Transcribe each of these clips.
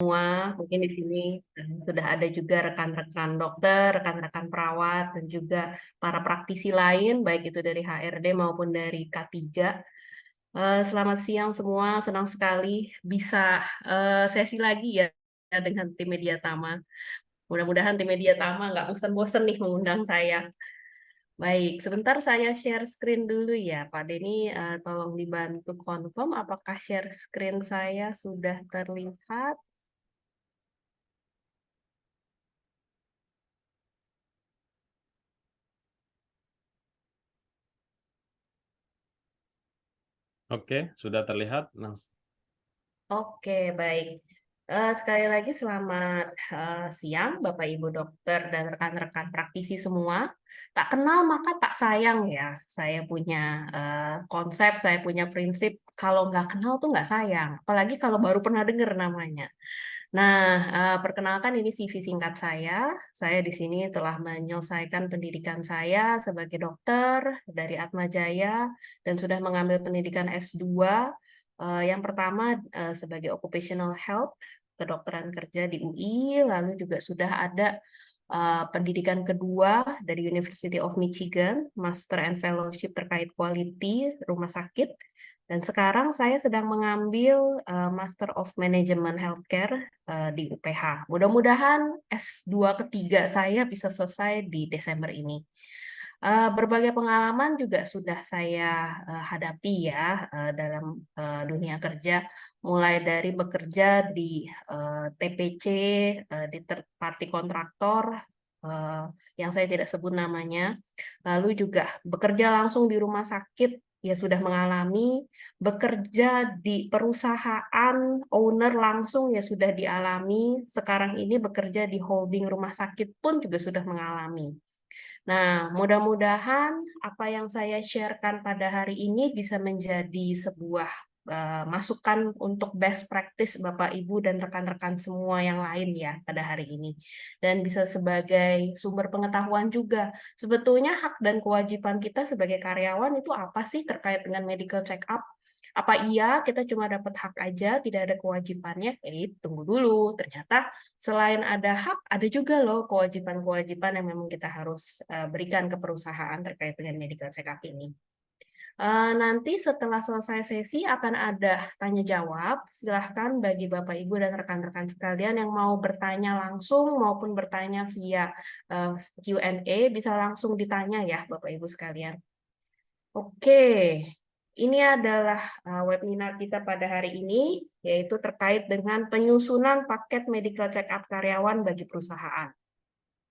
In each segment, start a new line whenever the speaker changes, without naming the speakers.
Mungkin di sini sudah ada juga rekan-rekan dokter, rekan-rekan perawat, dan juga para praktisi lain, baik itu dari HRD maupun dari K3. Selamat siang semua, senang sekali bisa sesi lagi ya dengan tim Media Tama. Mudah-mudahan tim Media Tama nggak bosan-bosan nih mengundang saya. Baik, sebentar saya share screen dulu ya, Pak Denny. Tolong dibantu confirm apakah share screen saya sudah terlihat.
Oke, sudah terlihat.
Oke, baik. Sekali lagi selamat siang, Bapak Ibu dokter dan rekan-rekan praktisi semua. Tak kenal maka tak sayang ya. Saya punya konsep, saya punya prinsip, kalau nggak kenal tuh nggak sayang. Apalagi kalau baru pernah dengar namanya. Nah, perkenalkan ini CV singkat saya. Saya di sini telah menyelesaikan pendidikan saya sebagai dokter dari Atma Jaya dan sudah mengambil pendidikan S2. Yang pertama sebagai occupational health, kedokteran kerja di UI, lalu juga sudah ada pendidikan kedua dari University of Michigan, Master and Fellowship terkait quality rumah sakit. Dan sekarang saya sedang mengambil Master of Management Healthcare di UPH. Mudah-mudahan S2 ketiga saya bisa selesai di Desember ini. Berbagai pengalaman juga sudah saya hadapi ya dalam dunia kerja, mulai dari bekerja di TPC, di third party kontraktor, eh, yang saya tidak sebut namanya, lalu juga bekerja langsung di rumah sakit, ya sudah mengalami, bekerja di perusahaan owner langsung ya sudah dialami, sekarang ini bekerja di holding rumah sakit pun juga sudah mengalami. Nah, mudah-mudahan apa yang saya sharekan pada hari ini bisa menjadi sebuah masukan untuk best practice Bapak Ibu dan rekan-rekan semua yang lain ya pada hari ini. Dan bisa sebagai sumber pengetahuan juga. Sebetulnya hak dan kewajiban kita sebagai karyawan itu apa sih terkait dengan medical check up? Apa iya kita cuma dapat hak aja, tidak ada kewajibannya? Tunggu dulu. Ternyata selain ada hak, ada juga loh kewajiban-kewajiban yang memang kita harus berikan ke perusahaan terkait dengan medical check up ini. Nanti setelah selesai sesi akan ada tanya jawab. Silahkan bagi Bapak Ibu dan rekan-rekan sekalian yang mau bertanya langsung maupun bertanya via Q&A bisa langsung ditanya ya Bapak Ibu sekalian. Oke, ini adalah webinar kita pada hari ini, yaitu terkait dengan penyusunan paket medical check-up karyawan bagi perusahaan.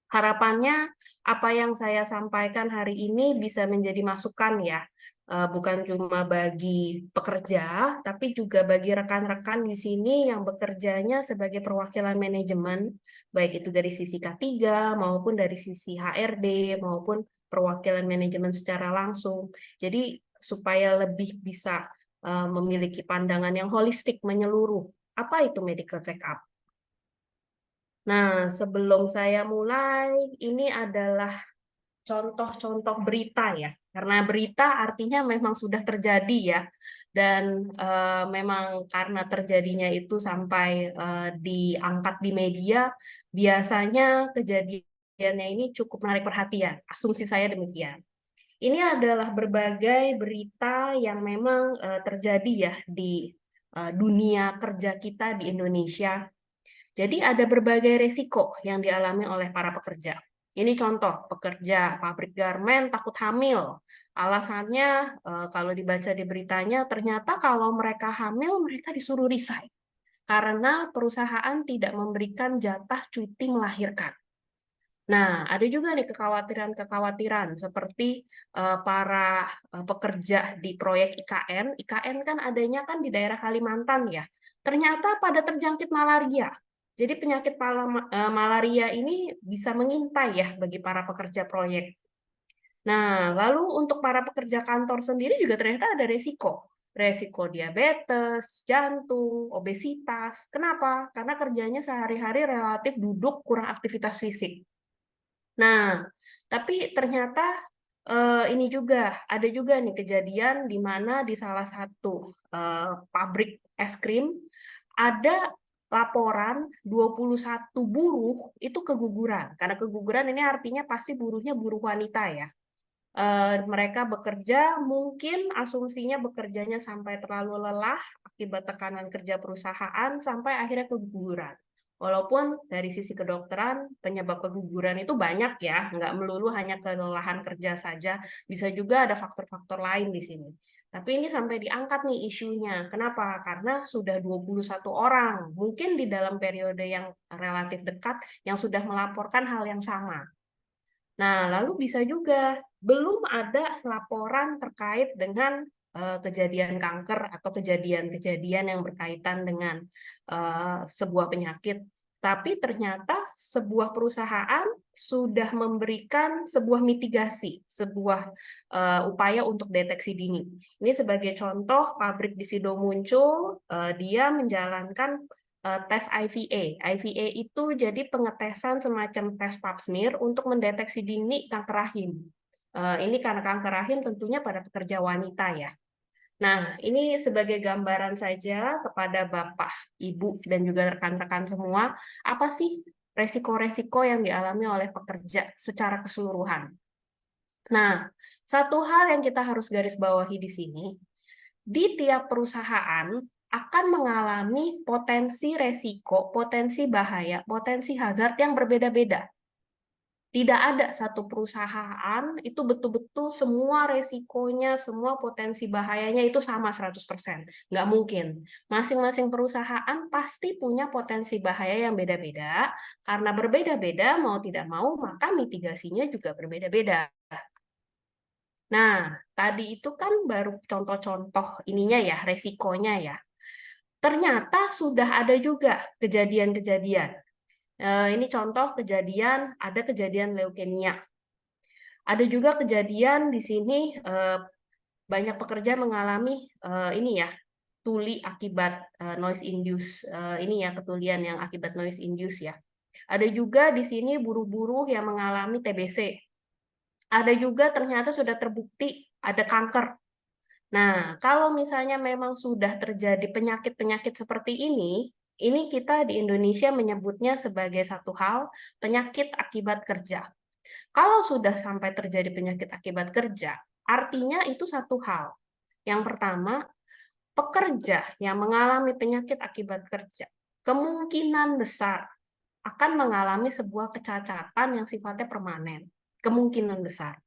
Harapannya apa yang saya sampaikan hari ini bisa menjadi masukan ya, bukan cuma bagi pekerja, tapi juga bagi rekan-rekan di sini yang bekerjanya sebagai perwakilan manajemen, baik itu dari sisi K3 maupun dari sisi HRD maupun perwakilan manajemen secara langsung. Jadi supaya lebih bisa memiliki pandangan yang holistik menyeluruh. Apa itu medical check-up? Nah, sebelum saya mulai, ini adalah contoh-contoh berita ya, karena berita artinya memang sudah terjadi ya, dan memang karena terjadinya itu sampai diangkat di media, biasanya kejadiannya ini cukup menarik perhatian. Asumsi saya demikian. Ini adalah berbagai berita yang memang terjadi ya di dunia kerja kita di Indonesia. Jadi ada berbagai resiko yang dialami oleh para pekerja. Ini contoh, pekerja pabrik garmen takut hamil. Alasannya kalau dibaca di beritanya, ternyata kalau mereka hamil, mereka disuruh resign. Karena perusahaan tidak memberikan jatah cuti melahirkan. Nah, ada juga nih kekhawatiran-kekhawatiran seperti para pekerja di proyek IKN. IKN kan adanya kan di daerah Kalimantan ya. Ternyata pada terjangkit malaria. Jadi penyakit malaria ini bisa mengintai ya bagi para pekerja proyek. Nah, lalu untuk para pekerja kantor sendiri juga ternyata ada resiko. Resiko diabetes, jantung, obesitas. Kenapa? Karena kerjanya sehari-hari relatif duduk, kurang aktivitas fisik. Nah, tapi ternyata ini juga ada juga nih kejadian di mana di salah satu pabrik es krim ada laporan 21 buruh itu keguguran. Karena keguguran ini artinya pasti buruhnya buruh wanita ya. Mereka bekerja, mungkin asumsinya bekerjanya sampai terlalu lelah akibat tekanan kerja perusahaan sampai akhirnya keguguran. Walaupun dari sisi kedokteran penyebab keguguran itu banyak ya, nggak melulu hanya kelelahan kerja saja, bisa juga ada faktor-faktor lain di sini. Tapi ini sampai diangkat nih isunya. Kenapa? Karena sudah 21 orang, mungkin di dalam periode yang relatif dekat yang sudah melaporkan hal yang sama. Nah, lalu bisa juga belum ada laporan terkait dengan kejadian kanker atau kejadian-kejadian yang berkaitan dengan sebuah penyakit. Tapi ternyata sebuah perusahaan sudah memberikan sebuah mitigasi, sebuah upaya untuk deteksi dini. Ini sebagai contoh, pabrik di Sido muncul, dia menjalankan tes IVA. IVA itu jadi pengetesan semacam tes pap smear untuk mendeteksi dini kanker rahim. Ini karena kanker rahim tentunya pada pekerja wanita ya. Nah, ini sebagai gambaran saja kepada Bapak, Ibu, dan juga rekan-rekan semua, apa sih resiko-resiko yang dialami oleh pekerja secara keseluruhan. Nah, satu hal yang kita harus garis bawahi di sini, di tiap perusahaan akan mengalami potensi resiko, potensi bahaya, potensi hazard yang berbeda-beda. Tidak ada satu perusahaan itu betul-betul semua resikonya, semua potensi bahayanya itu sama 100%. Nggak mungkin. Masing-masing perusahaan pasti punya potensi bahaya yang beda-beda, karena berbeda-beda mau tidak mau, maka mitigasinya juga berbeda-beda. Nah, tadi itu kan baru contoh-contoh ininya ya, resikonya ya. Ternyata sudah ada juga kejadian-kejadian. Ini contoh kejadian, ada kejadian leukemia. Ada juga kejadian di sini banyak pekerja mengalami ini ya, tuli akibat noise induce, ini ya ketulian yang akibat noise induce ya. Ada juga di sini buruh-buruh yang mengalami TBC. Ada juga ternyata sudah terbukti ada kanker. Nah, kalau misalnya memang sudah terjadi penyakit-penyakit seperti ini kita di Indonesia menyebutnya sebagai satu hal penyakit akibat kerja. Kalau sudah sampai terjadi penyakit akibat kerja, artinya itu satu hal. Yang pertama, pekerja yang mengalami penyakit akibat kerja kemungkinan besar akan mengalami sebuah kecacatan yang sifatnya permanen. Kemungkinan besar.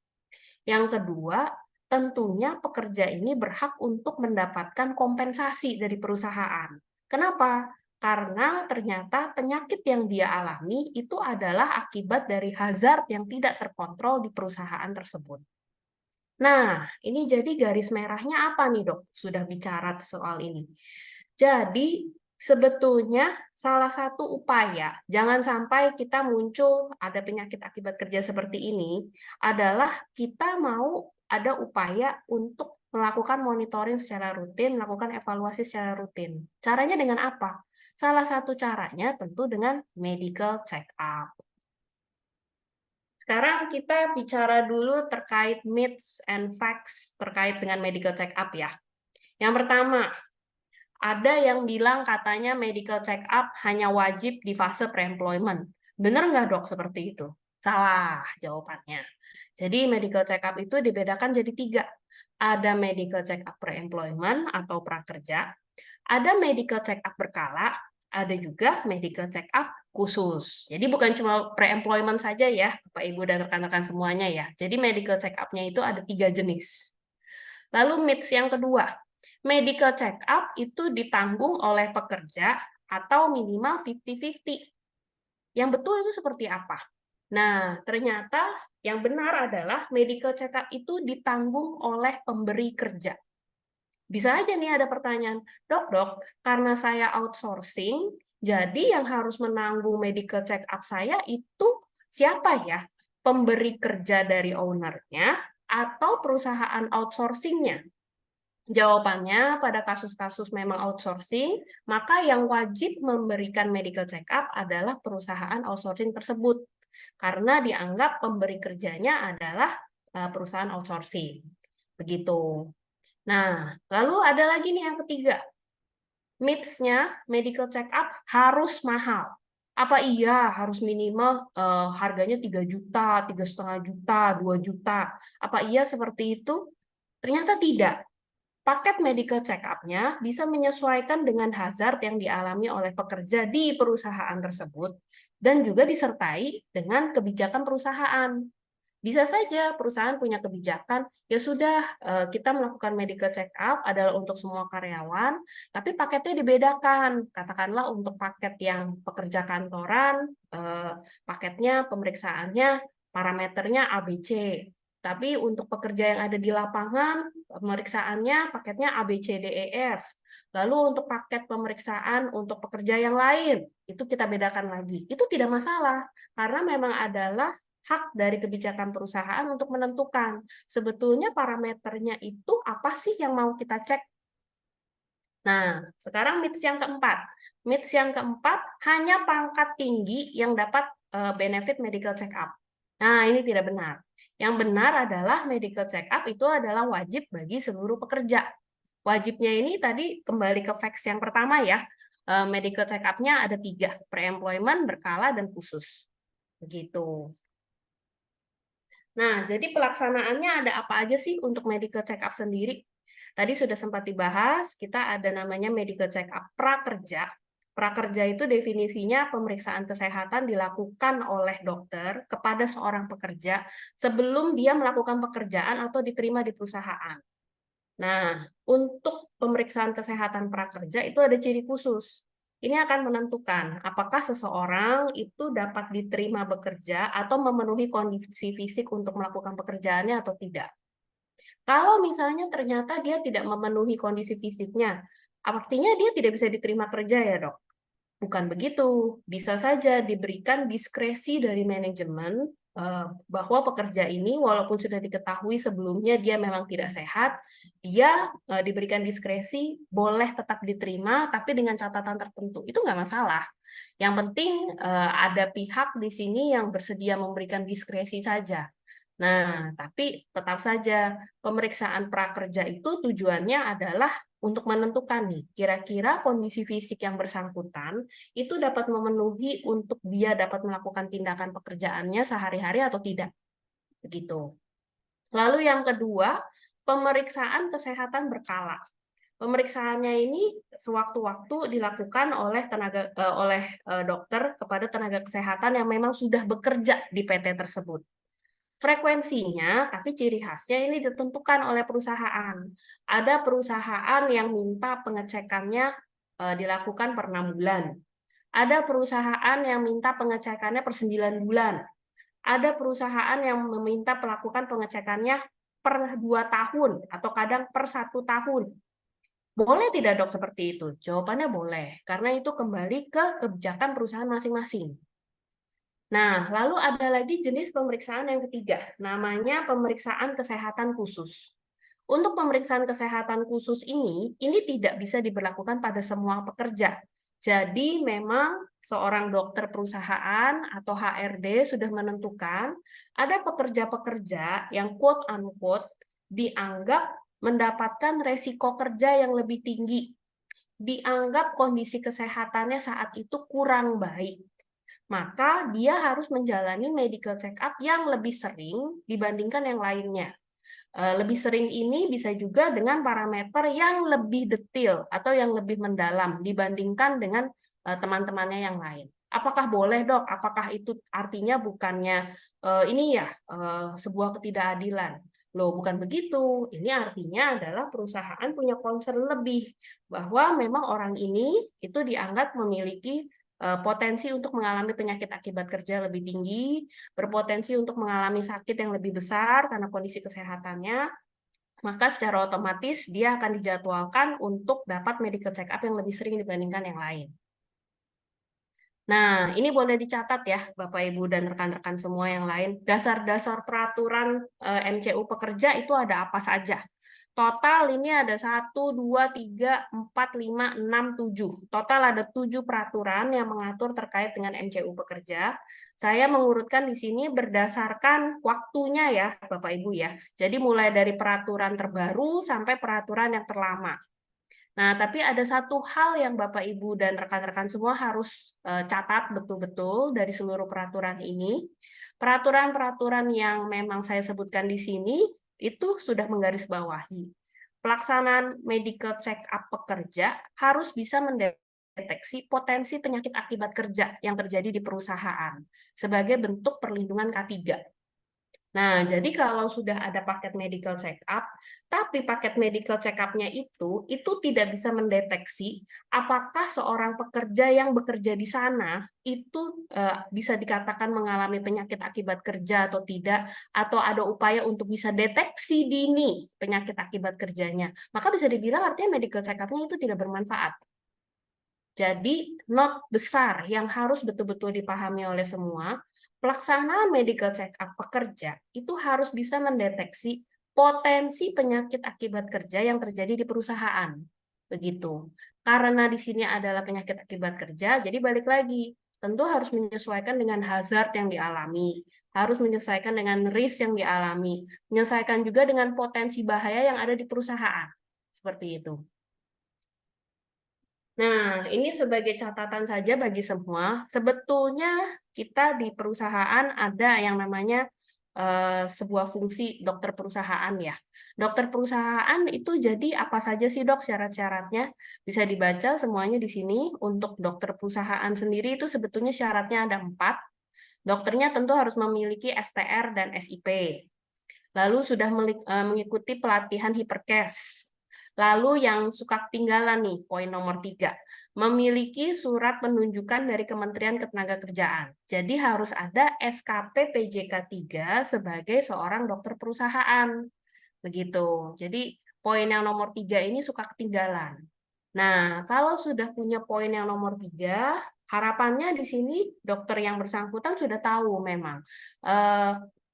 Yang kedua, tentunya pekerja ini berhak untuk mendapatkan kompensasi dari perusahaan. Kenapa? Karena ternyata penyakit yang dia alami itu adalah akibat dari hazard yang tidak terkontrol di perusahaan tersebut. Nah, ini jadi garis merahnya apa nih, Dok? Sudah bicara soal ini. Jadi, sebetulnya salah satu upaya, jangan sampai kita muncul ada penyakit akibat kerja seperti ini, adalah kita mau ada upaya untuk melakukan monitoring secara rutin, melakukan evaluasi secara rutin. Caranya dengan apa? Salah satu caranya tentu dengan medical check-up. Sekarang kita bicara dulu terkait myths and facts terkait dengan medical check-up ya. Yang pertama, ada yang bilang katanya medical check-up hanya wajib di fase pre-employment. Benar nggak dok seperti itu? Salah jawabannya. Jadi medical check-up itu dibedakan jadi 3. Ada medical check-up pre-employment atau prakerja, ada medical check-up berkala, ada juga medical check-up khusus. Jadi bukan cuma pre-employment saja ya, Bapak Ibu dan rekan-rekan semuanya ya. Jadi medical check-up-nya itu ada 3 jenis. Lalu myths yang kedua, medical check-up itu ditanggung oleh pekerja atau minimal 50-50. Yang betul itu seperti apa? Nah, ternyata yang benar adalah medical check-up itu ditanggung oleh pemberi kerja. Bisa aja nih ada pertanyaan, dok, karena saya outsourcing, jadi yang harus menanggung medical check-up saya itu siapa ya? Pemberi kerja dari owner-nya atau perusahaan outsourcing-nya? Jawabannya, pada kasus-kasus memang outsourcing, maka yang wajib memberikan medical check-up adalah perusahaan outsourcing tersebut. Karena dianggap pemberi kerjanya adalah perusahaan outsourcing. Begitu. Nah, lalu ada lagi nih yang ketiga. Myths-nya medical check up harus mahal. Apa iya harus minimal harganya 3 juta, 3,5 juta, 2 juta? Apa iya seperti itu? Ternyata tidak. Paket medical check up-nya bisa menyesuaikan dengan hazard yang dialami oleh pekerja di perusahaan tersebut dan juga disertai dengan kebijakan perusahaan. Bisa saja perusahaan punya kebijakan, ya sudah kita melakukan medical check up adalah untuk semua karyawan, tapi paketnya dibedakan. Katakanlah untuk paket yang pekerja kantoran, paketnya pemeriksaannya parameternya ABC. Tapi untuk pekerja yang ada di lapangan, pemeriksaannya paketnya ABCDEF. Lalu untuk paket pemeriksaan untuk pekerja yang lain, itu kita bedakan lagi. Itu tidak masalah, karena memang adalah hak dari kebijakan perusahaan untuk menentukan sebetulnya parameternya itu apa sih yang mau kita cek. Nah, sekarang myths yang keempat. Myths yang keempat, hanya pangkat tinggi yang dapat benefit medical check up. Nah, ini tidak benar. Yang benar adalah medical check up itu adalah wajib bagi seluruh pekerja. Wajibnya ini tadi kembali ke facts yang pertama ya. Medical check up-nya ada 3, pre-employment, berkala, dan khusus. Begitu. Nah, jadi pelaksanaannya ada apa aja sih untuk medical check up sendiri? Tadi sudah sempat dibahas, kita ada namanya medical check up prakerja. Prakerja itu definisinya pemeriksaan kesehatan dilakukan oleh dokter kepada seorang pekerja sebelum dia melakukan pekerjaan atau diterima di perusahaan. Nah, untuk pemeriksaan kesehatan prakerja itu ada ciri khusus. Ini akan menentukan apakah seseorang itu dapat diterima bekerja atau memenuhi kondisi fisik untuk melakukan pekerjaannya atau tidak. Kalau misalnya ternyata dia tidak memenuhi kondisi fisiknya, artinya dia tidak bisa diterima kerja ya, Dok? Bukan begitu, bisa saja diberikan diskresi dari manajemen bahwa pekerja ini walaupun sudah diketahui sebelumnya dia memang tidak sehat, dia diberikan diskresi boleh tetap diterima tapi dengan catatan tertentu. Itu nggak masalah. Yang penting ada pihak di sini yang bersedia memberikan diskresi saja. Nah, tapi tetap saja pemeriksaan prakerja itu tujuannya adalah untuk menentukan nih, kira-kira kondisi fisik yang bersangkutan itu dapat memenuhi untuk dia dapat melakukan tindakan pekerjaannya sehari-hari atau tidak. Begitu. Lalu yang kedua, pemeriksaan kesehatan berkala. Pemeriksaannya ini sewaktu-waktu dilakukan oleh dokter kepada tenaga kesehatan yang memang sudah bekerja di PT tersebut. Frekuensinya, tapi ciri khasnya ini ditentukan oleh perusahaan. Ada perusahaan yang minta pengecekannya dilakukan per 6 bulan. Ada perusahaan yang minta pengecekannya per 9 bulan. Ada perusahaan yang meminta melakukan pengecekannya per 2 tahun atau kadang per 1 tahun. Boleh tidak dok seperti itu? Jawabannya boleh, karena itu kembali ke kebijakan perusahaan masing-masing. Nah, lalu ada lagi jenis pemeriksaan yang ketiga, namanya pemeriksaan kesehatan khusus. Untuk pemeriksaan kesehatan khusus ini tidak bisa diberlakukan pada semua pekerja. Jadi memang seorang dokter perusahaan atau HRD sudah menentukan ada pekerja-pekerja yang quote unquote dianggap mendapatkan resiko kerja yang lebih tinggi. Dianggap kondisi kesehatannya saat itu kurang baik, maka dia harus menjalani medical check up yang lebih sering dibandingkan yang lainnya. Lebih sering ini bisa juga dengan parameter yang lebih detail atau yang lebih mendalam dibandingkan dengan teman-temannya yang lain. Apakah boleh dok? Apakah itu artinya bukannya ini ya sebuah ketidakadilan? Loh, bukan begitu. Ini artinya adalah perusahaan punya concern lebih bahwa memang orang ini itu dianggap memiliki potensi untuk mengalami penyakit akibat kerja lebih tinggi, berpotensi untuk mengalami sakit yang lebih besar karena kondisi kesehatannya, maka secara otomatis dia akan dijadwalkan untuk dapat medical check up yang lebih sering dibandingkan yang lain. Nah, ini boleh dicatat ya, Bapak Ibu dan rekan-rekan semua yang lain. Dasar-dasar peraturan MCU pekerja itu ada apa saja? Total ini ada 1, 2, 3, 4, 5, 6, 7. Total ada 7 peraturan yang mengatur terkait dengan MCU pekerja. Saya mengurutkan di sini berdasarkan waktunya ya, Bapak Ibu ya. Jadi mulai dari peraturan terbaru sampai peraturan yang terlama. Nah, tapi ada satu hal yang Bapak, Ibu, dan rekan-rekan semua harus catat betul-betul dari seluruh peraturan ini. Peraturan-peraturan yang memang saya sebutkan di sini itu sudah menggarisbawahi. Pelaksanaan medical check-up pekerja harus bisa mendeteksi potensi penyakit akibat kerja yang terjadi di perusahaan sebagai bentuk perlindungan K3. Nah, jadi kalau sudah ada paket medical check-up, tapi paket medical check-up-nya itu tidak bisa mendeteksi apakah seorang pekerja yang bekerja di sana itu bisa dikatakan mengalami penyakit akibat kerja atau tidak, atau ada upaya untuk bisa deteksi dini penyakit akibat kerjanya, maka bisa dibilang artinya medical check-up-nya itu tidak bermanfaat. Jadi, not besar yang harus betul-betul dipahami oleh semua, pelaksanaan medical check-up pekerja itu harus bisa mendeteksi potensi penyakit akibat kerja yang terjadi di perusahaan. Begitu. Karena di sini adalah penyakit akibat kerja, jadi balik lagi, tentu harus menyesuaikan dengan hazard yang dialami, harus menyesuaikan dengan risk yang dialami, menyesuaikan juga dengan potensi bahaya yang ada di perusahaan. Seperti itu. Nah, ini sebagai catatan saja bagi semua. Sebetulnya kita di perusahaan ada yang namanya sebuah fungsi dokter perusahaan ya. Dokter perusahaan itu jadi apa saja sih dok syarat-syaratnya? Bisa dibaca semuanya di sini. Untuk dokter perusahaan sendiri itu sebetulnya syaratnya ada 4. Dokternya tentu harus memiliki STR dan SIP. Lalu sudah mengikuti pelatihan Hiperkes. Lalu yang suka ketinggalan nih, poin nomor 3, memiliki surat penunjukan dari Kementerian Ketenagakerjaan. Jadi harus ada SKP PJK 3 sebagai seorang dokter perusahaan. Begitu. Jadi poin yang nomor 3 ini suka ketinggalan. Nah, kalau sudah punya poin yang nomor 3, harapannya di sini dokter yang bersangkutan sudah tahu memang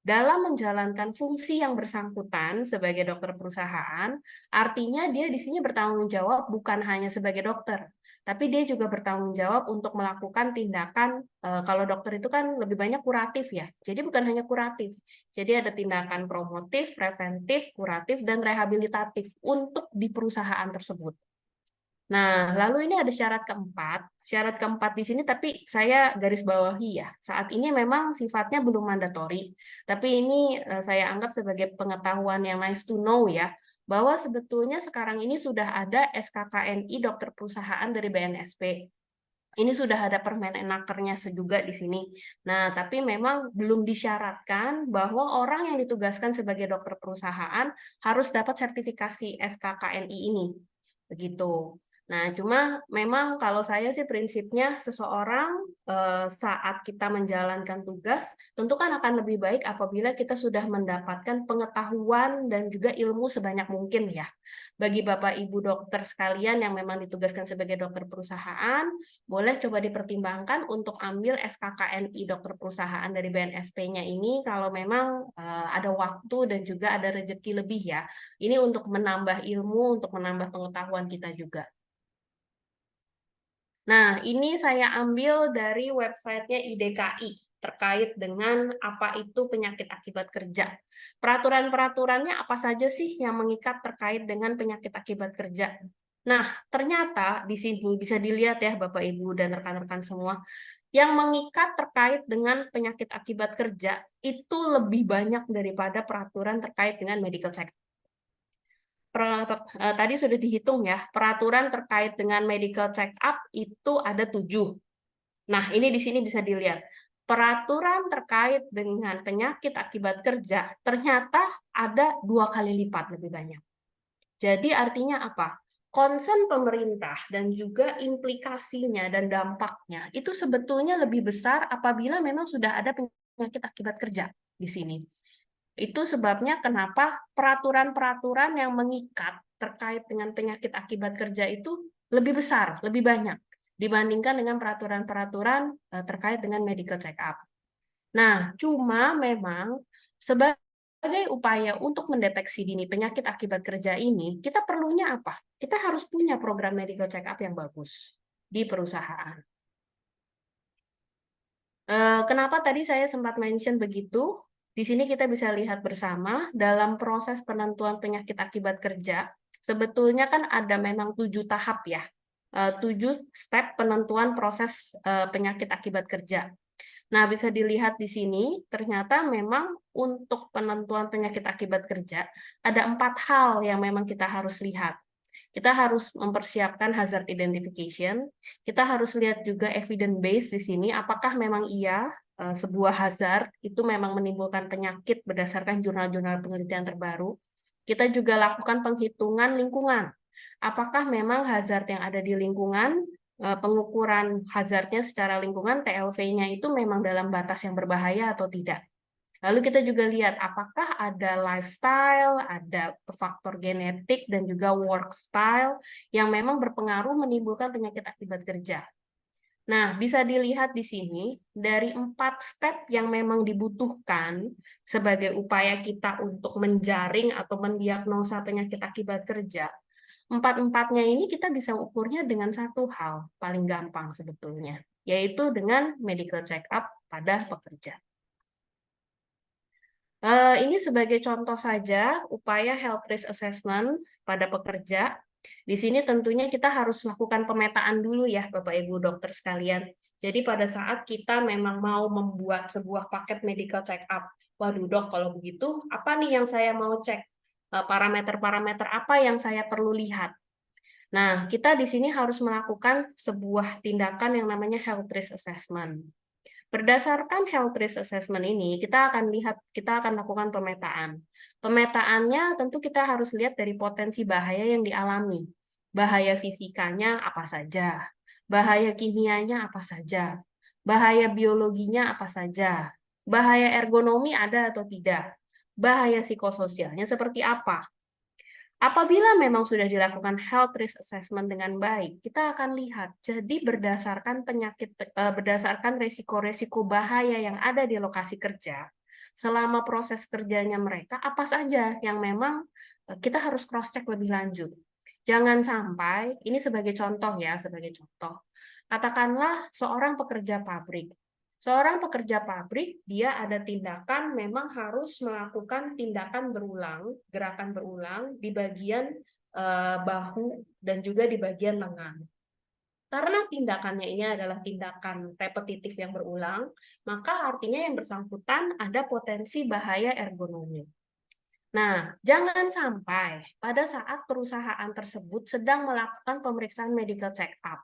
dalam menjalankan fungsi yang bersangkutan sebagai dokter perusahaan, artinya dia di sini bertanggung jawab bukan hanya sebagai dokter, tapi dia juga bertanggung jawab untuk melakukan tindakan, kalau dokter itu kan lebih banyak kuratif ya, jadi bukan hanya kuratif, jadi ada tindakan promotif, preventif, kuratif, dan rehabilitatif untuk di perusahaan tersebut. Nah, lalu ini ada syarat keempat. Syarat keempat di sini tapi saya garis bawahi ya. Saat ini memang sifatnya belum mandatori, tapi ini saya anggap sebagai pengetahuan yang nice to know ya, bahwa sebetulnya sekarang ini sudah ada SKKNI dokter perusahaan dari BNSP. Ini sudah ada Permenakernya juga di sini. Nah, tapi memang belum disyaratkan bahwa orang yang ditugaskan sebagai dokter perusahaan harus dapat sertifikasi SKKNI ini. Begitu. Nah, cuma memang kalau saya sih prinsipnya seseorang saat kita menjalankan tugas, tentu kan akan lebih baik apabila kita sudah mendapatkan pengetahuan dan juga ilmu sebanyak mungkin ya. Bagi Bapak Ibu dokter sekalian yang memang ditugaskan sebagai dokter perusahaan, boleh coba dipertimbangkan untuk ambil SKKNI dokter perusahaan dari BNSP-nya ini kalau memang ada waktu dan juga ada rezeki lebih ya. Ini untuk menambah ilmu, untuk menambah pengetahuan kita juga. Nah, ini saya ambil dari websitenya IDKI terkait dengan apa itu penyakit akibat kerja. Peraturan-peraturannya apa saja sih yang mengikat terkait dengan penyakit akibat kerja? Nah, ternyata di sini bisa dilihat ya Bapak Ibu dan rekan-rekan semua, yang mengikat terkait dengan penyakit akibat kerja itu lebih banyak daripada peraturan terkait dengan medical check. Tadi sudah dihitung ya, peraturan terkait dengan medical check-up itu ada 7. Nah, ini di sini bisa dilihat. Peraturan terkait dengan penyakit akibat kerja ternyata ada 2 kali lipat lebih banyak. Jadi artinya apa? Concern pemerintah dan juga implikasinya dan dampaknya itu sebetulnya lebih besar apabila memang sudah ada penyakit akibat kerja di sini. Itu sebabnya kenapa peraturan-peraturan yang mengikat terkait dengan penyakit akibat kerja itu lebih besar, lebih banyak dibandingkan dengan peraturan-peraturan terkait dengan medical check-up. Nah, cuma memang sebagai upaya untuk mendeteksi dini penyakit akibat kerja ini, kita perlunya apa? Kita harus punya program medical check-up yang bagus di perusahaan. Kenapa tadi saya sempat mention begitu? Di sini kita bisa lihat bersama dalam proses penentuan penyakit akibat kerja, Sebetulnya kan ada memang 7 tahap ya, 7 step penentuan proses, penyakit akibat kerja. Nah, bisa dilihat di sini, ternyata memang untuk penentuan penyakit akibat kerja, ada 4 hal yang memang kita harus lihat. Kita harus mempersiapkan hazard identification, kita harus lihat juga evidence base di sini, apakah memang iya, sebuah hazard itu memang menimbulkan penyakit berdasarkan jurnal-jurnal penelitian terbaru. Kita juga lakukan penghitungan lingkungan. Apakah memang hazard yang ada di lingkungan, pengukuran hazardnya secara lingkungan, TLV-nya itu memang dalam batas yang berbahaya atau tidak. Lalu kita juga lihat apakah ada lifestyle, ada faktor genetik, dan juga work style yang memang berpengaruh menimbulkan penyakit akibat kerja. Nah, bisa dilihat di sini, dari 4 step yang memang dibutuhkan sebagai upaya kita untuk menjaring atau mendiagnosa penyakit akibat kerja, empat-empatnya ini kita bisa ukurnya dengan satu hal, paling gampang sebetulnya, yaitu dengan medical check-up pada pekerja. Ini sebagai contoh saja upaya health risk assessment pada pekerja. Di sini tentunya kita harus lakukan pemetaan dulu ya, Bapak Ibu dokter sekalian. Jadi pada saat kita memang mau membuat sebuah paket medical check up, waduh dok, kalau begitu apa nih yang saya mau cek? Parameter-parameter apa yang saya perlu lihat? Nah, kita di sini harus melakukan sebuah tindakan yang namanya health risk assessment. Berdasarkan health risk assessment ini, kita akan lakukan pemetaan. Pemetaannya tentu kita harus lihat dari potensi bahaya yang dialami. Bahaya fisikanya apa saja, bahaya kimianya apa saja, bahaya biologinya apa saja, bahaya ergonomi ada atau tidak, bahaya psikososialnya seperti apa. Apabila memang sudah dilakukan health risk assessment dengan baik, kita akan lihat. Jadi berdasarkan risiko-risiko bahaya yang ada di lokasi kerja, selama proses kerjanya mereka, apa saja yang memang kita harus cross check lebih lanjut. Jangan sampai, ini sebagai contoh ya, sebagai contoh. Katakanlah seorang pekerja pabrik. Seorang pekerja pabrik, dia ada tindakan memang harus melakukan tindakan berulang, gerakan berulang di bagian bahu dan juga di bagian lengan. Karena tindakannya ini adalah tindakan repetitif yang berulang, maka artinya yang bersangkutan ada potensi bahaya ergonomi. Nah, jangan sampai pada saat perusahaan tersebut sedang melakukan pemeriksaan medical check-up,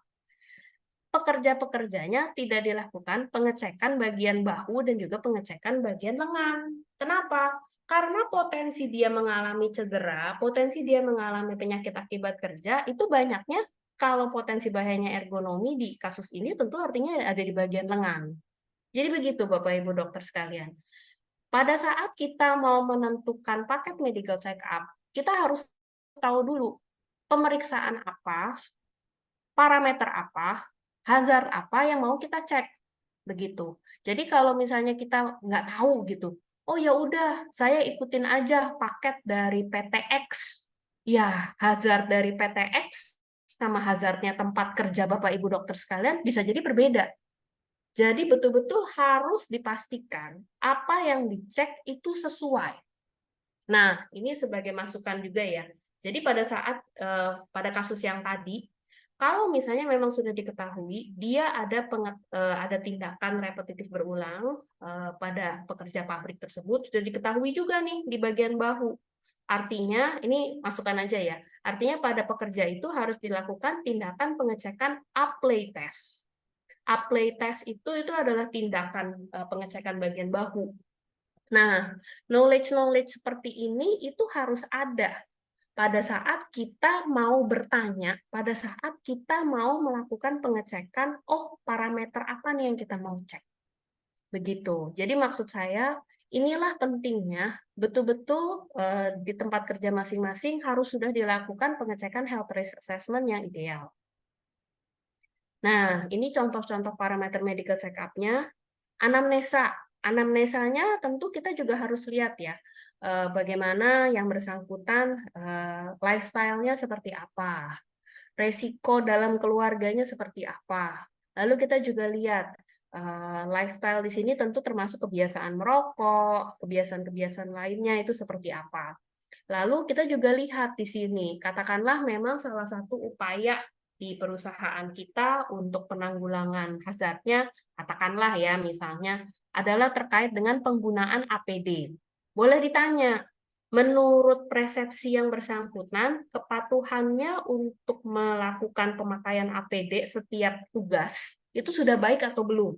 pekerja-pekerjanya tidak dilakukan pengecekan bagian bahu dan juga pengecekan bagian lengan. Kenapa? Karena potensi dia mengalami cedera, potensi dia mengalami penyakit akibat kerja, itu banyaknya kalau potensi bahayanya ergonomi di kasus ini tentu artinya ada di bagian lengan. Jadi begitu Bapak Ibu dokter sekalian. Pada saat kita mau menentukan paket medical check-up, kita harus tahu dulu pemeriksaan apa, parameter apa, hazard apa yang mau kita cek, begitu. Jadi kalau misalnya kita nggak tahu gitu, oh ya udah saya ikutin aja paket dari PTX, ya hazard dari PTX sama hazardnya tempat kerja Bapak Ibu dokter sekalian bisa jadi berbeda. Jadi betul-betul harus dipastikan apa yang dicek itu sesuai. Nah, ini sebagai masukan juga ya. Jadi pada saat pada kasus yang tadi, kalau misalnya memang sudah diketahui dia ada tindakan repetitif berulang pada pekerja pabrik tersebut, sudah diketahui juga nih di bagian bahu. Artinya, ini masukan aja ya. Artinya pada pekerja itu harus dilakukan tindakan pengecekan Apley test. Apley test itu adalah tindakan pengecekan bagian bahu. Nah, knowledge seperti ini itu harus ada pada saat kita mau bertanya, pada saat kita mau melakukan pengecekan, oh parameter apa nih yang kita mau cek. Begitu. Jadi maksud saya, inilah pentingnya betul-betul di tempat kerja masing-masing harus sudah dilakukan pengecekan health risk assessment yang ideal. Nah, ini contoh-contoh parameter medical check-up-nya. Anamnesa. Anamnesanya tentu kita juga harus lihat ya, bagaimana yang bersangkutan lifestyle-nya seperti apa, resiko dalam keluarganya seperti apa. Lalu kita juga lihat lifestyle di sini tentu termasuk kebiasaan merokok, kebiasaan-kebiasaan lainnya itu seperti apa. Lalu kita juga lihat di sini, katakanlah memang salah satu upaya di perusahaan kita untuk penanggulangan hazardnya, katakanlah ya misalnya, adalah terkait dengan penggunaan APD. Boleh ditanya, menurut persepsi yang bersangkutan, kepatuhannya untuk melakukan pemakaian APD setiap tugas, itu sudah baik atau belum?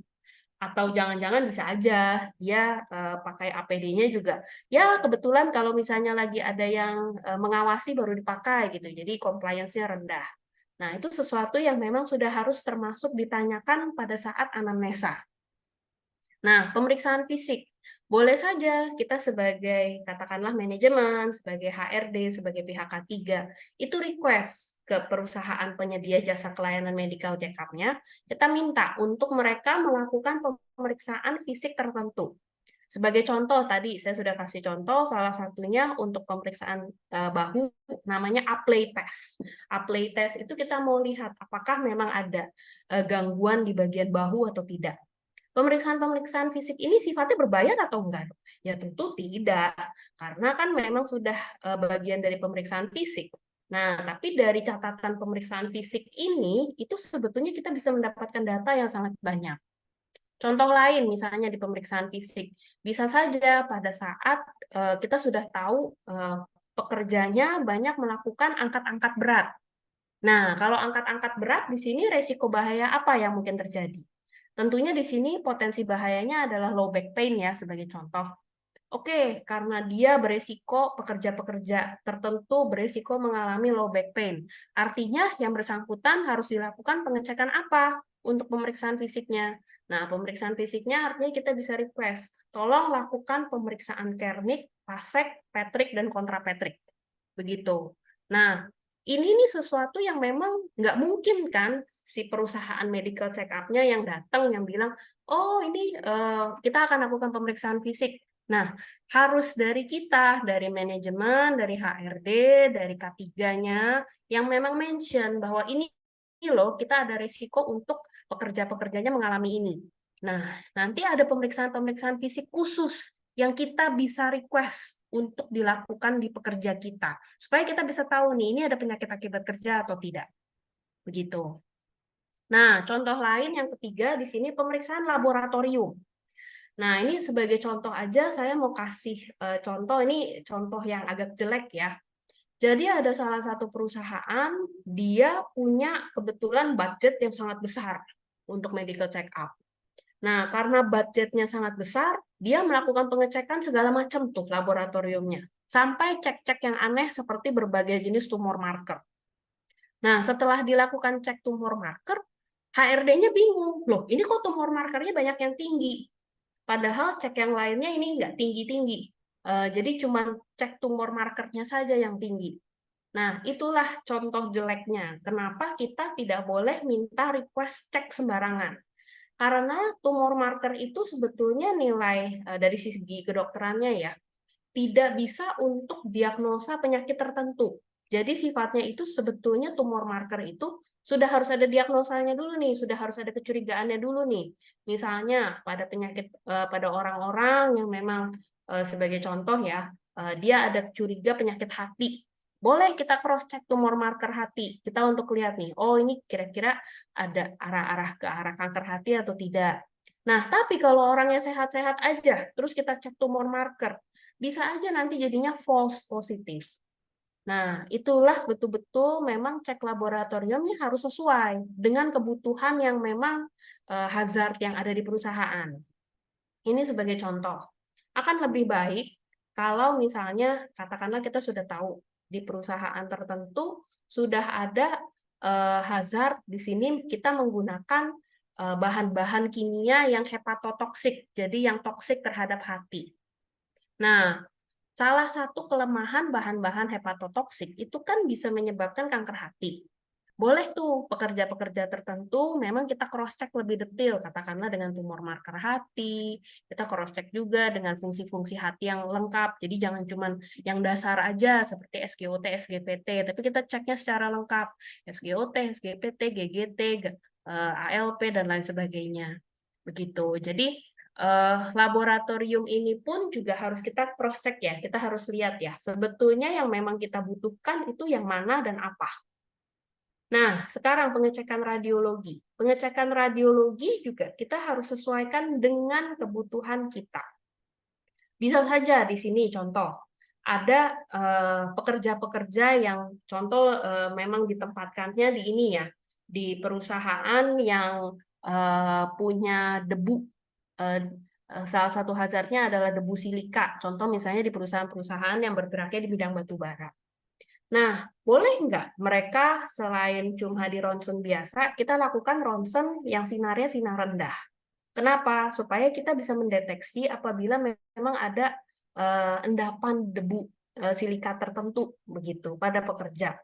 Atau jangan-jangan bisa aja dia pakai APD-nya juga ya kebetulan kalau misalnya lagi ada yang mengawasi baru dipakai gitu, jadi compliance-nya rendah. Nah, itu sesuatu yang memang sudah harus termasuk ditanyakan pada saat anamnesa. Nah, pemeriksaan fisik. Boleh saja kita sebagai, katakanlah manajemen, sebagai HRD, sebagai pihak K3, itu request ke perusahaan penyedia jasa pelayanan medical check-up-nya, kita minta untuk mereka melakukan pemeriksaan fisik tertentu. Sebagai contoh, tadi saya sudah kasih contoh, salah satunya untuk pemeriksaan bahu, namanya Apley test. Apley test itu kita mau lihat apakah memang ada gangguan di bagian bahu atau tidak. Pemeriksaan-pemeriksaan fisik ini sifatnya berbayar atau enggak? Ya tentu tidak, karena kan memang sudah bagian dari pemeriksaan fisik. Nah, tapi dari catatan pemeriksaan fisik ini, itu sebetulnya kita bisa mendapatkan data yang sangat banyak. Contoh lain, misalnya di pemeriksaan fisik, bisa saja pada saat kita sudah tahu pekerjanya banyak melakukan angkat-angkat berat. Nah, kalau angkat-angkat berat di sini resiko bahaya apa yang mungkin terjadi? Tentunya di sini potensi bahayanya adalah low back pain ya sebagai contoh. Oke, karena dia beresiko pekerja-pekerja tertentu beresiko mengalami low back pain. Artinya yang bersangkutan harus dilakukan pengecekan apa untuk pemeriksaan fisiknya. Nah, pemeriksaan fisiknya artinya kita bisa request, tolong lakukan pemeriksaan kernik, pasek, petrik, dan kontrapetrik. Begitu. Nah, ini nih sesuatu yang memang nggak mungkin kan si perusahaan medical check up-nya yang datang yang bilang, oh ini kita akan lakukan pemeriksaan fisik. Nah, harus dari kita, dari manajemen, dari HRD, dari K3-nya, yang memang mention bahwa ini loh, kita ada risiko untuk pekerja-pekerjanya mengalami ini. Nah, nanti ada pemeriksaan-pemeriksaan fisik khusus yang kita bisa request untuk dilakukan di pekerja kita. Supaya kita bisa tahu nih, ini ada penyakit akibat kerja atau tidak. Begitu. Nah, contoh lain yang ketiga di sini pemeriksaan laboratorium. Nah, ini sebagai contoh aja saya mau kasih contoh, ini contoh yang agak jelek ya. Jadi ada salah satu perusahaan, dia punya kebetulan budget yang sangat besar untuk medical check up. Nah, karena budgetnya sangat besar, dia melakukan pengecekan segala macam tuh laboratoriumnya. Sampai cek-cek yang aneh seperti berbagai jenis tumor marker. Nah, setelah dilakukan cek tumor marker, HRD-nya bingung. Loh, ini kok tumor markernya banyak yang tinggi? Padahal cek yang lainnya ini nggak tinggi-tinggi. Jadi cuma cek tumor markernya saja yang tinggi. Nah, itulah contoh jeleknya. Kenapa kita tidak boleh minta request cek sembarangan? Karena tumor marker itu sebetulnya nilai dari segi kedokterannya ya, tidak bisa untuk diagnosa penyakit tertentu. Jadi sifatnya itu sebetulnya tumor marker itu sudah harus ada diagnosanya dulu nih, sudah harus ada kecurigaannya dulu nih. Misalnya pada penyakit pada orang-orang yang memang sebagai contoh ya, dia ada curiga penyakit hati. Boleh kita cross check tumor marker hati. Kita untuk lihat nih, oh ini kira-kira ada arah-arah ke arah kanker hati atau tidak. Nah, tapi kalau orangnya sehat-sehat aja, terus kita cek tumor marker, bisa aja nanti jadinya false positif. Nah, itulah betul-betul memang cek laboratoriumnya harus sesuai dengan kebutuhan yang memang hazard yang ada di perusahaan. Ini sebagai contoh. Akan lebih baik kalau misalnya katakanlah kita sudah tahu di perusahaan tertentu sudah ada hazard di sini kita menggunakan bahan-bahan kimia yang hepatotoksik, jadi yang toksik terhadap hati. Nah, salah satu kelemahan bahan-bahan hepatotoksik itu kan bisa menyebabkan kanker hati. Boleh tuh pekerja-pekerja tertentu memang kita cross-check lebih detail, katakanlah dengan tumor marker hati, kita cross-check juga dengan fungsi-fungsi hati yang lengkap. Jadi jangan cuma yang dasar aja seperti SGOT, SGPT, tapi kita ceknya secara lengkap. SGOT, SGPT, GGT, ALP, dan lain sebagainya. Begitu. Jadi laboratorium ini pun juga harus kita cross check ya, kita harus lihat ya, sebetulnya yang memang kita butuhkan itu yang mana dan apa. Nah, sekarang pengecekan radiologi. Pengecekan radiologi juga kita harus sesuaikan dengan kebutuhan kita. Bisa saja di sini contoh, ada pekerja-pekerja yang contoh memang ditempatkannya di ini ya, di perusahaan yang punya debu. Eh, Salah satu hazardnya adalah debu silika. Contoh misalnya di perusahaan-perusahaan yang bergeraknya di bidang batu bara. Nah, boleh nggak mereka selain cuma di ronsen biasa, kita lakukan ronsen yang sinarnya sinar rendah. Kenapa? Supaya kita bisa mendeteksi apabila memang ada endapan debu silika tertentu begitu pada pekerja.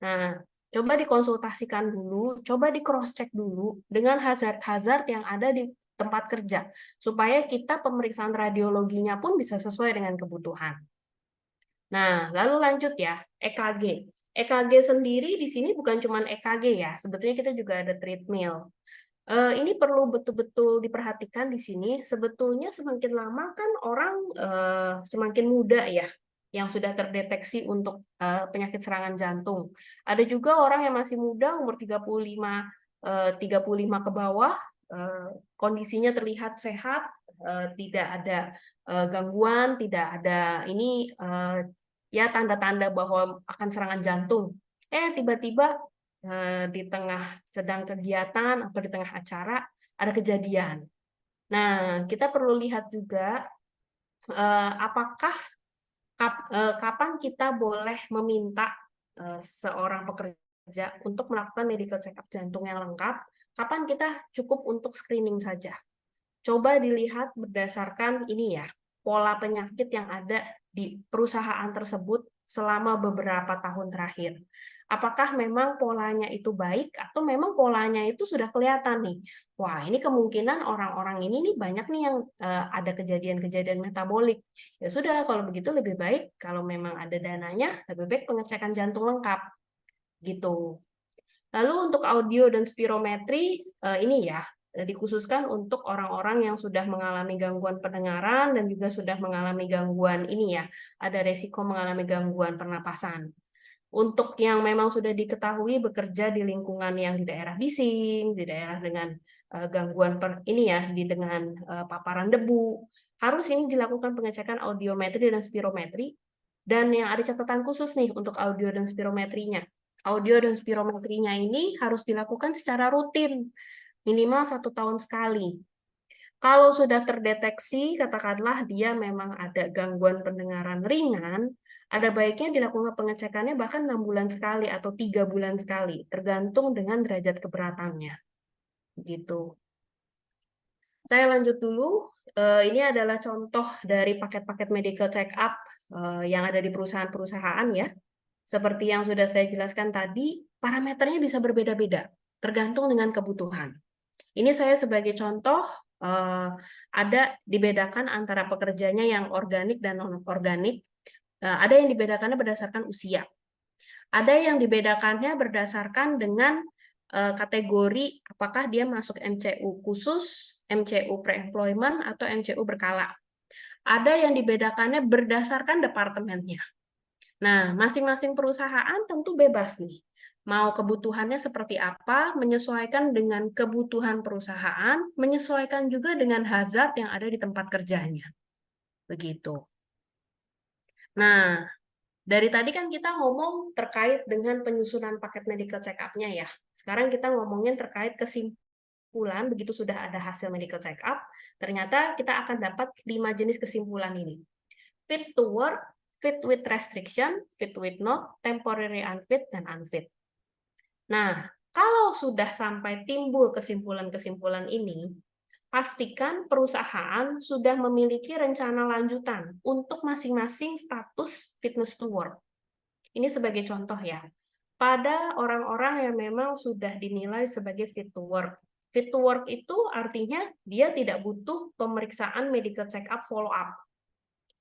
Nah, coba dikonsultasikan dulu, coba di cross check dulu dengan hazard-hazard yang ada di tempat kerja supaya kita pemeriksaan radiologinya pun bisa sesuai dengan kebutuhan. Nah, lalu lanjut ya, EKG. EKG sendiri di sini bukan cuma EKG ya, sebetulnya kita juga ada treadmill. Ini perlu betul-betul diperhatikan di sini. Sebetulnya semakin lama kan orang semakin muda ya, yang sudah terdeteksi untuk penyakit serangan jantung. Ada juga orang yang masih muda, umur 35 ke bawah, kondisinya terlihat sehat, tidak ada gangguan, tidak ada ini ya tanda-tanda bahwa akan serangan jantung. Tiba-tiba di tengah sedang kegiatan atau di tengah acara ada kejadian. Nah, kita perlu lihat juga apakah kapan kita boleh meminta seorang pekerja untuk melakukan medical check-up jantung yang lengkap, kapan kita cukup untuk screening saja. Coba dilihat berdasarkan ini ya, pola penyakit yang ada di perusahaan tersebut selama beberapa tahun terakhir. Apakah memang polanya itu baik atau memang polanya itu sudah kelihatan nih. Wah, ini kemungkinan orang-orang ini nih banyak nih yang ada kejadian-kejadian metabolik. Ya sudah, kalau begitu lebih baik kalau memang ada dananya, lebih baik pengecekan jantung lengkap gitu. Lalu untuk audio dan spirometri, ini ya, dikhususkan untuk orang-orang yang sudah mengalami gangguan pendengaran dan juga sudah mengalami gangguan ini ya, ada resiko mengalami gangguan pernapasan. Untuk yang memang sudah diketahui bekerja di lingkungan yang di daerah bising, di daerah dengan gangguan ini ya, dengan paparan debu, harus ini dilakukan pengecekan audiometri dan spirometri. Dan yang ada catatan khusus nih untuk audio dan spirometrinya. Audio dan spirometrinya ini harus dilakukan secara rutin, minimal 1 tahun sekali. Kalau sudah terdeteksi, katakanlah dia memang ada gangguan pendengaran ringan, ada baiknya dilakukan pengecekannya bahkan 6 bulan sekali atau 3 bulan sekali, tergantung dengan derajat keberatannya. Gitu. Saya lanjut dulu. Ini adalah contoh dari paket-paket medical check-up yang ada di perusahaan-perusahaan ya. Seperti yang sudah saya jelaskan tadi, parameternya bisa berbeda-beda, tergantung dengan kebutuhan. Ini saya sebagai contoh, ada dibedakan antara pekerjanya yang organik dan non-organik. Ada yang dibedakannya berdasarkan usia. Ada yang dibedakannya berdasarkan dengan kategori apakah dia masuk MCU khusus, MCU pre-employment, atau MCU berkala. Ada yang dibedakannya berdasarkan departemennya. Nah, masing-masing perusahaan tentu bebas nih. Mau kebutuhannya seperti apa, menyesuaikan dengan kebutuhan perusahaan, menyesuaikan juga dengan hazard yang ada di tempat kerjanya. Begitu. Nah, dari tadi kan kita ngomong terkait dengan penyusunan paket medical check-up-nya ya. Sekarang kita ngomongin terkait kesimpulan, begitu sudah ada hasil medical check-up, ternyata kita akan dapat 5 jenis kesimpulan ini. Fit to work, fit with restriction, fit with not, temporary unfit, dan unfit. Nah, kalau sudah sampai timbul kesimpulan-kesimpulan ini, pastikan perusahaan sudah memiliki rencana lanjutan untuk masing-masing status fitness to work. Ini sebagai contoh ya. Pada orang-orang yang memang sudah dinilai sebagai fit to work. Fit to work itu artinya dia tidak butuh pemeriksaan medical check-up follow-up.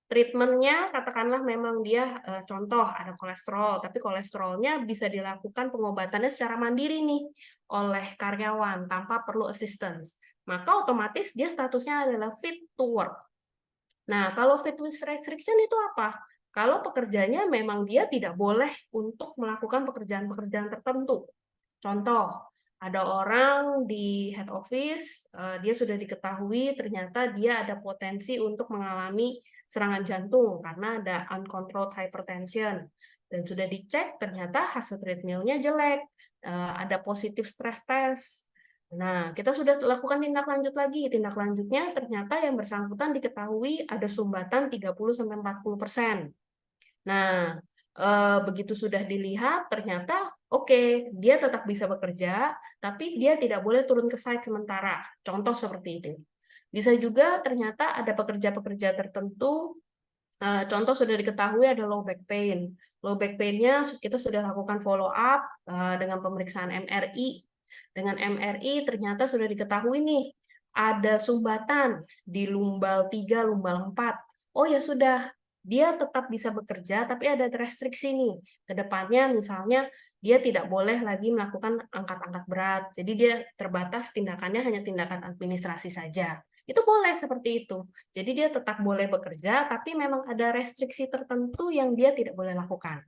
Treatmentnya katakanlah memang dia contoh ada kolesterol, tapi kolesterolnya bisa dilakukan pengobatannya secara mandiri nih oleh karyawan tanpa perlu assistance. maka otomatis dia statusnya adalah fit to work. Nah, kalau fit with restriction itu apa? Kalau pekerjanya memang dia tidak boleh untuk melakukan pekerjaan-pekerjaan tertentu. Contoh, ada orang di head office, dia sudah diketahui ternyata dia ada potensi untuk mengalami serangan jantung karena ada uncontrolled hypertension. Dan sudah dicek ternyata hasil treadmill-nya jelek, ada positif stress test. Nah, kita sudah lakukan tindak lanjut lagi. Tindak lanjutnya ternyata yang bersangkutan diketahui ada sumbatan 30-40%. Nah, begitu sudah dilihat ternyata oke, dia tetap bisa bekerja, tapi dia tidak boleh turun ke site sementara. Contoh seperti itu. Bisa juga ternyata ada pekerja-pekerja tertentu, contoh sudah diketahui ada low back pain. Low back pain-nya kita sudah lakukan follow up dengan pemeriksaan MRI. Dengan MRI ternyata sudah diketahui nih, ada sumbatan di lumbal 3, lumbal 4. Oh ya sudah, dia tetap bisa bekerja, tapi ada restriksi nih. Ke depannya misalnya dia tidak boleh lagi melakukan angkat-angkat berat. Jadi dia terbatas tindakannya hanya tindakan administrasi saja. Itu boleh seperti itu. Jadi dia tetap boleh bekerja, tapi memang ada restriksi tertentu yang dia tidak boleh lakukan.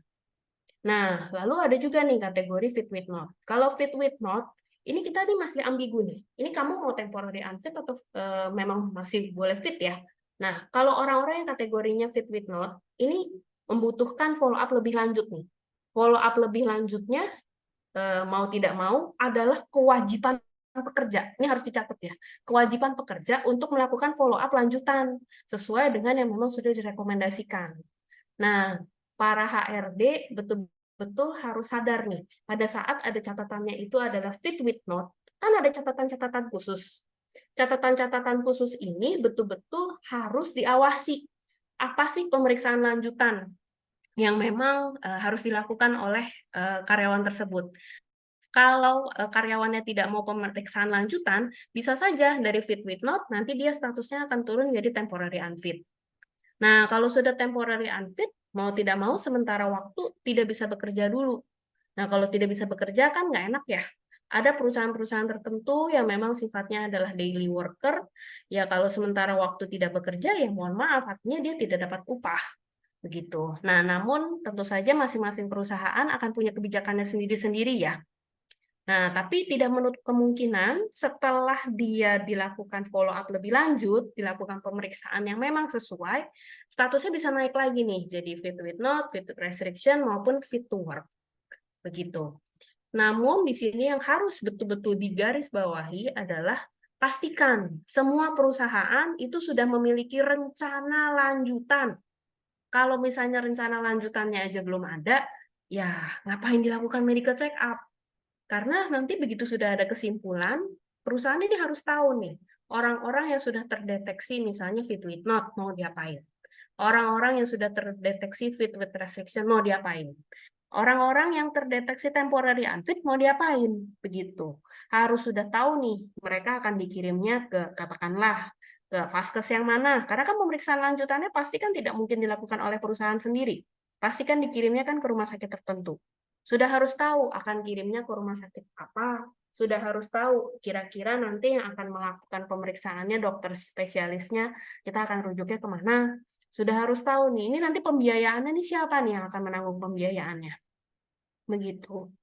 Nah, lalu ada juga nih kategori fit with not. Kalau fit with not, ini kita nih masih ambigu nih. Ini kamu mau temporary unfit atau memang masih boleh fit ya? Nah, kalau orang-orang yang kategorinya fit with not, ini membutuhkan follow up lebih lanjut nih. Follow up lebih lanjutnya, mau tidak mau, adalah kewajiban pekerja. Ini harus dicatat ya. Kewajiban pekerja untuk melakukan follow up lanjutan, sesuai dengan yang memang sudah direkomendasikan. Nah, para HRD betul-betul harus sadar nih, pada saat ada catatannya itu adalah fit with not, kan ada catatan-catatan khusus. Catatan-catatan khusus ini betul-betul harus diawasi. Apa sih pemeriksaan lanjutan yang memang harus dilakukan oleh karyawan tersebut? Kalau karyawannya tidak mau pemeriksaan lanjutan, bisa saja dari fit with not, nanti dia statusnya akan turun jadi temporary unfit. Nah, kalau sudah temporary unfit, mau tidak mau sementara waktu tidak bisa bekerja dulu. Nah, kalau tidak bisa bekerja kan nggak enak ya. Ada perusahaan-perusahaan tertentu yang memang sifatnya adalah daily worker, ya kalau sementara waktu tidak bekerja, ya mohon maaf, artinya dia tidak dapat upah. Begitu. Nah, namun tentu saja masing-masing perusahaan akan punya kebijakannya sendiri-sendiri ya. Nah, tapi tidak menutup kemungkinan setelah dia dilakukan follow up lebih lanjut, dilakukan pemeriksaan yang memang sesuai, statusnya bisa naik lagi nih, jadi fit with not, fit with restriction, maupun fit to work. Begitu. Namun di sini yang harus betul-betul digarisbawahi adalah pastikan semua perusahaan itu sudah memiliki rencana lanjutan. Kalau misalnya rencana lanjutannya aja belum ada, ya ngapain dilakukan medical check up? Karena nanti begitu sudah ada kesimpulan, perusahaan ini harus tahu nih, orang-orang yang sudah terdeteksi misalnya fit with not mau diapain. Orang-orang yang sudah terdeteksi fit with restriction mau diapain. Orang-orang yang terdeteksi temporary unfit mau diapain. Begitu. Harus sudah tahu nih, mereka akan dikirimnya ke, katakanlah, ke vaskes yang mana. Karena kan pemeriksaan lanjutannya pasti kan tidak mungkin dilakukan oleh perusahaan sendiri. Pasti kan dikirimnya kan ke rumah sakit tertentu. Sudah harus tahu akan kirimnya ke rumah sakit apa, sudah harus tahu kira-kira nanti yang akan melakukan pemeriksaannya dokter spesialisnya, kita akan rujuknya kemana. Sudah harus tahu nih, ini nanti pembiayaannya nih siapa nih yang akan menanggung pembiayaannya. Begitu.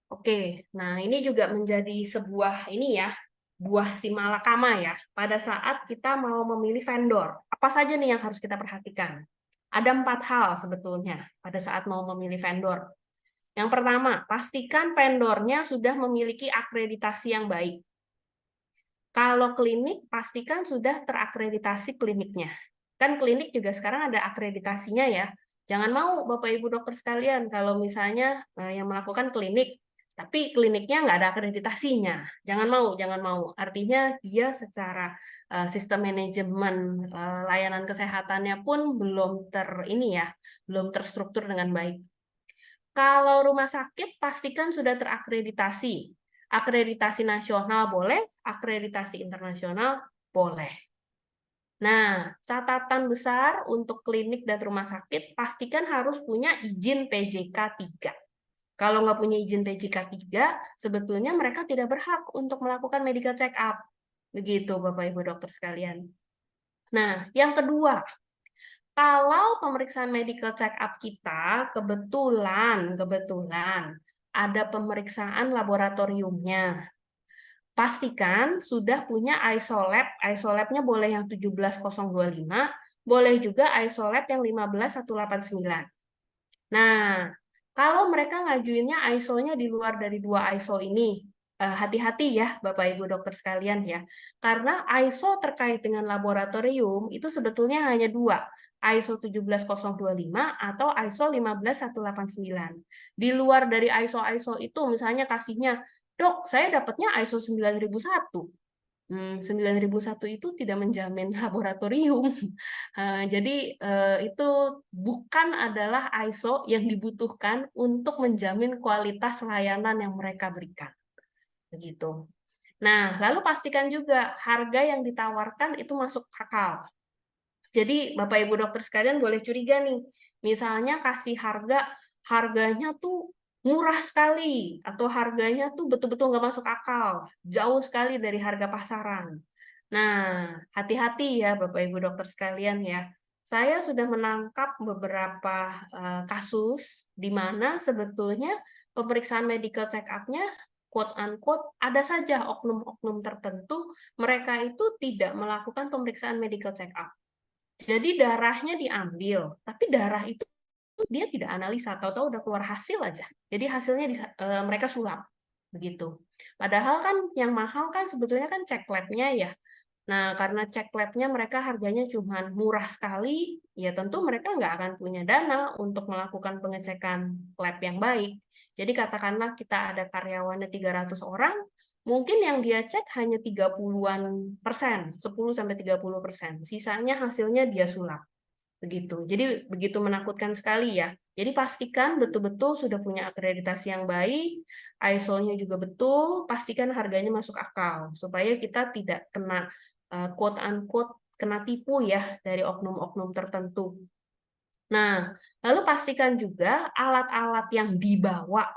Oke, nah ini juga menjadi sebuah ini ya, buah si malakama ya, pada saat kita mau memilih vendor. Apa saja nih yang harus kita perhatikan? Ada 4 hal sebetulnya pada saat mau memilih vendor. Yang pertama, pastikan vendornya sudah memiliki akreditasi yang baik. Kalau klinik, pastikan sudah terakreditasi kliniknya. Kan klinik juga sekarang ada akreditasinya ya. Jangan mau Bapak Ibu dokter sekalian, kalau misalnya yang melakukan klinik, tapi kliniknya nggak ada akreditasinya. Jangan mau, jangan mau. Artinya dia secara sistem manajemen layanan kesehatannya pun belum ini ya, belum terstruktur dengan baik. Kalau rumah sakit pastikan sudah terakreditasi. Akreditasi nasional boleh, akreditasi internasional boleh. Nah, catatan besar untuk klinik dan rumah sakit pastikan harus punya izin PJK 3. Kalau nggak punya izin PJK 3, sebetulnya mereka tidak berhak untuk melakukan medical check up. Begitu, Bapak Ibu dokter sekalian. Nah, yang kedua, kalau pemeriksaan medical check up kita kebetulan ada pemeriksaan laboratoriumnya, pastikan sudah punya isolab. Isolabnya boleh yang 17025, boleh juga isolab yang 15189. Nah, kalau mereka ngajuinnya ISO-nya di luar dari 2 ISO ini, hati-hati ya Bapak Ibu dokter sekalian ya. Karena ISO terkait dengan laboratorium itu sebetulnya hanya 2, ISO 17025 atau ISO 15189. Di luar dari ISO-ISO itu misalnya kasihnya, "Dok, saya dapatnya ISO 9001." 9001 itu tidak menjamin laboratorium. Jadi itu bukan adalah ISO yang dibutuhkan untuk menjamin kualitas layanan yang mereka berikan. Begitu. Nah, lalu pastikan juga harga yang ditawarkan itu masuk akal. Jadi Bapak Ibu dokter sekalian boleh curiga nih, misalnya kasih harganya tuh murah sekali atau harganya tuh betul-betul nggak masuk akal, jauh sekali dari harga pasaran. Nah, hati-hati ya Bapak Ibu dokter sekalian ya. Saya sudah menangkap beberapa kasus di mana sebetulnya pemeriksaan medical check up-nya quote unquote ada saja oknum-oknum tertentu mereka itu tidak melakukan pemeriksaan medical check up. Jadi darahnya diambil, tapi darah itu dia tidak analisa, tahu-tahu udah keluar hasil aja. Jadi hasilnya mereka sulap, begitu. Padahal kan yang mahal kan sebetulnya kan cek lab-nya ya. Nah, karena cek lab-nya mereka harganya cuma murah sekali, ya tentu mereka nggak akan punya dana untuk melakukan pengecekan lab yang baik. Jadi katakanlah kita ada karyawannya 300 orang, mungkin yang dia cek hanya 30-an%, 10-30%. Sisanya hasilnya dia sulap. Begitu. Jadi begitu menakutkan sekali ya. Jadi pastikan betul-betul sudah punya akreditasi yang baik, ISO-nya juga betul, pastikan harganya masuk akal supaya kita tidak kena quote unquote kena tipu ya dari oknum-oknum tertentu. Nah, lalu pastikan juga alat-alat yang dibawa,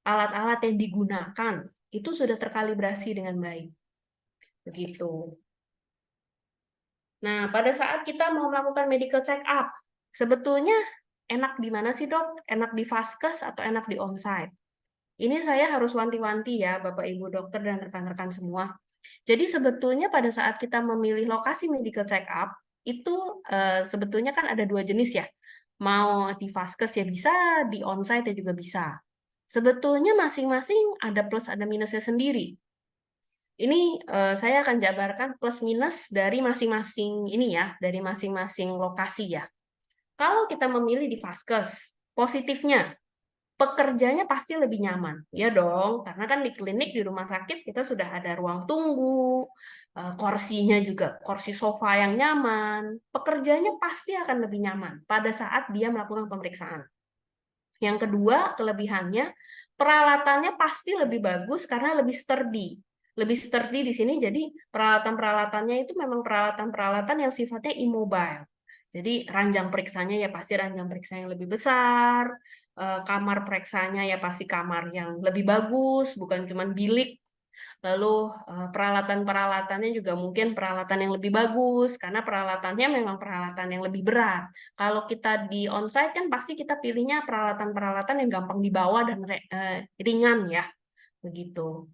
alat-alat yang digunakan itu sudah terkalibrasi dengan baik. Begitu. Nah, pada saat kita mau melakukan medical check up, sebetulnya enak di mana sih dok? Enak di vaskes atau enak di onsite? Ini saya harus wanti-wanti ya Bapak Ibu dokter dan rekan-rekan semua. Jadi sebetulnya pada saat kita memilih lokasi medical check up, itu sebetulnya kan ada 2 jenis ya. Mau di vaskes ya bisa, di onsite ya juga bisa. Sebetulnya masing-masing ada plus ada minusnya sendiri. Ini saya akan jabarkan plus minus dari masing-masing ini ya, dari masing-masing lokasi ya. Kalau kita memilih di vaskes, positifnya pekerjanya pasti lebih nyaman, ya dong, karena kan di klinik, di rumah sakit kita sudah ada ruang tunggu, kursinya juga kursi sofa yang nyaman, pekerjanya pasti akan lebih nyaman pada saat dia melakukan pemeriksaan. Yang kedua, kelebihannya, peralatannya pasti lebih bagus karena lebih sturdy. Lebih sturdy di sini jadi peralatan-peralatannya itu memang peralatan-peralatan yang sifatnya immobile. Jadi ranjang periksanya ya pasti ranjang periksa yang lebih besar, kamar periksanya ya pasti kamar yang lebih bagus, bukan cuma bilik. Lalu peralatan-peralatannya juga mungkin peralatan yang lebih bagus, karena peralatannya memang peralatan yang lebih berat. Kalau kita di onsite kan pasti kita pilihnya peralatan-peralatan yang gampang dibawa dan ringan ya, begitu.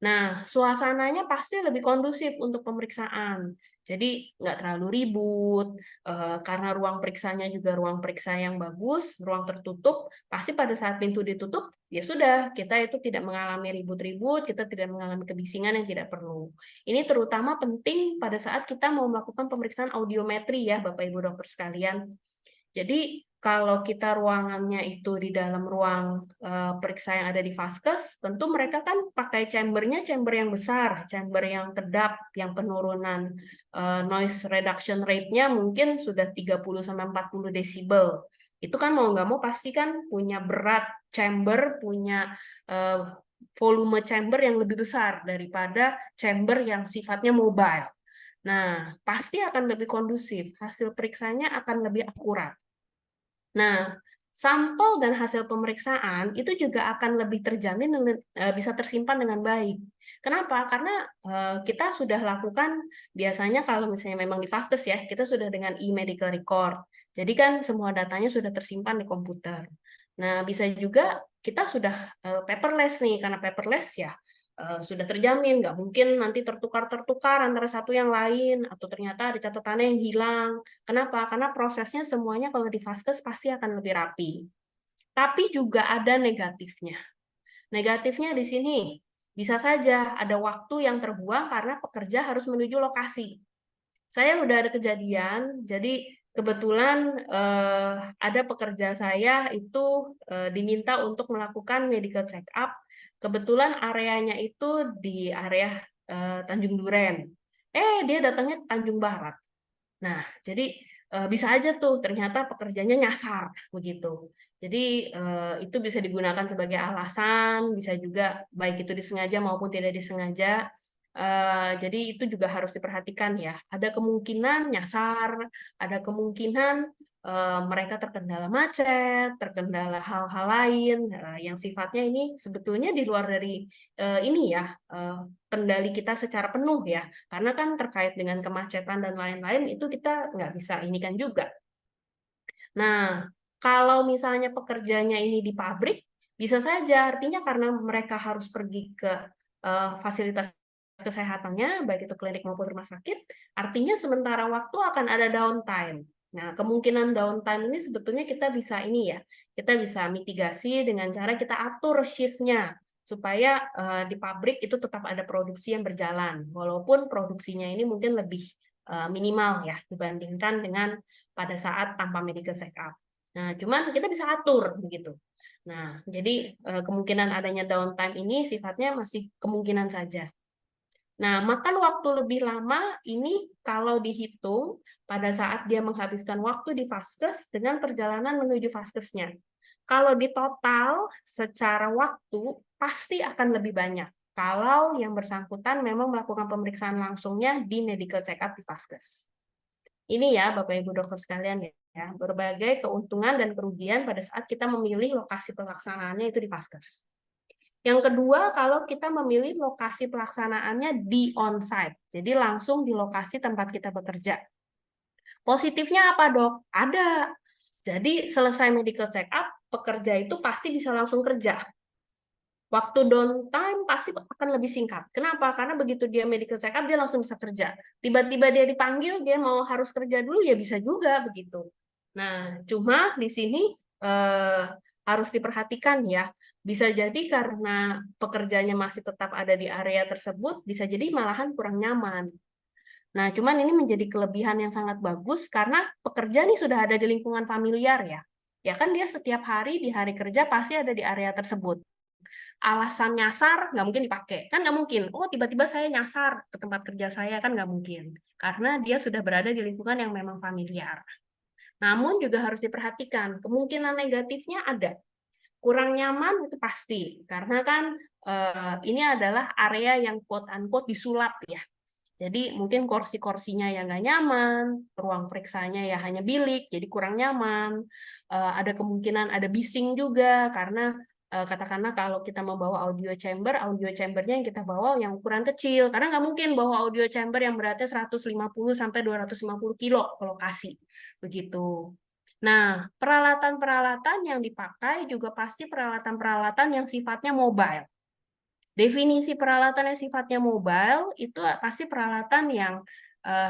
Nah, suasananya pasti lebih kondusif untuk pemeriksaan. Jadi nggak terlalu ribut, karena ruang periksanya juga ruang periksa yang bagus, ruang tertutup, pasti pada saat pintu ditutup, ya sudah, kita itu tidak mengalami ribut-ribut, kita tidak mengalami kebisingan yang tidak perlu. Ini terutama penting pada saat kita mau melakukan pemeriksaan audiometri ya, Bapak Ibu dokter sekalian. Jadi kalau kita ruangannya itu di dalam ruang periksa yang ada di vaskes, tentu mereka kan pakai chambernya chamber yang besar, chamber yang kedap, yang penurunan noise reduction rate-nya mungkin sudah 30-40 desibel. Itu kan mau nggak mau pasti kan punya berat chamber, punya volume chamber yang lebih besar daripada chamber yang sifatnya mobile. Nah, pasti akan lebih kondusif, hasil periksanya akan lebih akurat. Nah, sampel dan hasil pemeriksaan itu juga akan lebih terjamin bisa tersimpan dengan baik. Kenapa? Karena kita sudah lakukan biasanya kalau misalnya memang di Vaskes ya, kita sudah dengan e-medical record. Jadi kan semua datanya sudah tersimpan di komputer. Nah, bisa juga kita sudah paperless nih, karena paperless ya sudah terjamin, nggak mungkin nanti tertukar-tertukar antara satu yang lain, atau ternyata ada catatannya yang hilang. Kenapa? Karena prosesnya semuanya kalau di Vaskes pasti akan lebih rapi. Tapi juga ada negatifnya. Negatifnya di sini, bisa saja ada waktu yang terbuang karena pekerja harus menuju lokasi. Saya udah ada kejadian, jadi kebetulan ada pekerja saya itu diminta untuk melakukan medical check up. Kebetulan areanya itu di area Tanjung Duren. Dia datangnya ke Tanjung Barat. Nah, jadi bisa aja tuh ternyata pekerjanya nyasar begitu. Jadi itu bisa digunakan sebagai alasan, bisa juga baik itu disengaja maupun tidak disengaja. Jadi itu juga harus diperhatikan ya. Ada kemungkinan nyasar, ada kemungkinan mereka terkendala macet, terkendala hal-hal lain yang sifatnya ini sebetulnya di luar dari ini ya kendali kita secara penuh ya. Karena kan terkait dengan kemacetan dan lain-lain itu kita nggak bisa ini kan juga. Nah, kalau misalnya pekerjanya ini di pabrik, bisa saja artinya karena mereka harus pergi ke fasilitas kesehatannya, baik itu klinik maupun rumah sakit, artinya sementara waktu akan ada downtime. Nah, kemungkinan downtime ini sebetulnya kita bisa ini ya, kita bisa mitigasi dengan cara kita atur shift-nya supaya di pabrik itu tetap ada produksi yang berjalan, walaupun produksinya ini mungkin lebih minimal ya dibandingkan dengan pada saat tanpa medical check up. Nah, cuman kita bisa atur begitu. Nah, jadi kemungkinan adanya downtime ini sifatnya masih kemungkinan saja. Nah, makan waktu lebih lama ini kalau dihitung pada saat dia menghabiskan waktu di Vaskes dengan perjalanan menuju Vaskesnya. Kalau di total secara waktu pasti akan lebih banyak kalau yang bersangkutan memang melakukan pemeriksaan langsungnya di medical check up di Vaskes. Ini ya Bapak Ibu dokter sekalian ya, berbagai keuntungan dan kerugian pada saat kita memilih lokasi pelaksanaannya itu di Vaskes. Yang kedua, kalau kita memilih lokasi pelaksanaannya di onsite, jadi langsung di lokasi tempat kita bekerja. Positifnya apa dok? Ada. Jadi selesai medical check up, pekerja itu pasti bisa langsung kerja. Waktu downtime pasti akan lebih singkat. Kenapa? Karena begitu dia medical check up, dia langsung bisa kerja. Tiba-tiba dia dipanggil, dia mau harus kerja dulu, ya bisa juga begitu. Nah, cuma di sini harus diperhatikan ya. Bisa jadi karena pekerjanya masih tetap ada di area tersebut, bisa jadi malahan kurang nyaman. Nah, cuman ini menjadi kelebihan yang sangat bagus karena pekerja nih sudah ada di lingkungan familiar ya. Ya kan dia setiap hari di hari kerja pasti ada di area tersebut. Alasan nyasar nggak mungkin dipakai. Kan nggak mungkin, oh tiba-tiba saya nyasar ke tempat kerja saya, kan nggak mungkin. Karena dia sudah berada di lingkungan yang memang familiar. Namun juga harus diperhatikan, kemungkinan negatifnya ada. Kurang nyaman itu pasti, karena kan ini adalah area yang quote-unquote disulap ya. Jadi mungkin kursi-kursinya yang nggak nyaman, ruang periksanya ya hanya bilik, jadi kurang nyaman. Ada kemungkinan ada bising juga, karena katakanlah kalau kita membawa audio chambernya yang kita bawa yang ukuran kecil, karena nggak mungkin bawa audio chamber yang beratnya 150 sampai 250 kilo ke lokasi, begitu. Nah, peralatan-peralatan yang dipakai juga pasti peralatan-peralatan yang sifatnya mobile. Definisi peralatan yang sifatnya mobile itu pasti peralatan yang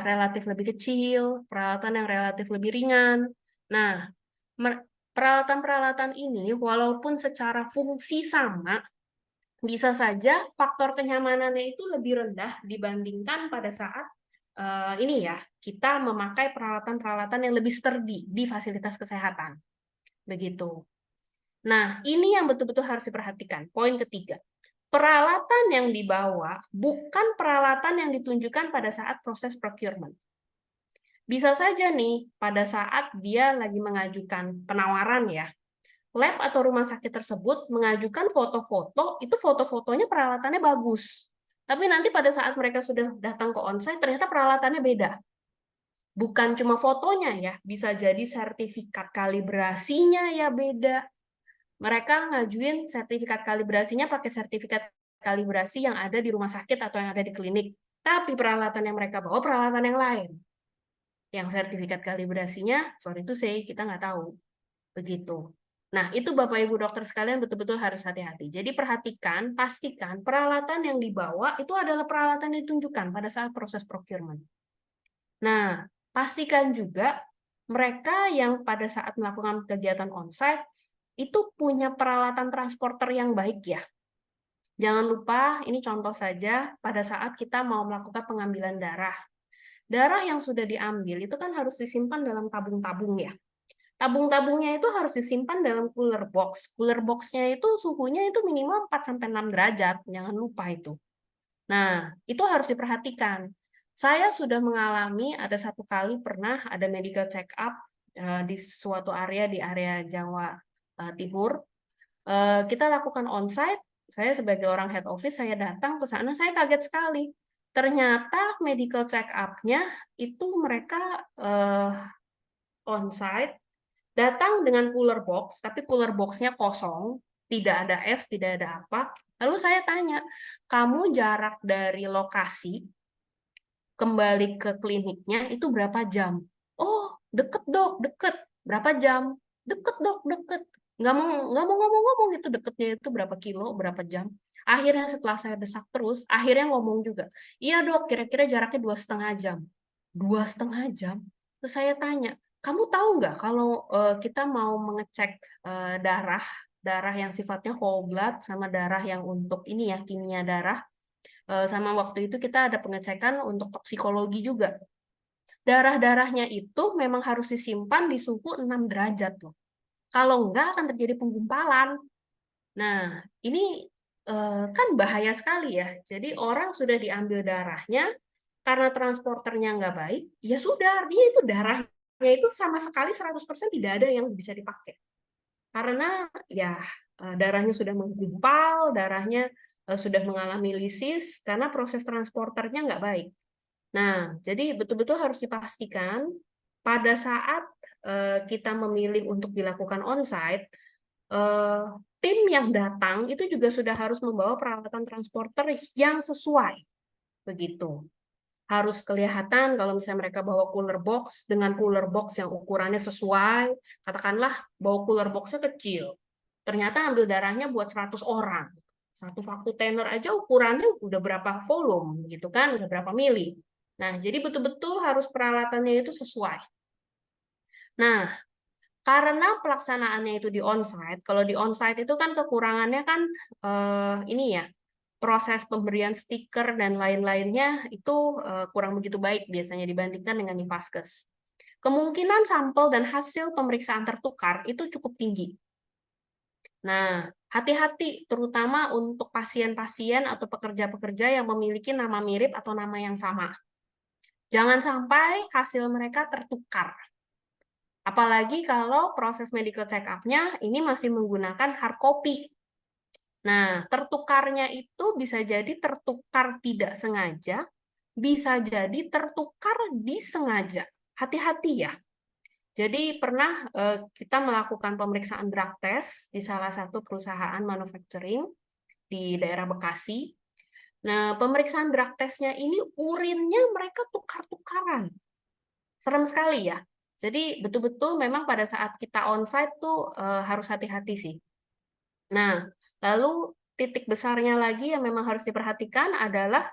relatif lebih kecil, peralatan yang relatif lebih ringan. Nah, peralatan-peralatan ini walaupun secara fungsi sama, bisa saja faktor kenyamanannya itu lebih rendah dibandingkan pada saat ini ya, kita memakai peralatan-peralatan yang lebih sturdy di fasilitas kesehatan. Begitu. Nah, ini yang betul-betul harus diperhatikan. Poin ketiga. Peralatan yang dibawa bukan peralatan yang ditunjukkan pada saat proses procurement. Bisa saja nih, pada saat dia lagi mengajukan penawaran ya, lab atau rumah sakit tersebut mengajukan foto-foto, itu foto-fotonya peralatannya bagus. Tapi nanti pada saat mereka sudah datang ke onsite, ternyata peralatannya beda. Bukan cuma fotonya ya, bisa jadi sertifikat kalibrasinya ya beda. Mereka ngajuin sertifikat kalibrasinya pakai sertifikat kalibrasi yang ada di rumah sakit atau yang ada di klinik. Tapi peralatan yang mereka bawa peralatan yang lain. Yang sertifikat kalibrasinya, sorry to say, kita nggak tahu. Begitu. Nah, itu Bapak Ibu dokter sekalian betul-betul harus hati-hati. Jadi perhatikan, pastikan peralatan yang dibawa itu adalah peralatan yang ditunjukkan pada saat proses procurement. Nah, pastikan juga mereka yang pada saat melakukan kegiatan onsite itu punya peralatan transporter yang baik ya. Jangan lupa, ini contoh saja pada saat kita mau melakukan pengambilan darah. Darah yang sudah diambil itu kan harus disimpan dalam tabung-tabung ya. Tabung-tabungnya itu harus disimpan dalam cooler box. Cooler box-nya itu suhunya itu minimal 4-6 derajat, jangan lupa itu. Nah, itu harus diperhatikan. Saya sudah mengalami ada satu kali pernah ada medical check up di suatu area di area Jawa Timur. Kita lakukan onsite, saya sebagai orang head office, saya datang ke sana, saya kaget sekali. Ternyata medical check up-nya itu mereka onsite, datang dengan cooler box, tapi cooler box-nya kosong, tidak ada es, tidak ada apa. Lalu saya tanya, kamu jarak dari lokasi kembali ke kliniknya itu berapa jam? Oh, deket dok, deket. Berapa jam? Deket dok, deket. Nggak mau ngomong-ngomong itu deketnya itu berapa kilo, berapa jam. Akhirnya setelah saya desak terus, akhirnya ngomong juga, iya dok, kira-kira jaraknya 2,5 jam. 2,5 jam? Terus saya tanya, kamu tahu nggak kalau kita mau mengecek darah, darah yang sifatnya whole blood sama darah yang untuk ini ya, kimia darah, sama waktu itu kita ada pengecekan untuk toksikologi juga. Darah-darahnya itu memang harus disimpan di suhu 6 derajat loh. Kalau enggak akan terjadi penggumpalan. Nah, ini kan bahaya sekali ya. Jadi orang sudah diambil darahnya, karena transporternya nggak baik, ya sudah, dia itu darahnya itu sama sekali 100% tidak ada yang bisa dipakai. Karena ya darahnya sudah menggumpal, darahnya sudah mengalami lisis, karena proses transporternya nggak baik. Nah, jadi betul-betul harus dipastikan pada saat kita memilih untuk dilakukan onsite, tim yang datang itu juga sudah harus membawa peralatan transporter yang sesuai. Begitu. Harus kelihatan kalau misalnya mereka bawa cooler box dengan cooler box yang ukurannya sesuai, katakanlah bawa cooler boxnya kecil. Ternyata ambil darahnya buat 100 orang. Satu vaktu tenor aja ukurannya udah berapa volume gitu kan, udah berapa mili. Nah, jadi betul-betul harus peralatannya itu sesuai. Nah, karena pelaksanaannya itu di onsite, kalau di onsite itu kan kekurangannya kan ini ya, proses pemberian stiker dan lain-lainnya itu kurang begitu baik biasanya dibandingkan dengan di Vaskes. Kemungkinan sampel dan hasil pemeriksaan tertukar itu cukup tinggi. Nah, hati-hati terutama untuk pasien-pasien atau pekerja-pekerja yang memiliki nama mirip atau nama yang sama. Jangan sampai hasil mereka tertukar. Apalagi kalau proses medical check-up-nya ini masih menggunakan hard copy. Nah, tertukarnya itu bisa jadi tertukar tidak sengaja, bisa jadi tertukar disengaja. Hati-hati ya. Jadi pernah kita melakukan pemeriksaan drug test di salah satu perusahaan manufacturing di daerah Bekasi. Nah, pemeriksaan drug test-nya ini urinnya mereka tukar-tukaran. Serem sekali ya. Jadi betul-betul memang pada saat kita onsite tuh harus hati-hati sih. Nah, lalu titik besarnya lagi yang memang harus diperhatikan adalah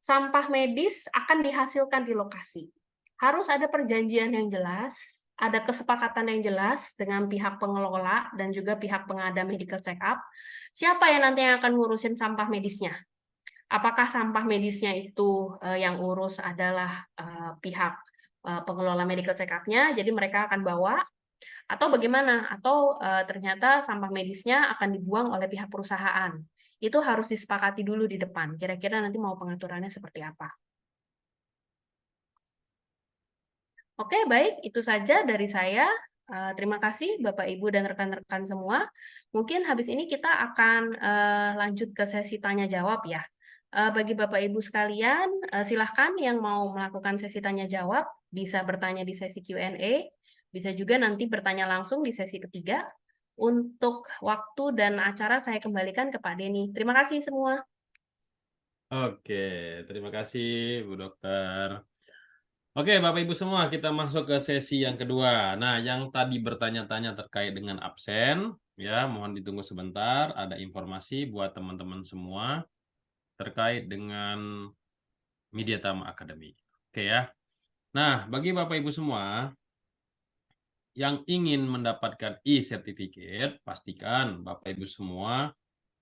sampah medis akan dihasilkan di lokasi. Harus ada perjanjian yang jelas, ada kesepakatan yang jelas dengan pihak pengelola dan juga pihak pengada medical check-up. Siapa yang nanti akan ngurusin sampah medisnya? Apakah sampah medisnya itu yang urus adalah pihak pengelola medical check-up-nya, jadi mereka akan bawa, atau bagaimana? Atau ternyata sampah medisnya akan dibuang oleh pihak perusahaan. Itu harus disepakati dulu di depan. Kira-kira nanti mau pengaturannya seperti apa. Oke, baik. Itu saja dari saya. Terima kasih Bapak, Ibu, dan rekan-rekan semua. Mungkin habis ini kita akan lanjut ke sesi tanya-jawab ya. Bagi Bapak Ibu sekalian, silahkan yang mau melakukan sesi tanya jawab bisa bertanya di sesi Q&A, bisa juga nanti bertanya langsung di sesi ketiga. Untuk waktu dan acara saya kembalikan ke Pak Denny. Terima kasih semua.
Oke, terima kasih Bu Dokter. Oke, Bapak Ibu semua, kita masuk ke sesi yang kedua. Nah, yang tadi bertanya-tanya terkait dengan absen, ya, mohon ditunggu sebentar. Ada informasi buat teman-teman semua terkait dengan Media Tama Academy. Oke ya. Nah, bagi Bapak Ibu semua yang ingin mendapatkan e-certificate, pastikan Bapak Ibu semua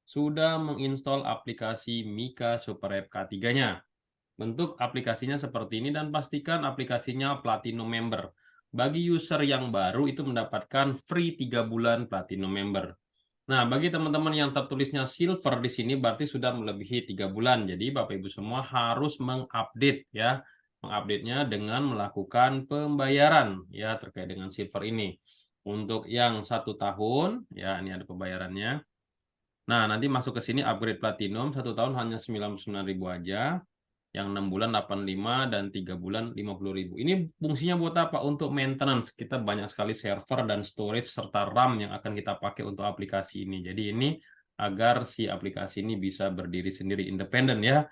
sudah menginstal aplikasi Mika Super App K3-nya. Bentuk aplikasinya seperti ini dan pastikan aplikasinya Platinum Member. Bagi user yang baru itu mendapatkan free 3 bulan Platinum Member. Nah, bagi teman-teman yang tertulisnya Silver di sini berarti sudah melebihi 3 bulan. Jadi Bapak Ibu semua harus mengupdate ya. Mengupdate-nya dengan melakukan pembayaran ya terkait dengan Silver ini. Untuk yang 1 tahun ya ini ada pembayarannya. Nah, nanti masuk ke sini upgrade Platinum 1 tahun hanya 99.000 aja. Yang 6 bulan 85 dan 3 bulan 50.000. Ini fungsinya buat apa? Untuk maintenance. Kita banyak sekali server dan storage serta RAM yang akan kita pakai untuk aplikasi ini. Jadi ini agar si aplikasi ini bisa berdiri sendiri independen ya.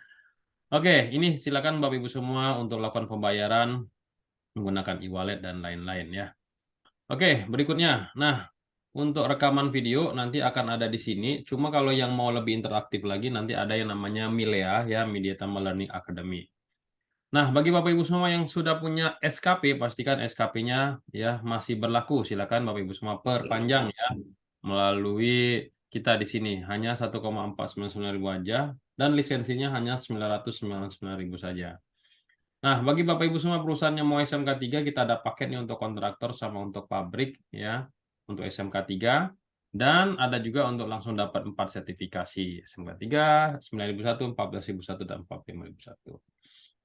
Oke, ini silakan Bapak Ibu semua untuk lakukan pembayaran menggunakan e-wallet dan lain-lain ya. Oke, berikutnya. Nah, untuk rekaman video nanti akan ada di sini. Cuma kalau yang mau lebih interaktif lagi nanti ada yang namanya Milea ya, Media Tama Learning Academy. Nah, bagi Bapak Ibu semua yang sudah punya SKP, pastikan SKP-nya ya masih berlaku. Silakan Bapak Ibu semua perpanjang ya melalui kita di sini hanya 1,499.000 aja dan lisensinya hanya 999.000 saja. Nah, bagi Bapak Ibu semua perusahaan yang mau SMK 3 kita ada paketnya untuk kontraktor sama untuk pabrik ya, untuk SMK 3 dan ada juga untuk langsung dapat 4 sertifikasi SMK 3, 9.001, 14.001 dan 45.001.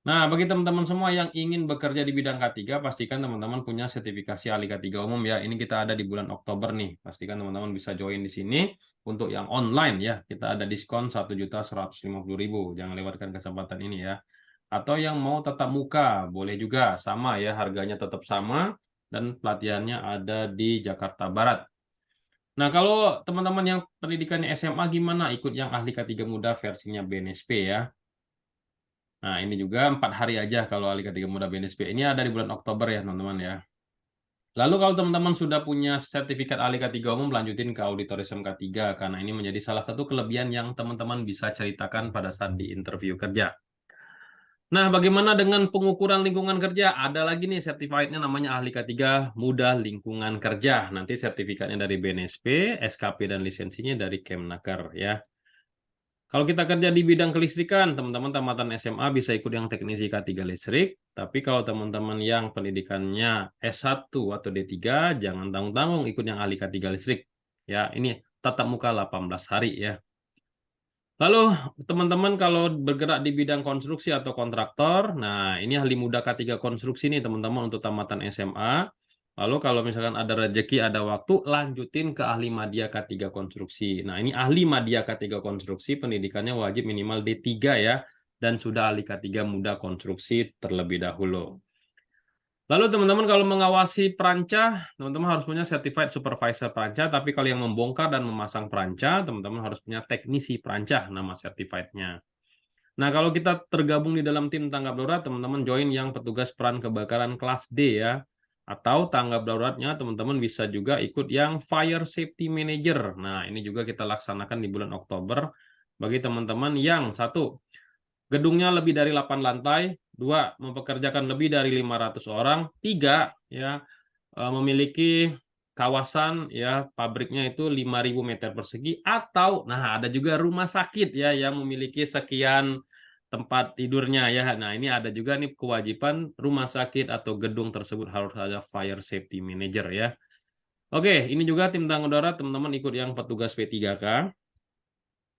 Nah, bagi teman-teman semua yang ingin bekerja di bidang K3, pastikan teman-teman punya sertifikasi ahli K3 umum ya. Ini kita ada di bulan Oktober nih. Pastikan teman-teman bisa join di sini untuk yang online ya. Kita ada diskon 1.150.000. Jangan lewatkan kesempatan ini ya. Atau yang mau tatap muka, boleh juga sama ya, harganya tetap sama dan pelatihannya ada di Jakarta Barat. Nah, kalau teman-teman yang pendidikannya SMA gimana? Ikut yang ahli K3 muda versinya BNSP ya. Nah, ini juga 4 hari aja kalau ahli K3 muda BNSP. Ini ada di bulan Oktober ya, teman-teman ya. Lalu kalau teman-teman sudah punya sertifikat ahli K3 umum, lanjutin ke auditor SMK 3 karena ini menjadi salah satu kelebihan yang teman-teman bisa ceritakan pada saat di interview kerja. Nah, bagaimana dengan pengukuran lingkungan kerja? Ada lagi nih sertifikatnya namanya ahli K3 muda lingkungan kerja. Nanti sertifikatnya dari BNSP, SKP dan lisensinya dari Kemnaker ya. Kalau kita kerja di bidang kelistrikan, teman-teman tamatan SMA bisa ikut yang teknisi K3 listrik. Tapi kalau teman-teman yang pendidikannya S1 atau D3, jangan tanggung-tanggung ikut yang ahli K3 listrik. Ya, ini tatap muka 18 hari ya. Lalu teman-teman kalau bergerak di bidang konstruksi atau kontraktor, nah ini ahli muda K3 konstruksi nih teman-teman untuk tamatan SMA. Lalu kalau misalkan ada rezeki, ada waktu, lanjutin ke ahli madya K3 konstruksi. Nah ini ahli madya K3 konstruksi, pendidikannya wajib minimal D3 ya, dan sudah ahli K3 muda konstruksi terlebih dahulu. Lalu teman-teman kalau mengawasi perancah, teman-teman harus punya certified supervisor perancah, tapi kalau yang membongkar dan memasang perancah, teman-teman harus punya teknisi perancah nama certified-nya. Nah, kalau kita tergabung di dalam tim tanggap darurat, teman-teman join yang petugas peran kebakaran kelas D ya. Atau tanggap daruratnya teman-teman bisa juga ikut yang Fire Safety Manager. Nah, ini juga kita laksanakan di bulan Oktober bagi teman-teman yang satu, gedungnya lebih dari 8 lantai, 2, mempekerjakan lebih dari 500 orang, 3, ya, memiliki kawasan ya pabriknya itu 5.000 meter persegi atau nah ada juga rumah sakit ya yang memiliki sekian tempat tidurnya ya. Nah, ini ada juga nih kewajiban rumah sakit atau gedung tersebut harus ada fire safety manager ya. Oke, ini juga tim tanggung darurat teman-teman ikut yang petugas P3K.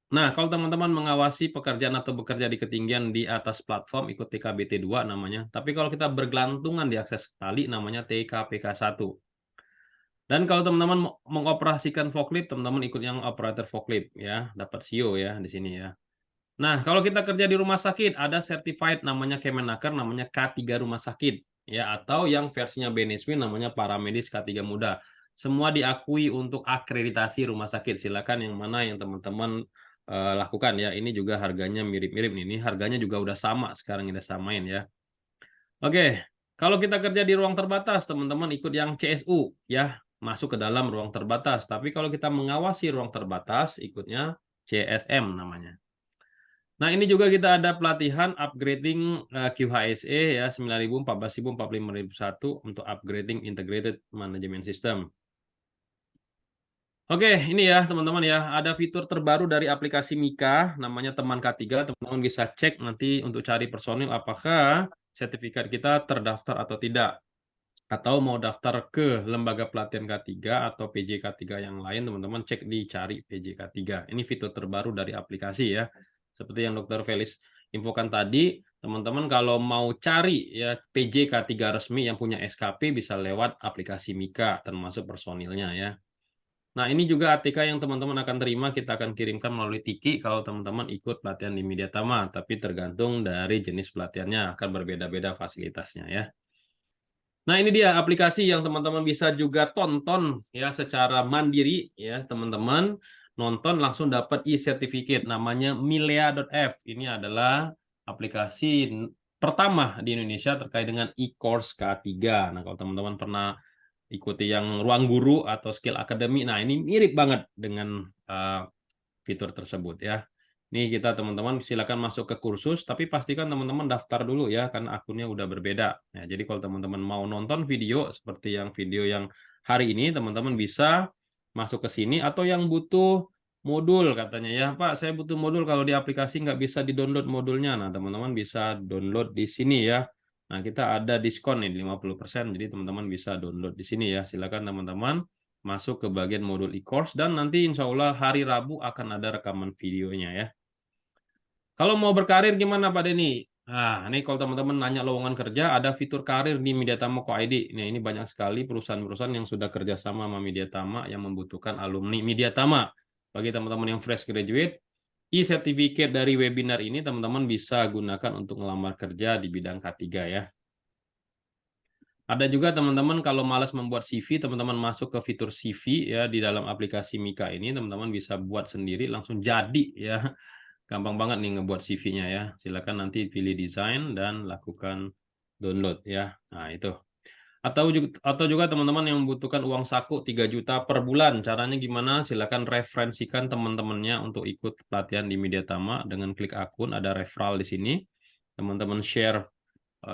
Nah, kalau teman-teman mengawasi pekerjaan atau bekerja di ketinggian di atas platform ikut TKBT 2 namanya. Tapi kalau kita bergelantungan di akses tali namanya TKPK 1. Dan kalau teman-teman mengoperasikan forklift, teman-teman ikut yang operator forklift ya, dapat CEO ya di sini ya. Nah, kalau kita kerja di rumah sakit, ada certified namanya Kemenaker, namanya K3 rumah sakit. Ya, atau yang versinya BNSW namanya paramedis K3 muda. Semua diakui untuk akreditasi rumah sakit. Silakan yang mana yang teman-teman lakukan ya. Ini juga harganya mirip-mirip nih. Ini harganya juga udah sama sekarang, udah samain ya. Oke, kalau kita kerja di ruang terbatas, teman-teman ikut yang CSU ya, masuk ke dalam ruang terbatas. Tapi kalau kita mengawasi ruang terbatas, ikutnya CSM namanya. Nah, ini juga kita ada pelatihan upgrading QHSE ya 9.000, 14.000, 45.001 untuk upgrading integrated management system. Oke, ini ya teman-teman ya, ada fitur terbaru dari aplikasi Mika namanya Teman K3. Teman-teman bisa cek nanti untuk cari personil apakah sertifikat kita terdaftar atau tidak. Atau mau daftar ke lembaga pelatihan K3 atau PJ K3 yang lain, teman-teman cek dicari PJ K3. Ini fitur terbaru dari aplikasi ya. Seperti yang Dokter Felis infokan tadi, teman-teman kalau mau cari ya PJ K3 resmi yang punya SKP bisa lewat aplikasi Mika termasuk personilnya ya. Nah, ini juga ATK yang teman-teman akan terima, kita akan kirimkan melalui Tiki kalau teman-teman ikut pelatihan di Media Tama, tapi tergantung dari jenis pelatihannya, akan berbeda-beda fasilitasnya ya. Nah, ini dia aplikasi yang teman-teman bisa juga tonton ya secara mandiri ya, teman-teman. Nonton langsung dapat e-certificate namanya Milea.f. Ini adalah aplikasi pertama di Indonesia terkait dengan e-course K3. Nah, kalau teman-teman pernah ikuti yang Ruang Guru atau Skill Academy, nah ini mirip banget dengan fitur tersebut ya. Nih kita teman-teman silakan masuk ke kursus, tapi pastikan teman-teman daftar dulu ya, karena akunnya udah berbeda. Ya, jadi kalau teman-teman mau nonton video seperti yang video yang hari ini, teman-teman bisa masuk ke sini, atau yang butuh modul katanya ya, Pak, saya butuh modul kalau di aplikasi nggak bisa di-download modulnya. Nah, teman-teman bisa download di sini ya. Nah, kita ada diskon nih 50%, jadi teman-teman bisa download di sini ya. Silakan teman-teman masuk ke bagian modul e-course, dan nanti insya Allah hari Rabu akan ada rekaman videonya ya. Kalau mau berkarir gimana Pak Denny? Nah, ini kalau teman-teman nanya lowongan kerja, ada fitur karir di Mediatama Co.id. Nah, ini banyak sekali perusahaan-perusahaan yang sudah kerjasama sama Mediatama yang membutuhkan alumni Mediatama. Bagi teman-teman yang fresh graduate, e-certificate dari webinar ini teman-teman bisa gunakan untuk melamar kerja di bidang K3 ya. Ada juga teman-teman kalau malas membuat CV, teman-teman masuk ke fitur CV ya di dalam aplikasi Mika ini, teman-teman bisa buat sendiri langsung jadi ya. Gampang banget nih ngebuat CV-nya ya. Silakan nanti pilih desain dan lakukan download ya. Nah, itu. Atau juga teman-teman yang membutuhkan uang saku 3 juta per bulan. Caranya gimana? Silakan referensikan teman-temannya untuk ikut pelatihan di Mediatama dengan klik akun, ada referral di sini. Teman-teman share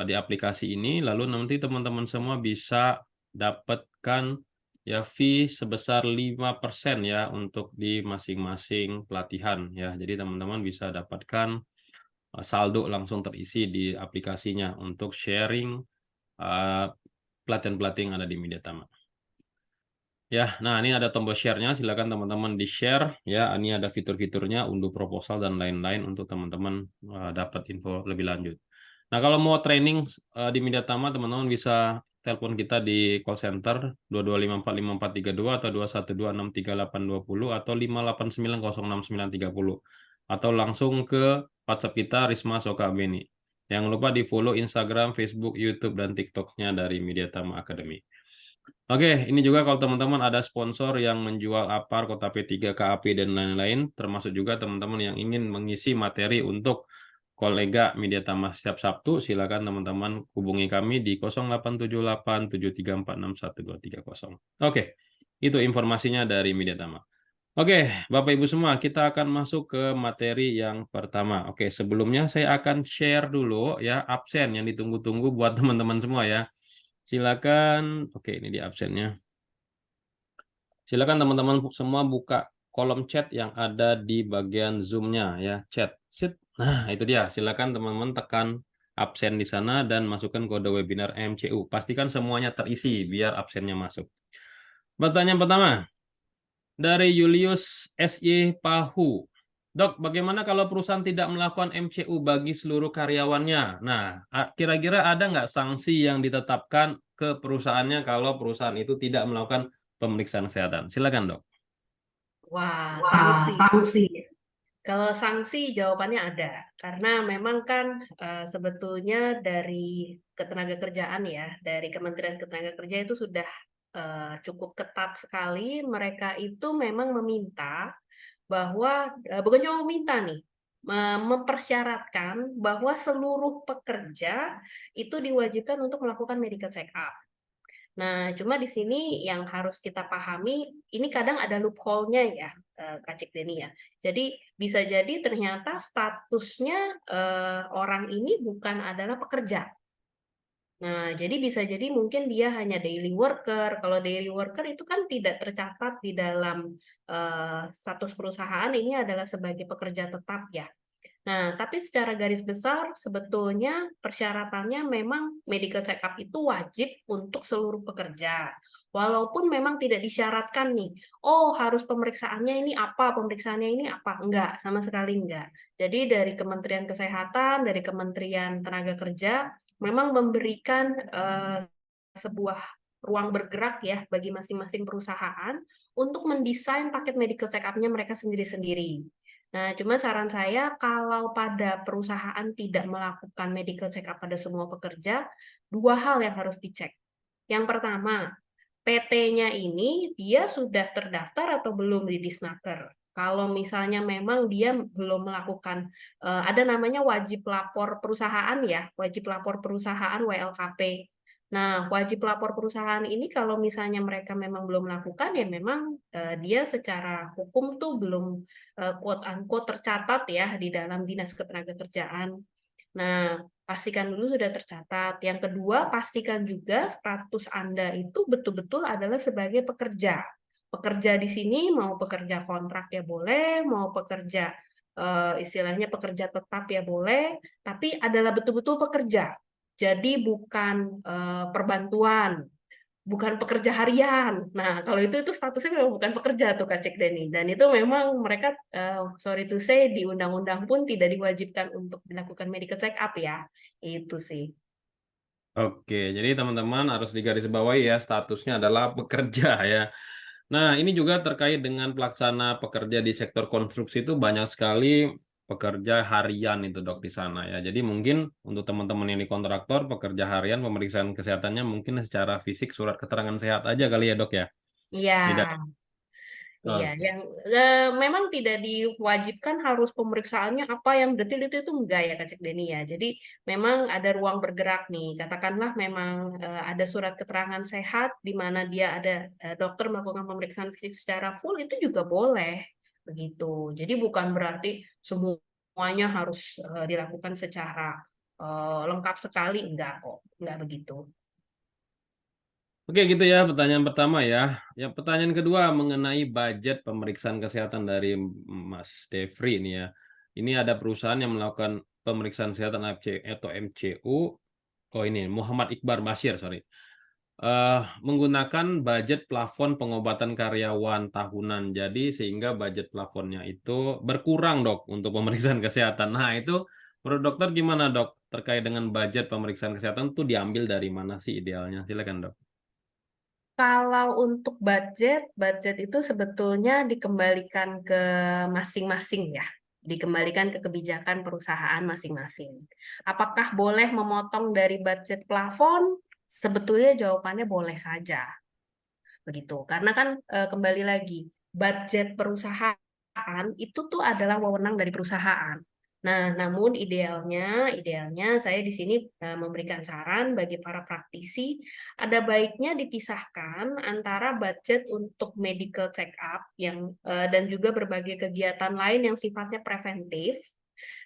di aplikasi ini, lalu nanti teman-teman semua bisa dapatkan ya fee sebesar 5% ya untuk di masing-masing pelatihan ya. Jadi teman-teman bisa dapatkan saldo langsung terisi di aplikasinya untuk sharing pelatihan-pelatihan yang ada di Mediatama. Ya, nah ini ada tombol share-nya, silakan teman-teman di-share ya. Ini ada fitur-fiturnya, unduh proposal dan lain-lain untuk teman-teman dapat info lebih lanjut. Nah, kalau mau training di Mediatama, teman-teman bisa telepon kita di call center 22545432 atau 212638220 atau 589069030 atau langsung ke WhatsApp kita Risma Soka Beni. Jangan lupa di-follow Instagram, Facebook, YouTube, dan TikTok-nya dari Mediatama Academy. Oke, ini juga kalau teman-teman ada sponsor yang menjual APAR, Kota P3, KAP, dan lain-lain, termasuk juga teman-teman yang ingin mengisi materi untuk kolega Media Tama setiap Sabtu, silakan teman-teman hubungi kami di 087873461230. Oke, itu informasinya dari Media Tama. Oke, Bapak Ibu semua, kita akan masuk ke materi yang pertama. Oke, sebelumnya saya akan share dulu ya absen yang ditunggu-tunggu buat teman-teman semua ya. Silakan, oke ini di absennya. Silakan teman-teman semua buka kolom chat yang ada di bagian Zoom-nya ya, chat. Sit. Nah, itu dia. Silakan teman-teman tekan absen di sana dan masukkan kode webinar MCU. Pastikan semuanya terisi biar absennya masuk. Pertanyaan pertama dari Julius SY Pahu. Dok, bagaimana kalau perusahaan tidak melakukan MCU bagi seluruh karyawannya? Nah, kira-kira ada nggak sanksi yang ditetapkan ke perusahaannya kalau perusahaan itu tidak melakukan pemeriksaan kesehatan? Silakan, Dok.
Wah,
Wah,
sanksi.
sanksi.
Kalau sanksi jawabannya ada, karena memang kan sebetulnya dari ketenagakerjaan ya, dari Kementerian Ketenagakerjaan itu sudah cukup ketat sekali. Mereka itu memang meminta bahwa bukan cuma meminta nih, mempersyaratkan bahwa seluruh pekerja itu diwajibkan untuk melakukan medical check up. Nah, cuma di sini yang harus kita pahami, ini kadang ada loophole-nya ya, Kak Cik Deni ya. Jadi bisa jadi ternyata statusnya orang ini bukan adalah pekerja. Nah, jadi bisa jadi mungkin dia hanya daily worker. Kalau daily worker itu kan tidak tercatat di dalam status perusahaan ini adalah sebagai pekerja tetap ya. Nah, tapi secara garis besar sebetulnya persyaratannya memang medical check up itu wajib untuk seluruh pekerja. Walaupun memang tidak disyaratkan nih, oh harus pemeriksaannya ini apa, pemeriksaannya ini apa. Enggak, sama sekali enggak. Jadi dari Kementerian Kesehatan, dari Kementerian Tenaga Kerja, memang memberikan sebuah ruang bergerak ya bagi masing-masing perusahaan untuk mendesain paket medical check up-nya mereka sendiri-sendiri. Nah, cuma saran saya kalau pada perusahaan tidak melakukan medical check up pada semua pekerja, dua hal yang harus dicek. Yang pertama, PT-nya ini dia sudah terdaftar atau belum di Disnaker. Kalau misalnya memang dia belum melakukan, ada namanya wajib lapor perusahaan ya, wajib lapor perusahaan WLKP. Nah, wajib lapor perusahaan ini kalau misalnya mereka memang belum melakukan, ya memang dia secara hukum tuh belum quote unquote tercatat ya di dalam Dinas Ketenagakerjaan. Nah, pastikan dulu sudah tercatat. Yang kedua, pastikan juga status Anda itu betul-betul adalah sebagai pekerja. Pekerja di sini mau pekerja kontrak ya boleh, mau pekerja istilahnya pekerja tetap ya boleh, tapi adalah betul-betul pekerja. Jadi bukan perbantuan, bukan pekerja harian. Nah, kalau itu statusnya memang bukan pekerja tuh Kak Cik Deni. Dan itu memang mereka sorry to say di undang-undang pun tidak diwajibkan untuk dilakukan medical check up ya. Itu sih.
Oke, jadi teman-teman harus digarisbawahi ya, statusnya adalah pekerja ya. Nah, ini juga terkait dengan pelaksana pekerja di sektor konstruksi itu banyak sekali pekerja harian itu dok di sana ya. Jadi mungkin untuk teman-teman yang di kontraktor, pekerja harian pemeriksaan kesehatannya mungkin secara fisik surat keterangan sehat aja kali ya dok ya.
Iya,
Tidak.
iya.
Oke.
Yang memang tidak diwajibkan harus pemeriksaannya apa yang detil itu enggak ya Kak Cik Deni ya. Jadi memang ada ruang bergerak nih. Katakanlah memang ada surat keterangan sehat di mana dia ada dokter melakukan pemeriksaan fisik secara full itu juga boleh begitu. Jadi bukan berarti semuanya harus dilakukan secara lengkap sekali enggak kok, enggak begitu.
Oke, gitu ya pertanyaan pertama ya. Ya, pertanyaan kedua mengenai budget pemeriksaan kesehatan dari Mas Devri ini ya. Ini ada perusahaan yang melakukan pemeriksaan kesehatan AFC atau MCU. Oh ini Muhammad Iqbar Bashir, sorry. Menggunakan budget plafon pengobatan karyawan tahunan. Jadi sehingga budget plafonnya itu berkurang dok untuk pemeriksaan kesehatan. Nah itu menurut dokter gimana dok? Terkait dengan budget pemeriksaan kesehatan itu diambil dari mana sih idealnya? Silakan dok.
Kalau untuk budget, budget itu sebetulnya dikembalikan ke masing-masing ya, dikembalikan ke kebijakan perusahaan masing-masing. Apakah boleh memotong dari budget plafon? Sebetulnya jawabannya boleh saja, begitu. Karena kan kembali lagi, budget perusahaan itu tuh adalah wewenang dari perusahaan. Nah, namun idealnya saya di sini memberikan saran bagi para praktisi, ada baiknya dipisahkan antara budget untuk medical check up yang dan juga berbagai kegiatan lain yang sifatnya preventif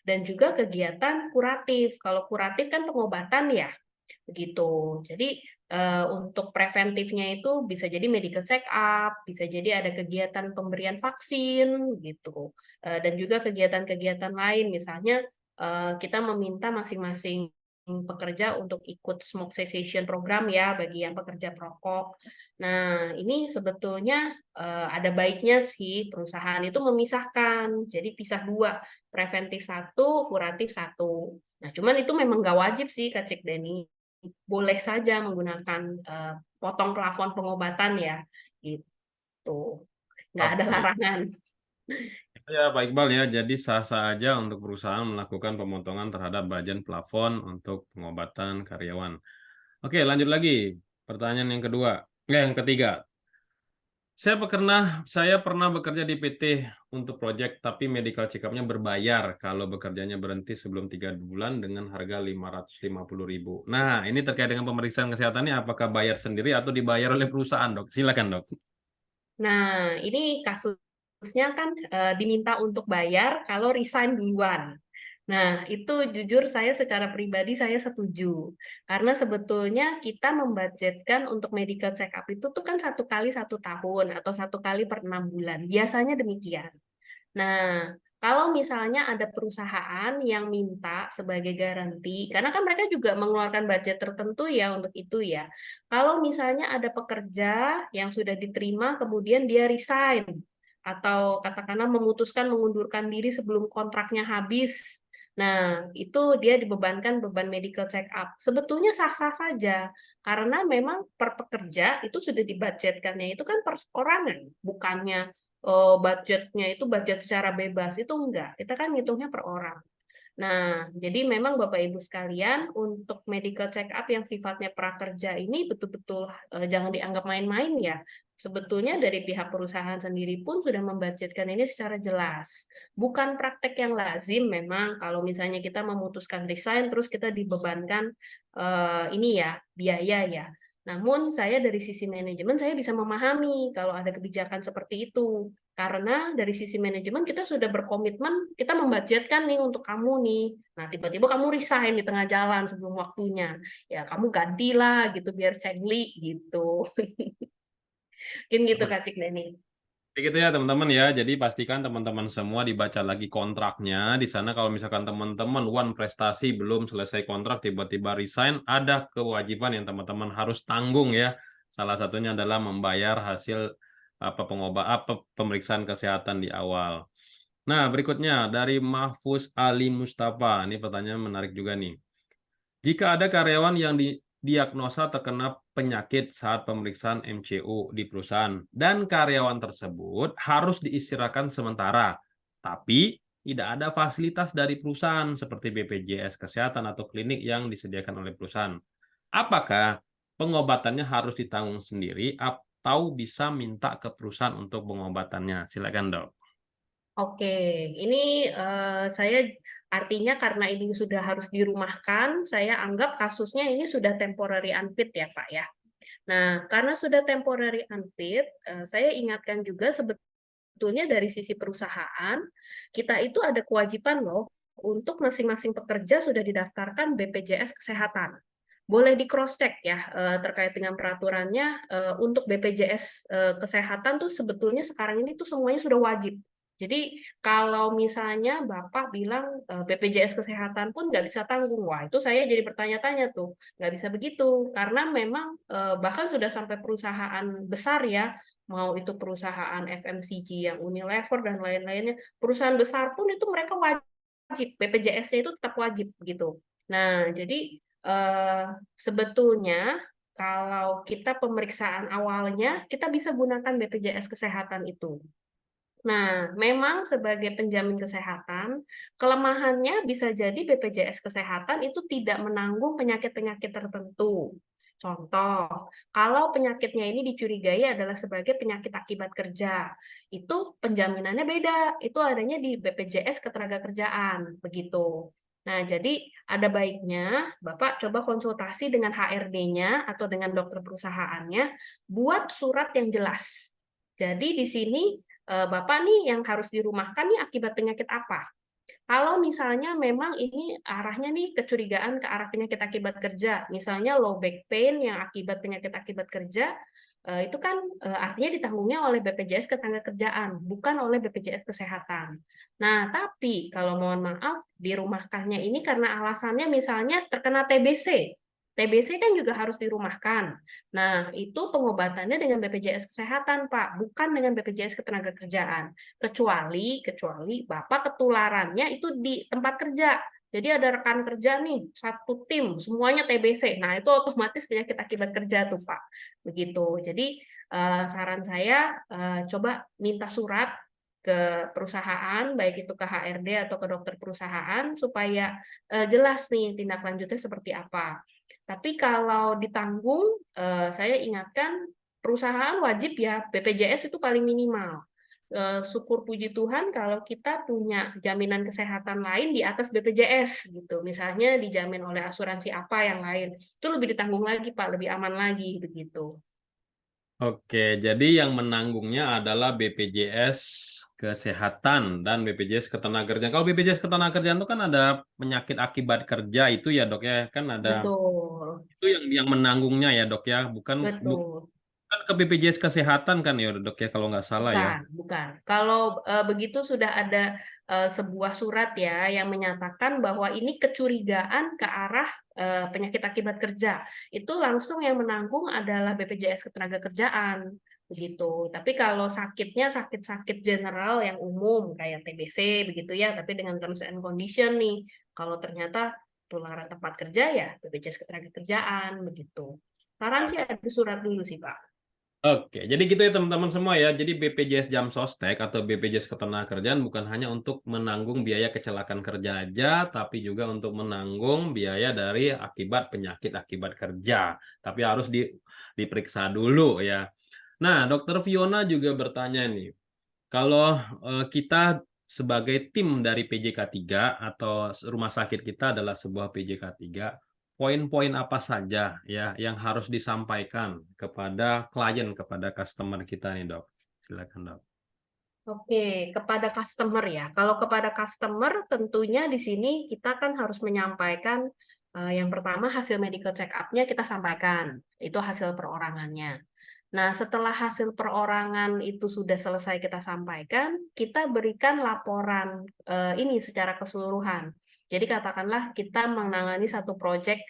dan juga kegiatan kuratif. Kalau kuratif kan pengobatan ya, begitu. Jadi untuk preventifnya itu bisa jadi medical check up, bisa jadi ada kegiatan pemberian vaksin gitu, dan juga kegiatan-kegiatan lain misalnya kita meminta masing-masing pekerja untuk ikut smoke cessation program ya bagi yang pekerja perokok. Nah, ini sebetulnya ada baiknya sih perusahaan itu memisahkan, jadi pisah dua, preventif satu, kuratif satu. Nah, cuman itu memang nggak wajib sih Kak Cik Deni, boleh saja menggunakan potong plafon pengobatan ya, gitu. Nggak ada
Oke.
larangan.
Ya, Pak Iqbal ya, jadi sah-sah aja untuk perusahaan melakukan pemotongan terhadap bagian plafon untuk pengobatan karyawan. Oke, lanjut lagi. Pertanyaan yang kedua, yang ketiga. Saya pernah bekerja di PT untuk proyek, tapi medical check-up-nya berbayar kalau bekerjanya berhenti sebelum 3 bulan dengan harga 550.000. Nah, ini terkait dengan pemeriksaan kesehatannya, apakah bayar sendiri atau dibayar oleh perusahaan, dok? Silakan, dok.
Nah, ini kasusnya kan diminta untuk bayar kalau resign duluan. Nah, itu jujur saya secara pribadi saya setuju. Karena sebetulnya kita membudgetkan untuk medical check up itu tuh kan 1 kali 1 tahun atau 1 kali per 6 bulan. Biasanya demikian. Nah, kalau misalnya ada perusahaan yang minta sebagai garansi, karena kan mereka juga mengeluarkan budget tertentu ya untuk itu ya. Kalau misalnya ada pekerja yang sudah diterima, kemudian dia resign, atau katakanlah memutuskan mengundurkan diri sebelum kontraknya habis. Nah, itu dia dibebankan beban medical check up. Sebetulnya sah-sah saja, karena memang per pekerja itu sudah dibudgetkannya itu kan perorangan, bukannya budgetnya itu budget secara bebas itu enggak. Kita kan ngitungnya per orang. Nah, jadi memang Bapak Ibu sekalian untuk medical check up yang sifatnya prakerja ini betul-betul jangan dianggap main-main ya. Sebetulnya dari pihak perusahaan sendiri pun sudah membudgetkan ini secara jelas. Bukan praktek yang lazim memang kalau misalnya kita memutuskan resign terus kita dibebankan ini ya biaya ya. Namun saya dari sisi manajemen saya bisa memahami kalau ada kebijakan seperti itu. Karena dari sisi manajemen kita sudah berkomitmen, kita membudgetkan nih untuk kamu nih. Nah, tiba-tiba kamu resign di tengah jalan sebelum waktunya. Ya, kamu gantilah gitu biar cengli gitu. Mungkin gitu Kak Cik Deni.
Begitu ya teman-teman ya. Jadi pastikan teman-teman semua dibaca lagi kontraknya. Di sana kalau misalkan teman-teman one prestasi belum selesai kontrak tiba-tiba resign, ada kewajiban yang teman-teman harus tanggung ya. Salah satunya adalah membayar hasil pemeriksaan kesehatan di awal. Nah, berikutnya dari Mahfuz Ali Mustafa. Ini pertanyaan menarik juga nih. Jika ada karyawan yang didiagnosa terkena penyakit saat pemeriksaan MCU di perusahaan dan karyawan tersebut harus diistirahatkan sementara, tapi tidak ada fasilitas dari perusahaan seperti BPJS Kesehatan atau klinik yang disediakan oleh perusahaan. Apakah pengobatannya harus ditanggung sendiri atau bisa minta ke perusahaan untuk pengobatannya? Silakan, Dok.
Oke, ini saya artinya karena ini sudah harus dirumahkan, saya anggap kasusnya ini sudah temporary unfit ya Pak ya. Nah, karena sudah temporary unfit, saya ingatkan juga sebetulnya dari sisi perusahaan, kita itu ada kewajiban loh untuk masing-masing pekerja sudah didaftarkan BPJS Kesehatan. Boleh di cross check ya terkait dengan peraturannya untuk BPJS Kesehatan tuh sebetulnya sekarang ini tuh semuanya sudah wajib. Jadi kalau misalnya Bapak bilang BPJS Kesehatan pun nggak bisa tanggung, wah itu saya jadi bertanya-tanya tuh, nggak bisa begitu karena memang bahkan sudah sampai perusahaan besar ya, mau itu perusahaan FMCG yang Unilever dan lain-lainnya, perusahaan besar pun itu mereka wajib, BPJS-nya itu tetap wajib gitu. Nah, jadi sebetulnya kalau kita pemeriksaan awalnya, kita bisa gunakan BPJS Kesehatan itu. Nah, memang sebagai penjamin kesehatan, kelemahannya bisa jadi BPJS Kesehatan itu tidak menanggung penyakit-penyakit tertentu. Contoh, kalau penyakitnya ini dicurigai adalah sebagai penyakit akibat kerja, itu penjaminannya beda, itu adanya di BPJS Ketenagakerjaan, begitu. Nah, jadi ada baiknya Bapak coba konsultasi dengan HRD-nya atau dengan dokter perusahaannya, buat surat yang jelas. Jadi di sini Bapak nih yang harus dirumahkan nih akibat penyakit apa? Kalau misalnya memang ini arahnya nih kecurigaan ke arah penyakit akibat kerja, misalnya low back pain yang akibat penyakit akibat kerja, itu kan artinya ditanggungnya oleh BPJS Ketenagakerjaan, bukan oleh BPJS Kesehatan. Nah, tapi kalau mohon maaf, dirumahkannya ini karena alasannya misalnya terkena TBC. TBC kan juga harus dirumahkan. Nah, itu pengobatannya dengan BPJS Kesehatan, Pak, bukan dengan BPJS Ketenagakerjaan. Kecuali Bapak ketularannya itu di tempat kerja. Jadi ada rekan kerja nih, satu tim, semuanya TBC. Nah, itu otomatis penyakit akibat kerja tuh, Pak. Begitu. Jadi, saran saya coba minta surat ke perusahaan, baik itu ke HRD atau ke dokter perusahaan, supaya jelas nih tindak lanjutnya seperti apa. Tapi kalau ditanggung, saya ingatkan perusahaan wajib ya BPJS itu paling minimal. Syukur puji Tuhan kalau kita punya jaminan kesehatan lain di atas BPJS gitu. Misalnya dijamin oleh asuransi apa yang lain. Itu lebih ditanggung lagi, Pak, lebih aman lagi begitu.
Oke, jadi yang menanggungnya adalah BPJS Kesehatan dan BPJS Ketenagakerjaan. Kalau BPJS Ketenagakerjaan itu kan ada penyakit akibat kerja itu ya dok ya, kan ada
Betul,
itu yang menanggungnya ya dok ya,
betul.
bukan ke BPJS Kesehatan kan ya dok ya kalau nggak salah ya.
Bukan, bukan. Kalau begitu sudah ada sebuah surat ya yang menyatakan bahwa ini kecurigaan ke arah penyakit akibat kerja. Itu langsung yang menanggung adalah BPJS Ketenagakerjaan begitu. Tapi kalau sakitnya sakit-sakit general yang umum kayak TBC begitu ya, tapi dengan terms and condition nih. Kalau ternyata tularan tempat kerja ya BPJS Ketenagakerjaan begitu. Saran sih ada surat dulu sih, Pak.
Oke, jadi gitu ya teman-teman semua ya. Jadi BPJS Jam Sostek atau BPJS Ketenagakerjaan bukan hanya untuk menanggung biaya kecelakaan kerja aja, tapi juga untuk menanggung biaya dari akibat penyakit akibat kerja. Tapi harus diperiksa dulu ya. Nah, Dokter Fiona juga bertanya nih, kalau kita sebagai tim dari PJK 3 atau rumah sakit kita adalah sebuah PJK 3, poin-poin apa saja ya yang harus disampaikan kepada klien, kepada customer kita nih, Dok? Silakan, Dok.
Oke, kepada customer ya. Kalau kepada customer tentunya di sini kita kan harus menyampaikan yang pertama hasil medical check up-nya kita sampaikan. Itu hasil perorangannya. Nah, setelah hasil perorangan itu sudah selesai kita sampaikan, kita berikan laporan ini secara keseluruhan. Jadi katakanlah kita menangani satu proyek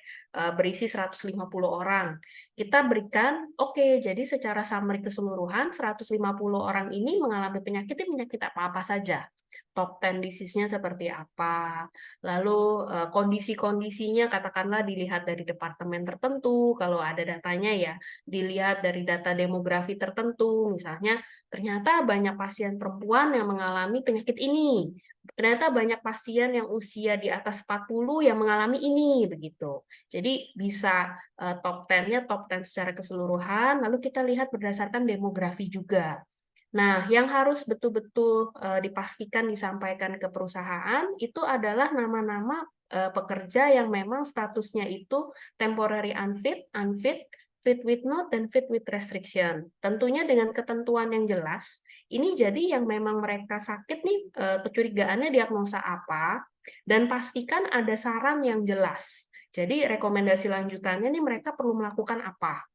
berisi 150 orang. Kita berikan, oke, jadi secara summary keseluruhan 150 orang ini mengalami penyakit apa-apa saja. Top 10 disease-nya seperti apa, lalu kondisi-kondisinya katakanlah dilihat dari departemen tertentu, kalau ada datanya ya, dilihat dari data demografi tertentu, misalnya ternyata banyak pasien perempuan yang mengalami penyakit ini, ternyata banyak pasien yang usia di atas 40 yang mengalami ini, begitu. Jadi bisa top 10-nya top 10 secara keseluruhan, lalu kita lihat berdasarkan demografi juga. Nah, yang harus betul-betul dipastikan disampaikan ke perusahaan itu adalah nama-nama pekerja yang memang statusnya itu temporary unfit, unfit, fit with note, dan fit with restriction. Tentunya dengan ketentuan yang jelas. Ini jadi yang memang mereka sakit nih, kecurigaannya diagnosa apa, dan pastikan ada saran yang jelas. Jadi rekomendasi lanjutannya nih mereka perlu melakukan apa.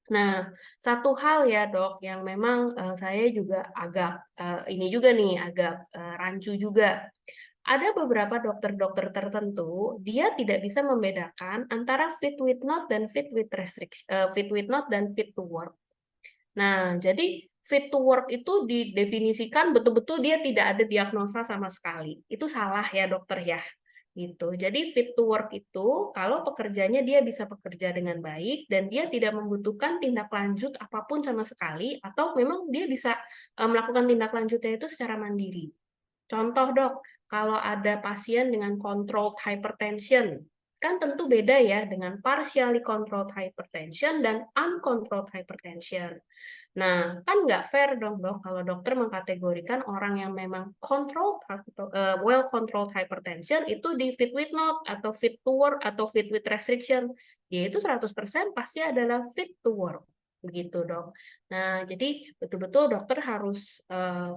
Nah, satu hal ya dok, yang memang saya juga agak ini juga nih, agak rancu juga. Ada beberapa dokter-dokter tertentu, dia tidak bisa membedakan antara fit with note dan fit with restriction, fit with note dan fit to work. Nah, jadi fit to work itu didefinisikan betul-betul dia tidak ada diagnosa sama sekali. Itu salah ya dokter ya. Gitu. Jadi fit to work itu kalau pekerjanya dia bisa bekerja dengan baik dan dia tidak membutuhkan tindak lanjut apapun sama sekali atau memang dia bisa melakukan tindak lanjutnya itu secara mandiri. Contoh dok, kalau ada pasien dengan controlled hypertension, kan tentu beda ya dengan partially controlled hypertension dan uncontrolled hypertension. Nah, kan nggak fair dong dok kalau dokter mengkategorikan orang yang memang controlled atau well controlled hypertension itu di fit with note atau fit to work atau fit with restriction. Dia itu 100% pasti adalah fit to work. Begitu dok. Nah, jadi betul-betul dokter harus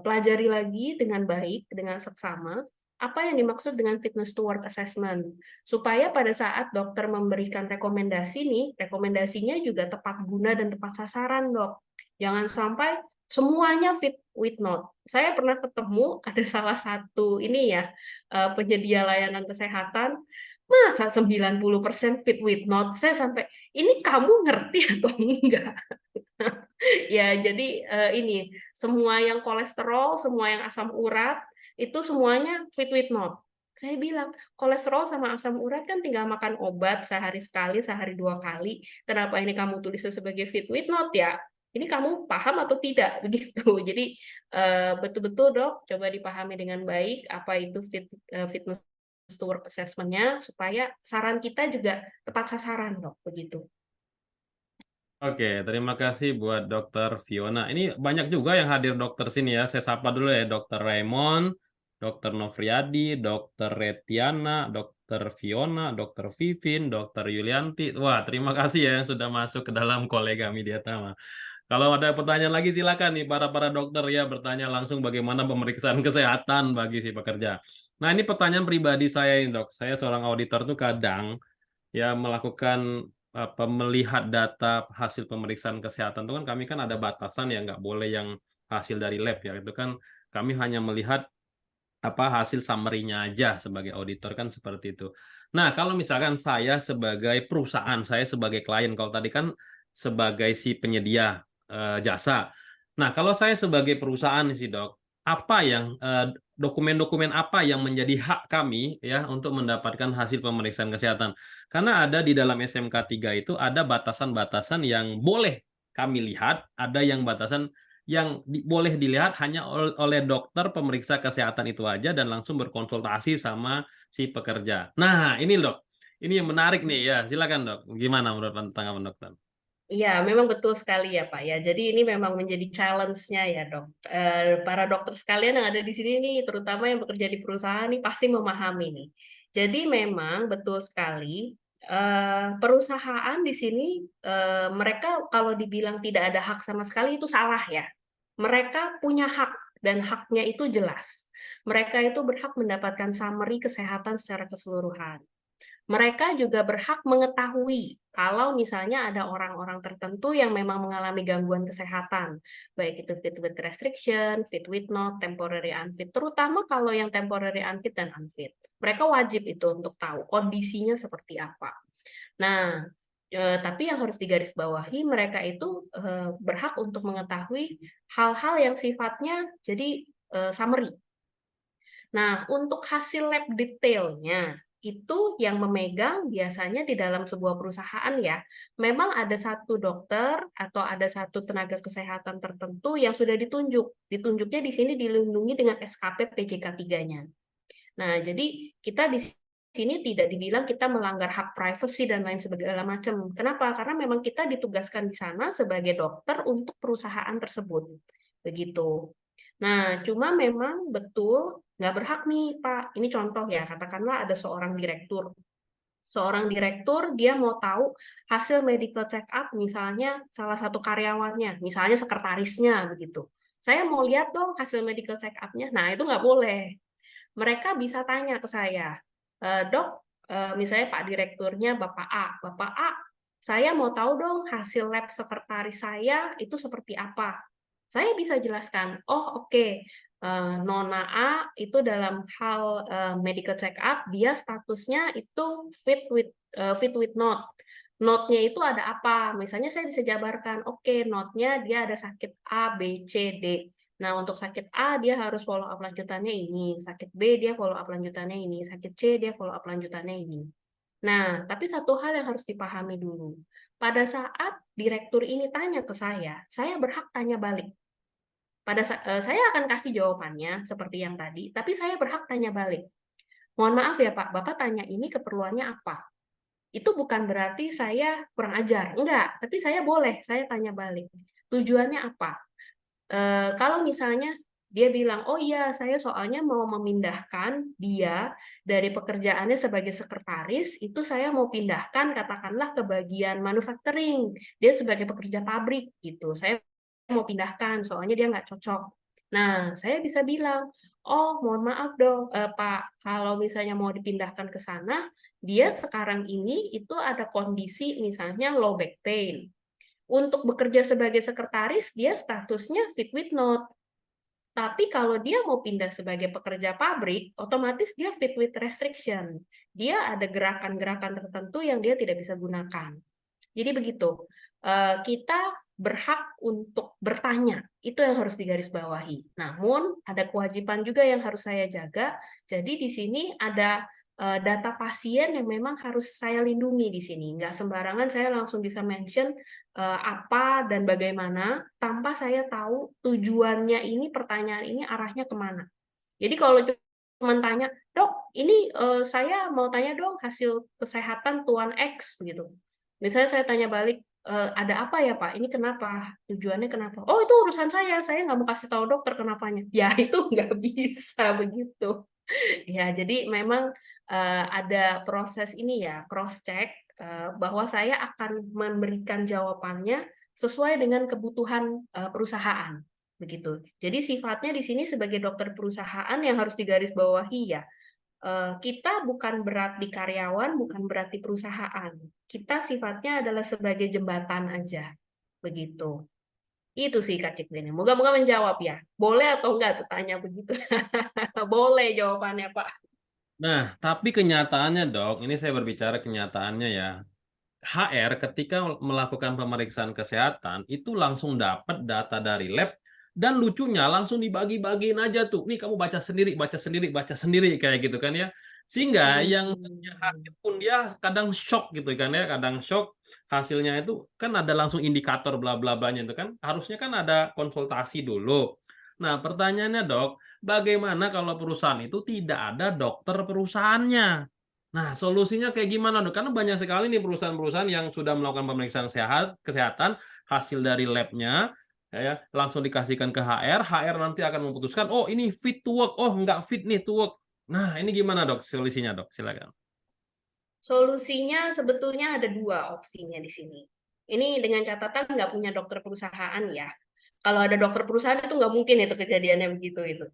pelajari lagi dengan baik, dengan seksama, apa yang dimaksud dengan fitness to work assessment. Supaya pada saat dokter memberikan rekomendasi nih, rekomendasinya juga tepat guna dan tepat sasaran dok. Jangan sampai semuanya fit with note. Saya pernah ketemu ada salah satu ini ya, penyedia layanan kesehatan, masa 90% fit with note? Saya sampai, ini kamu ngerti atau enggak? Ya, jadi ini semua yang kolesterol, semua yang asam urat itu semuanya fit with note. Saya bilang, kolesterol sama asam urat kan tinggal makan obat sehari sekali, sehari 2 kali. Kenapa ini kamu tulisnya sebagai fit with note ya? ini kamu paham atau tidak begitu. Jadi betul-betul dok, coba dipahami dengan baik apa itu fitness to work assessment-nya supaya saran kita juga tepat sasaran dok, begitu.
Oke, terima kasih buat Dokter Fiona. Ini banyak juga yang hadir dokter sini ya. Saya sapa dulu ya, Dokter Raymond, Dokter Novriadi, Dokter Retiana, Dokter Fiona, Dokter Vivin, Dokter Yulianti. Wah, terima kasih ya yang sudah masuk ke dalam kolega Media Tama. Kalau ada pertanyaan lagi silakan nih para dokter ya bertanya langsung bagaimana pemeriksaan kesehatan bagi si pekerja. Nah, ini pertanyaan pribadi saya ini, Dok. Saya seorang auditor tuh kadang ya melakukan melihat data hasil pemeriksaan kesehatan itu kan kami kan ada batasan ya nggak boleh yang hasil dari lab ya itu kan kami hanya melihat hasil summary-nya aja sebagai auditor kan seperti itu. Nah, kalau misalkan saya sebagai perusahaan, saya sebagai klien, kalau tadi kan sebagai si penyedia jasa. Nah, kalau saya sebagai perusahaan sih, Dok, apa yang dokumen-dokumen apa yang menjadi hak kami ya untuk mendapatkan hasil pemeriksaan kesehatan? Karena ada di dalam SMK 3 itu ada batasan-batasan yang boleh kami lihat, ada yang batasan yang boleh dilihat hanya oleh dokter pemeriksa kesehatan itu aja dan langsung berkonsultasi sama si pekerja. Nah, ini Dok, ini yang menarik nih ya, silakan Dok. Gimana menurut tanggapan dokter?
Iya, memang betul sekali ya Pak ya. Jadi ini memang menjadi challenge-nya ya dok. Para dokter sekalian yang ada di sini nih, terutama yang bekerja di perusahaan nih pasti memahami nih. Jadi memang betul sekali perusahaan di sini mereka kalau dibilang tidak ada hak sama sekali itu salah ya. Mereka punya hak dan haknya itu jelas. Mereka itu berhak mendapatkan summary kesehatan secara keseluruhan. Mereka juga berhak mengetahui kalau misalnya ada orang-orang tertentu yang memang mengalami gangguan kesehatan, baik itu fit with restriction, fit with not, temporary unfit, terutama kalau yang temporary unfit dan unfit. Mereka wajib itu untuk tahu kondisinya seperti apa. Nah, tapi yang harus digarisbawahi mereka itu berhak untuk mengetahui hal-hal yang sifatnya jadi summary. Nah, untuk hasil lab detailnya, itu yang memegang biasanya di dalam sebuah perusahaan ya, memang ada satu dokter atau ada satu tenaga kesehatan tertentu yang sudah ditunjuk. Ditunjuknya di sini dilindungi dengan SKP PJK 3-nya. Nah, jadi kita di sini tidak dibilang kita melanggar hak privacy dan lain segala macam. Kenapa? Karena memang kita ditugaskan di sana sebagai dokter untuk perusahaan tersebut. Begitu. Nah, cuma memang betul nggak berhak nih, Pak. Ini contoh ya, katakanlah ada seorang direktur. Seorang direktur, dia mau tahu hasil medical check up, misalnya salah satu karyawannya, misalnya sekretarisnya, begitu. Saya mau lihat dong hasil medical check up-nya. Nah, itu nggak boleh. Mereka bisa tanya ke saya, "Dok," misalnya Pak Direkturnya Bapak A, "Bapak A, saya mau tahu dong hasil lab sekretaris saya itu seperti apa." Saya bisa jelaskan, "Oh oke, Nona A itu dalam hal, medical check up dia statusnya itu fit with not. Not-nya itu ada apa?" Misalnya saya bisa jabarkan, "Oke, not-nya dia ada sakit A, B, C, D. Nah, untuk sakit A dia harus follow up lanjutannya ini, sakit B dia follow up lanjutannya ini, sakit C dia follow up lanjutannya ini." Nah, tapi satu hal yang harus dipahami dulu, pada saat direktur ini tanya ke saya berhak tanya balik. Saya akan kasih jawabannya seperti yang tadi, tapi saya berhak tanya balik. "Mohon maaf ya Pak, Bapak tanya ini keperluannya apa?" Itu bukan berarti saya kurang ajar, enggak, tapi saya tanya balik. Tujuannya apa? Kalau misalnya dia bilang, "Oh iya, saya soalnya mau memindahkan dia dari pekerjaannya sebagai sekretaris, itu saya mau pindahkan katakanlah ke bagian manufacturing, dia sebagai pekerja pabrik," gitu. "Saya mau pindahkan, soalnya dia nggak cocok." Nah, saya bisa bilang, "Oh, mohon maaf dong, Pak, kalau misalnya mau dipindahkan ke sana, dia sekarang ini itu ada kondisi misalnya low back pain. Untuk bekerja sebagai sekretaris, dia statusnya fit with not. Tapi kalau dia mau pindah sebagai pekerja pabrik, otomatis dia fit with restriction. Dia ada gerakan-gerakan tertentu yang dia tidak bisa gunakan. Jadi begitu. Kita berhak untuk bertanya. Itu yang harus digarisbawahi. Namun ada kewajiban juga yang harus saya jaga. Jadi di sini ada data pasien yang memang harus saya lindungi di sini. Nggak sembarangan saya langsung bisa mention apa dan bagaimana tanpa saya tahu tujuannya ini, pertanyaan ini arahnya kemana. Jadi kalau cuma tanya, "Dok, ini saya mau tanya dong hasil kesehatan Tuan X," begitu. Misalnya saya tanya balik, "Ada apa ya Pak? Ini kenapa? Tujuannya kenapa?" "Oh itu urusan saya nggak mau kasih tahu dokter kenapanya." Ya itu nggak bisa begitu. Ya, jadi memang, ada proses ini ya, cross check, bahwa saya akan memberikan jawabannya sesuai dengan kebutuhan, perusahaan, begitu. Jadi sifatnya di sini sebagai dokter perusahaan yang harus digarisbawahi ya, kita bukan berarti karyawan, bukan berarti perusahaan. Kita sifatnya adalah sebagai jembatan aja, begitu. Itu sih Kak Ciklini. Moga-moga menjawab ya. Boleh atau enggak tuh tanya begitu? Boleh jawabannya, Pak.
Nah, tapi kenyataannya dok, ini saya berbicara kenyataannya ya. HR ketika melakukan pemeriksaan kesehatan itu langsung dapat data dari lab dan lucunya langsung dibagi-bagiin aja tuh. Nih kamu baca sendiri, baca sendiri, baca sendiri kayak gitu kan ya. Sehingga yang punya
Mmm.
hasil pun dia kadang shock gitu kan ya, kadang shock hasilnya itu kan ada langsung indikator bla bla blanya itu kan. Harusnya kan ada konsultasi dulu. Nah, pertanyaannya Dok, bagaimana kalau perusahaan itu tidak ada dokter perusahaannya? Nah, solusinya kayak gimana, Dok? Karena banyak sekali nih perusahaan-perusahaan yang sudah melakukan pemeriksaan kesehatan, hasil dari lab-nya, ya, langsung dikasihkan ke HR, HR nanti akan memutuskan, "Oh, ini fit to work, oh, nggak fit nih to work." Nah, ini gimana, Dok, solusinya, Dok? Silakan.
Solusinya sebetulnya ada 2 opsinya di sini. Ini dengan catatan nggak punya dokter perusahaan ya. Kalau ada dokter perusahaan itu nggak mungkin itu kejadiannya begitu itu.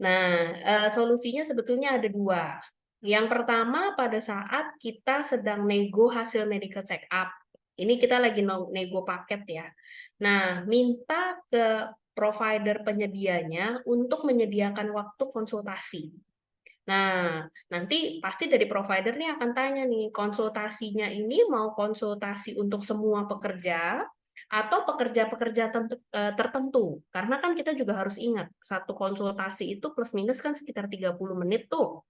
Nah, solusinya sebetulnya ada 2. Yang pertama pada saat kita sedang nego hasil medical check up, ini kita lagi nego paket ya. Nah, minta ke provider penyedianya untuk menyediakan waktu konsultasi. Nah, nanti pasti dari provider nih akan tanya nih, konsultasinya ini mau konsultasi untuk semua pekerja atau pekerja-pekerja tertentu. Karena kan kita juga harus ingat, satu konsultasi itu plus minus kan sekitar 30 menit tuh.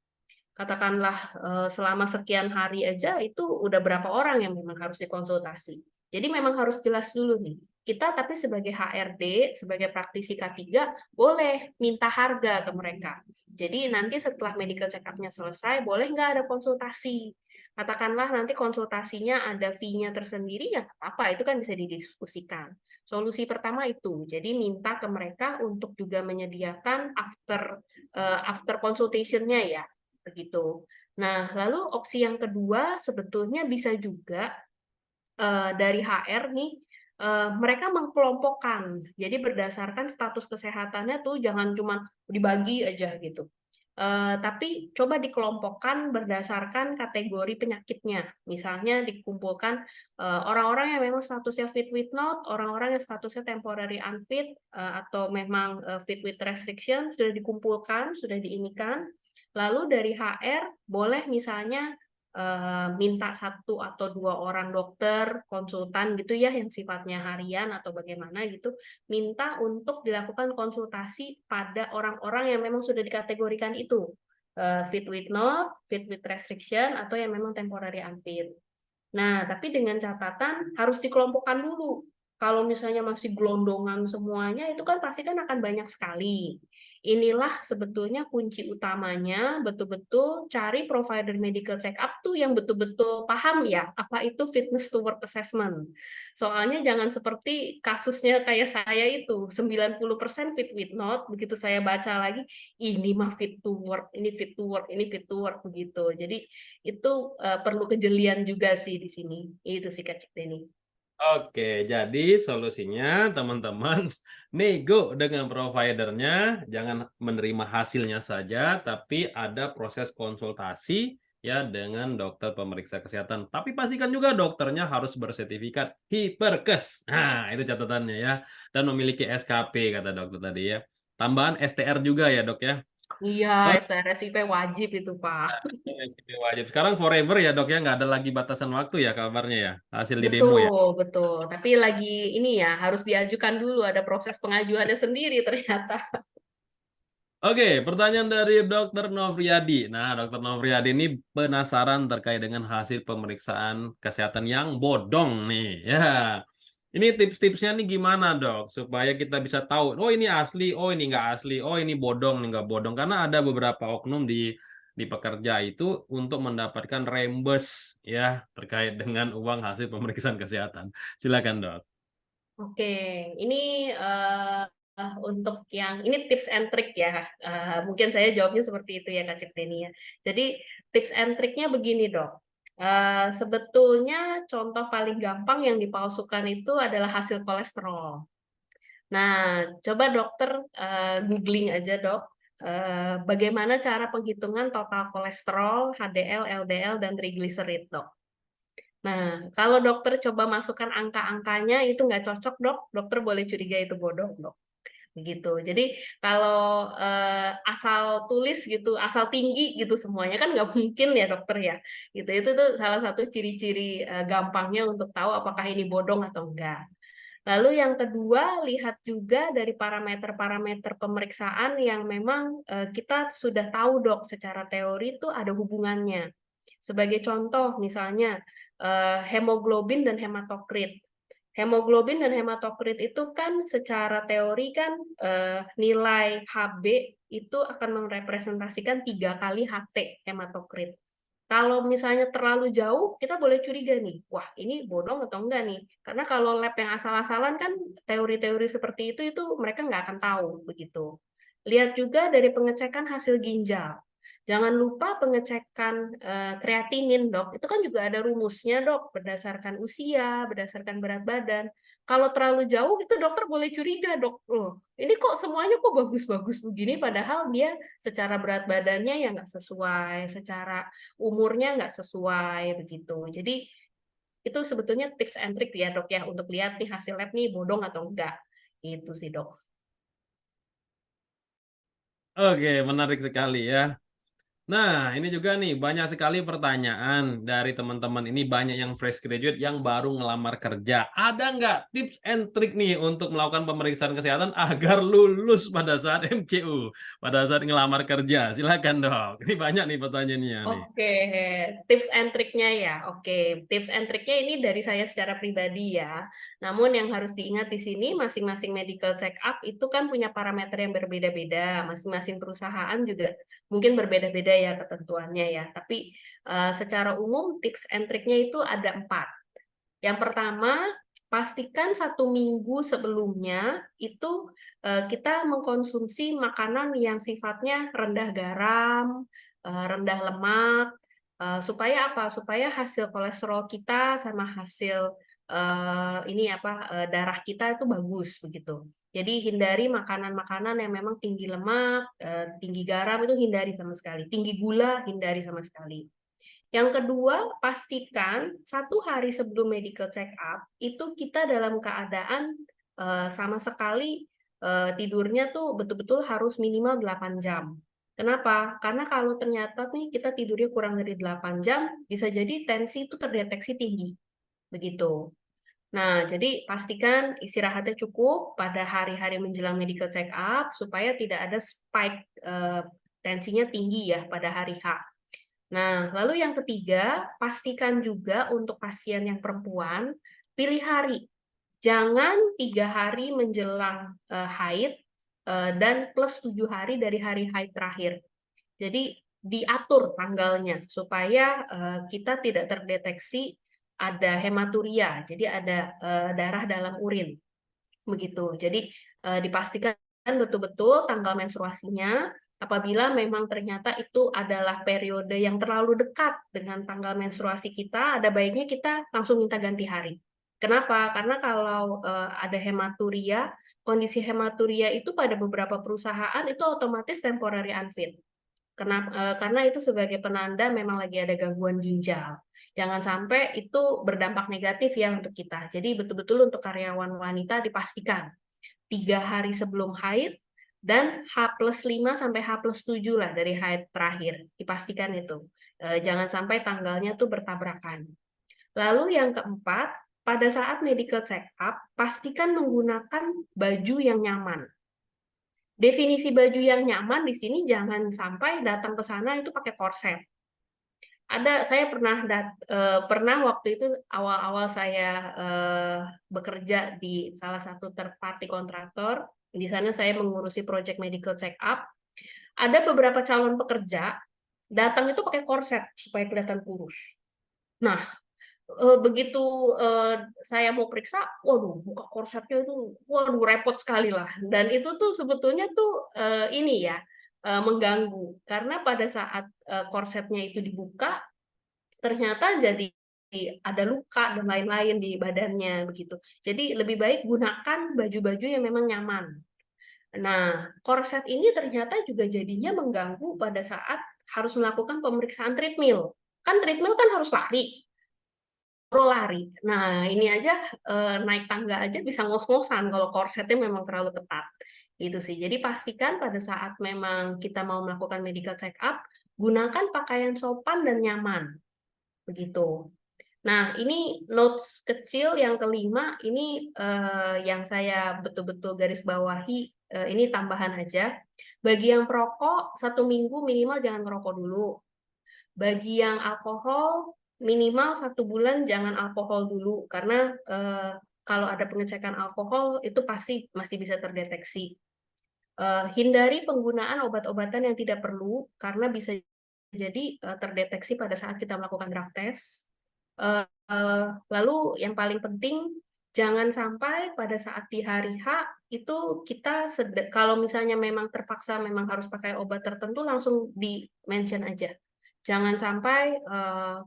Katakanlah, selama sekian hari aja itu udah berapa orang yang memang harus dikonsultasi. Jadi memang harus jelas dulu nih, kita tapi sebagai HRD, sebagai praktisi K3, boleh minta harga ke mereka. Jadi nanti setelah medical check up-nya selesai, boleh nggak ada konsultasi? Katakanlah nanti konsultasinya ada fee-nya tersendiri, ya nggak apa-apa, itu kan bisa didiskusikan. Solusi pertama itu, jadi minta ke mereka untuk juga menyediakan after consultation-nya ya, begitu. Nah, lalu opsi yang kedua sebetulnya bisa juga dari HR nih, mereka mengkelompokkan. Jadi berdasarkan status kesehatannya tuh jangan cuma dibagi aja gitu. Tapi coba dikelompokkan berdasarkan kategori penyakitnya. Misalnya dikumpulkan orang-orang yang memang statusnya fit with not, orang-orang yang statusnya temporary unfit, atau memang fit with restriction sudah dikumpulkan, sudah diinikan. Lalu dari HR boleh misalnya minta 1 atau 2 orang dokter, konsultan gitu ya, yang sifatnya harian atau bagaimana gitu, minta untuk dilakukan konsultasi pada orang-orang yang memang sudah dikategorikan itu, fit with not, fit with restriction, atau yang memang temporary unfit. Nah, tapi dengan catatan harus dikelompokkan dulu. Kalau misalnya masih gelondongan semuanya, itu kan pasti kan akan banyak sekali. Inilah sebetulnya kunci utamanya, betul-betul cari provider medical check up tuh yang betul-betul paham ya, apa itu fitness to work assessment. Soalnya jangan seperti kasusnya kayak saya itu, 90% fit with not, begitu saya baca lagi, ini mah fit to work, ini fit to work, ini fit to work, begitu. Jadi itu, perlu kejelian juga sih di sini. Itu sih Kak Cikteni.
Oke, jadi solusinya teman-teman nego dengan providernya, jangan menerima hasilnya saja, tapi ada proses konsultasi ya dengan dokter pemeriksa kesehatan. Tapi pastikan juga dokternya harus bersertifikat Hiperkes. Nah, itu catatannya ya. Dan memiliki SKP kata dokter tadi ya. Tambahan STR juga ya, Dok ya.
Iya, SRSIP wajib itu, Pak.
SKP wajib. Sekarang forever ya, Dok ya, nggak ada lagi batasan waktu ya kabarnya ya. Hasil di demo ya.
Betul, betul. Tapi lagi ini ya, harus diajukan dulu, ada proses pengajuannya sendiri ternyata.
Oke, pertanyaan dari Dokter Novriadi. Nah, Dokter Novriadi ini penasaran terkait dengan hasil pemeriksaan kesehatan yang bodong nih. Ya, ini tips-tipsnya nih gimana dok? Supaya kita bisa tahu, oh ini asli, oh ini nggak asli, oh ini bodong, ini nggak bodong. Karena ada beberapa oknum di pekerja itu untuk mendapatkan reimburse ya terkait dengan uang hasil pemeriksaan kesehatan. Silakan dok.
Oke, ini untuk yang ini tips and trick ya. Mungkin saya jawabnya seperti itu ya Kak Cifteni ya. Jadi tips and triknya begini dok. Sebetulnya contoh paling gampang yang dipalsukan itu adalah hasil kolesterol. Nah, coba dokter googling aja dok. Bagaimana cara penghitungan total kolesterol, HDL, LDL, dan trigliserid dok. Nah, kalau dokter coba masukkan angka-angkanya itu nggak cocok, dok. Dokter boleh curiga itu bodoh, dok. Begitu. Jadi kalau asal tulis gitu, asal tinggi gitu semuanya kan nggak mungkin ya dokter ya. Gitu. Itu tuh salah satu ciri-ciri gampangnya untuk tahu apakah ini bodong atau enggak. Lalu yang kedua, lihat juga dari parameter-parameter pemeriksaan yang memang kita sudah tahu dok secara teori itu ada hubungannya. Sebagai contoh, misalnya hemoglobin dan hematokrit. Hemoglobin dan hematokrit itu kan secara teori kan nilai Hb itu akan merepresentasikan 3 kali Ht hematokrit. Kalau misalnya terlalu jauh, kita boleh curiga nih, wah ini bodong atau enggak nih? Karena kalau lab yang asal-asalan kan teori-teori seperti itu mereka nggak akan tahu begitu. Lihat juga dari pengecekan hasil ginjal. Jangan lupa pengecekan kreatinin, dok. Itu kan juga ada rumusnya, dok, berdasarkan usia, berdasarkan berat badan. Kalau terlalu jauh, itu dokter boleh curiga, dok. Loh, ini kok semuanya kok bagus-bagus begini, padahal dia secara berat badannya yang nggak sesuai, secara umurnya nggak sesuai, begitu. Jadi, itu sebetulnya tips and trick ya, dok, ya, untuk lihat nih hasil lab nih bodong atau enggak. Itu sih, dok.
Oke, menarik sekali ya. Nah, ini juga nih banyak sekali pertanyaan dari teman-teman ini banyak yang fresh graduate yang baru ngelamar kerja. Ada nggak tips and trick nih untuk melakukan pemeriksaan kesehatan agar lulus pada saat MCU, pada saat ngelamar kerja? Silakan dok. Ini banyak nih pertanyaannya nih.
Oke, tips and triknya ya. Oke, tips and triknya ini dari saya secara pribadi ya. Namun yang harus diingat di sini masing-masing medical check up itu kan punya parameter yang berbeda-beda. Masing-masing perusahaan juga mungkin berbeda-beda ya ketentuannya ya. Tapi secara umum tips and triknya itu ada 4. Yang pertama, pastikan 1 minggu sebelumnya itu kita mengkonsumsi makanan yang sifatnya rendah garam, rendah lemak, supaya apa? Supaya hasil kolesterol kita sama hasil darah kita itu bagus begitu. Jadi hindari makanan-makanan yang memang tinggi lemak, tinggi garam itu hindari sama sekali, tinggi gula hindari sama sekali. Yang kedua, pastikan 1 hari sebelum medical check up itu kita dalam keadaan sama sekali tidurnya tuh betul-betul harus minimal 8 jam. Kenapa? Karena kalau ternyata nih kita tidurnya kurang dari 8 jam, bisa jadi tensi itu terdeteksi tinggi. Begitu. Nah, jadi pastikan istirahatnya cukup pada hari-hari menjelang medical check up supaya tidak ada spike tensinya tinggi ya pada hari H. Nah, lalu yang ketiga, pastikan juga untuk pasien yang perempuan, pilih hari. Jangan 3 hari menjelang haid dan plus 7 hari dari hari haid terakhir. Jadi diatur tanggalnya supaya kita tidak terdeteksi ada hematuria, jadi ada darah dalam urin. Begitu. Jadi dipastikan betul-betul tanggal menstruasinya. Apabila memang ternyata itu adalah periode yang terlalu dekat dengan tanggal menstruasi kita, ada baiknya kita langsung minta ganti hari. Kenapa? Karena kalau ada hematuria, kondisi hematuria itu pada beberapa perusahaan itu otomatis temporary unfit. Karena itu sebagai penanda memang lagi ada gangguan ginjal. Jangan sampai itu berdampak negatif ya untuk kita. Jadi betul-betul untuk karyawan wanita dipastikan 3 hari sebelum haid dan H+5 sampai H+7 lah dari haid terakhir. Dipastikan itu. Jangan sampai tanggalnya tuh bertabrakan. Lalu yang keempat, pada saat medical check up, pastikan menggunakan baju yang nyaman. Definisi baju yang nyaman di sini jangan sampai datang ke sana itu pakai korset. Saya pernah waktu itu awal-awal saya bekerja di salah satu third party kontraktor. Di sana saya mengurusi project medical check up. Ada beberapa calon pekerja datang itu pakai korset supaya kelihatan kurus. Nah, begitu saya mau periksa, waduh, buka korsetnya itu, waduh, repot sekali lah. Dan itu tuh sebetulnya tuh ini ya, mengganggu. Karena pada saat korsetnya itu dibuka, ternyata jadi ada luka dan lain-lain di badannya begitu. Jadi lebih baik gunakan baju-baju yang memang nyaman. Nah, korset ini ternyata juga jadinya mengganggu pada saat harus melakukan pemeriksaan treadmill. Kan treadmill kan harus lari, lari. Nah, ini aja naik tangga aja bisa ngos-ngosan kalau korsetnya memang terlalu ketat. Itu sih. Jadi pastikan pada saat memang kita mau melakukan medical check up, gunakan pakaian sopan dan nyaman. Begitu. Nah, ini notes kecil yang kelima, ini yang saya betul-betul garis bawahi, ini tambahan aja. Bagi yang perokok, 1 minggu minimal jangan merokok dulu. Bagi yang alkohol, minimal 1 bulan jangan alkohol dulu, karena kalau ada pengecekan alkohol, itu pasti masih bisa terdeteksi. Hindari penggunaan obat-obatan yang tidak perlu, karena bisa jadi terdeteksi pada saat kita melakukan drug test. Lalu yang paling penting, jangan sampai pada saat di hari H itu kita kalau misalnya memang terpaksa memang harus pakai obat tertentu, langsung di-mention aja. Jangan sampai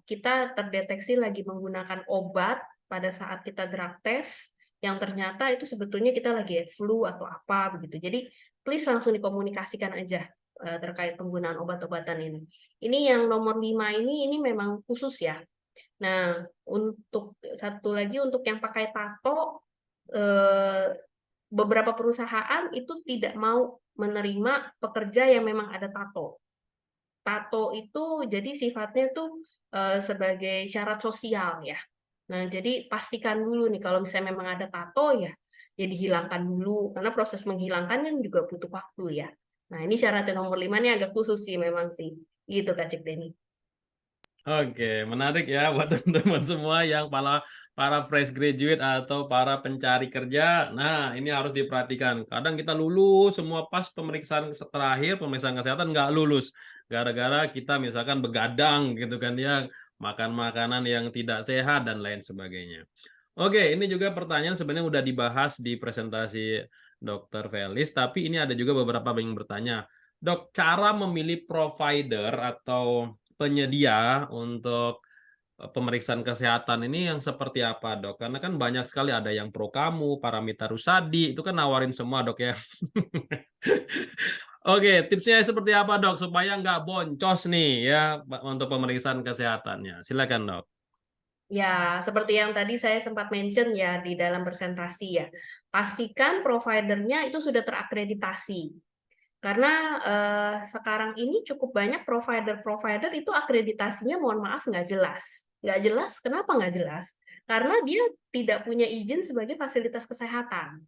kita terdeteksi lagi menggunakan obat pada saat kita drug test, yang ternyata itu sebetulnya kita lagi flu atau apa begitu. Jadi please langsung dikomunikasikan aja terkait penggunaan obat-obatan ini. Ini yang nomor 5 ini memang khusus ya. Nah, untuk satu lagi untuk yang pakai tato, beberapa perusahaan itu tidak mau menerima pekerja yang memang ada tato. Tato itu jadi sifatnya tuh sebagai syarat sosial ya. Nah, jadi pastikan dulu nih kalau misalnya memang ada tato ya dihilangkan dulu karena proses menghilangkan kan juga butuh waktu ya. Nah, ini syarat yang nomor 5 ini agak khusus sih memang sih. Gitu Kak Cik Deni.
Oke, menarik ya buat teman-teman semua yang para fresh graduate atau para pencari kerja. Nah, ini harus diperhatikan. Kadang kita lulus semua pas pemeriksaan terakhir, pemeriksaan kesehatan nggak lulus. Gara-gara kita misalkan begadang gitu kan ya, makan makanan yang tidak sehat dan lain sebagainya. Oke, ini juga pertanyaan sebenarnya udah dibahas di presentasi Dr. Felis, tapi ini ada juga beberapa yang bertanya, Dok, cara memilih provider atau penyedia untuk pemeriksaan kesehatan ini yang seperti apa, Dok? Karena kan banyak sekali ada yang Prokamu, Paramita Rusadi, itu kan nawarin semua, Dok ya. Oke, tipsnya seperti apa, Dok? Supaya nggak boncos nih ya untuk pemeriksaan kesehatannya. Silakan, Dok.
Ya, seperti yang tadi saya sempat mention ya di dalam presentasi ya. Pastikan providernya itu sudah terakreditasi. Karena sekarang ini cukup banyak provider-provider itu akreditasinya mohon maaf nggak jelas. Nggak jelas, kenapa nggak jelas? Karena dia tidak punya izin sebagai fasilitas kesehatan.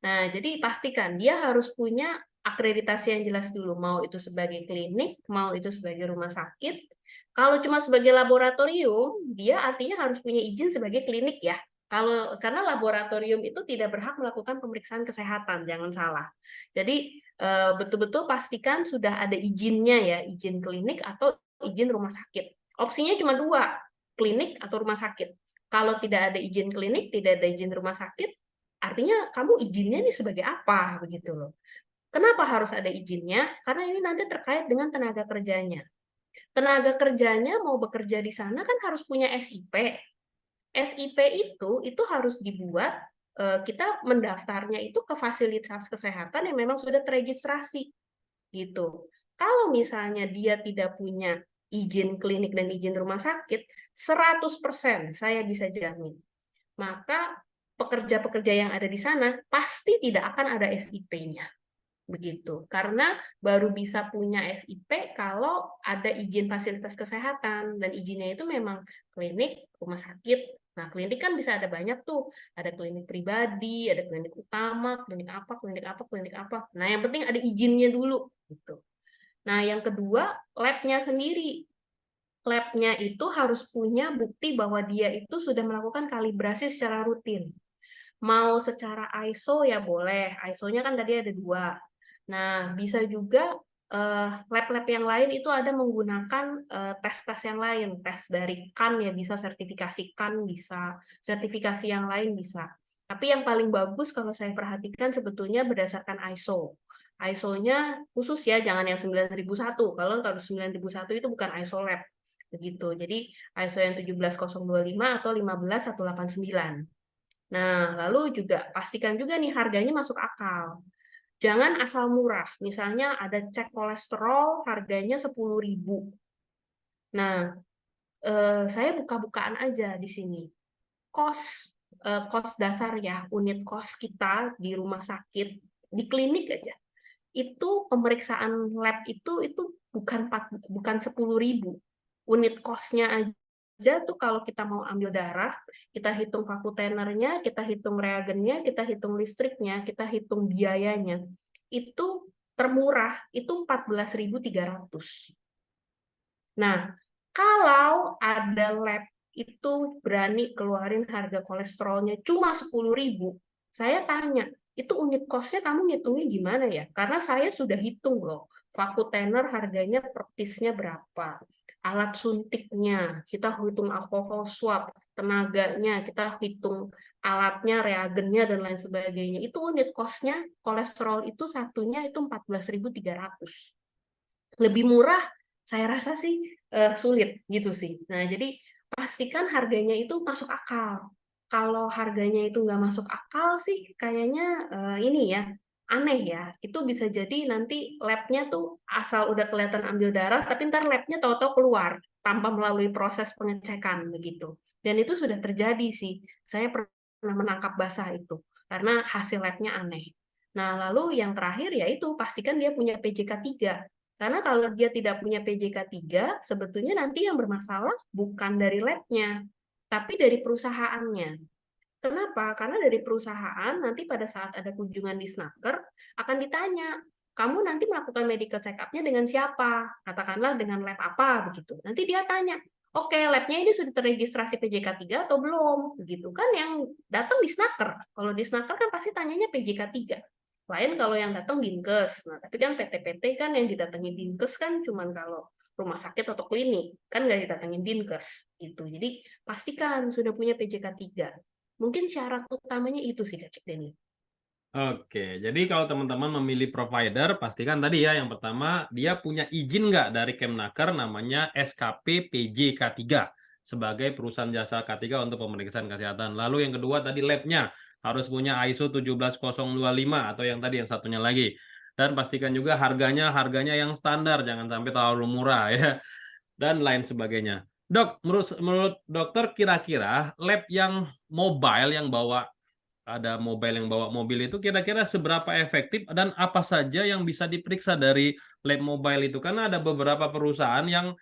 Nah, jadi pastikan dia harus punya akreditasi yang jelas dulu, mau itu sebagai klinik, mau itu sebagai rumah sakit. Kalau cuma sebagai laboratorium, dia artinya harus punya izin sebagai klinik ya. Karena laboratorium itu tidak berhak melakukan pemeriksaan kesehatan, jangan salah. Jadi betul-betul pastikan sudah ada izinnya ya, izin klinik atau izin rumah sakit. Opsinya cuma 2, klinik atau rumah sakit. Kalau tidak ada izin klinik, tidak ada izin rumah sakit, artinya kamu izinnya nih sebagai apa begitu loh. Kenapa harus ada izinnya? Karena ini nanti terkait dengan tenaga kerjanya. Tenaga kerjanya mau bekerja di sana kan harus punya SIP. SIP itu harus dibuat kita mendaftarnya itu ke fasilitas kesehatan yang memang sudah terregistrasi gitu. Kalau misalnya dia tidak punya izin klinik dan izin rumah sakit, 100% saya bisa jamin maka pekerja-pekerja yang ada di sana pasti tidak akan ada SIP-nya. Begitu. Karena baru bisa punya SIP kalau ada izin fasilitas kesehatan dan izinnya itu memang klinik, rumah sakit Nah, klinik kan bisa ada banyak tuh, ada klinik pribadi, ada klinik utama, klinik apa, klinik apa, klinik apa. Nah, yang penting ada izinnya dulu, gitu. Nah, yang kedua, lab-nya sendiri. Lab-nya itu harus punya bukti bahwa dia itu sudah melakukan kalibrasi secara rutin. Mau secara ISO ya boleh, ISO-nya kan tadi ada 2. Nah, bisa juga lab-lab yang lain itu ada menggunakan tes-tes yang lain, tes dari CAN ya bisa, sertifikasi CAN bisa, sertifikasi yang lain bisa. Tapi yang paling bagus kalau saya perhatikan sebetulnya berdasarkan ISO. ISO-nya khusus ya, jangan yang 9001. Kalau 9001 itu bukan ISO lab. Begitu. Jadi ISO yang 17025 atau 15189. Nah, lalu juga pastikan juga nih harganya masuk akal. Jangan asal murah. Misalnya ada cek kolesterol harganya 10.000. Nah, saya buka-bukaan aja di sini. Kos dasar ya, unit kos kita di rumah sakit, di klinik aja. Itu pemeriksaan lab itu bukan 10.000. Unit kosnya aja tuh kalau kita mau ambil darah, kita hitung vakutenernya, kita hitung reagennya, kita hitung listriknya, kita hitung biayanya. Itu termurah itu 14.300. Nah, kalau ada lab itu berani keluarin harga kolesterolnya cuma 10.000, saya tanya, itu unit cost-nya kamu ngitungnya gimana ya? Karena saya sudah hitung loh, vakutener harganya per piece-nya berapa, alat suntiknya, kita hitung alkohol swab, tenaganya, kita hitung alatnya, reagennya, dan lain sebagainya. Itu unit cost-nya, kolesterol itu satunya itu 14.300. Lebih murah, saya rasa sih sulit gitu sih. Nah, jadi pastikan harganya itu masuk akal. Kalau harganya itu nggak masuk akal sih, kayaknya ini ya, aneh ya. Itu bisa jadi nanti lab-nya tuh asal udah kelihatan ambil darah, tapi ntar lab-nya tahu-tahu keluar tanpa melalui proses pengecekan begitu. Dan itu sudah terjadi sih. Saya pernah menangkap basah itu, karena hasil lab-nya aneh. Nah, lalu yang terakhir yaitu pastikan dia punya PJK 3. Karena kalau dia tidak punya PJK 3, sebetulnya nanti yang bermasalah bukan dari lab-nya, tapi dari perusahaannya. Kenapa? Karena dari perusahaan nanti pada saat ada kunjungan di Snaker akan ditanya, kamu nanti melakukan medical check-up-nya dengan siapa? Katakanlah dengan lab apa begitu. Nanti dia tanya, oke, lab-nya ini sudah terregistrasi PJK 3 atau belum? Begitu kan yang datang di Snaker. Kalau di Snaker kan pasti tanyanya PJK 3. Lain kalau yang datang Dinkes. Nah, tapi kan PT-PT kan yang didatengin Dinkes kan cuman kalau rumah sakit atau klinik, kan nggak didatengin Dinkes. Gitu. Jadi pastikan sudah punya PJK 3. Mungkin syarat utamanya itu sih, Kak Cik Deni.
Oke, jadi kalau teman-teman memilih provider, pastikan tadi ya, yang pertama, dia punya izin nggak dari Kemnaker namanya SKP PJK 3 sebagai perusahaan jasa K3 untuk pemeriksaan kesehatan. Lalu yang kedua tadi lab-nya harus punya ISO 17025 atau yang tadi yang satunya lagi. Dan pastikan juga harganya yang standar, jangan sampai terlalu murah ya, dan lain sebagainya. Dok, menurut dokter kira-kira lab yang mobile yang bawa ada mobile yang bawa mobil itu kira-kira seberapa efektif dan apa saja yang bisa diperiksa dari lab mobile itu? Karena ada beberapa perusahaan yang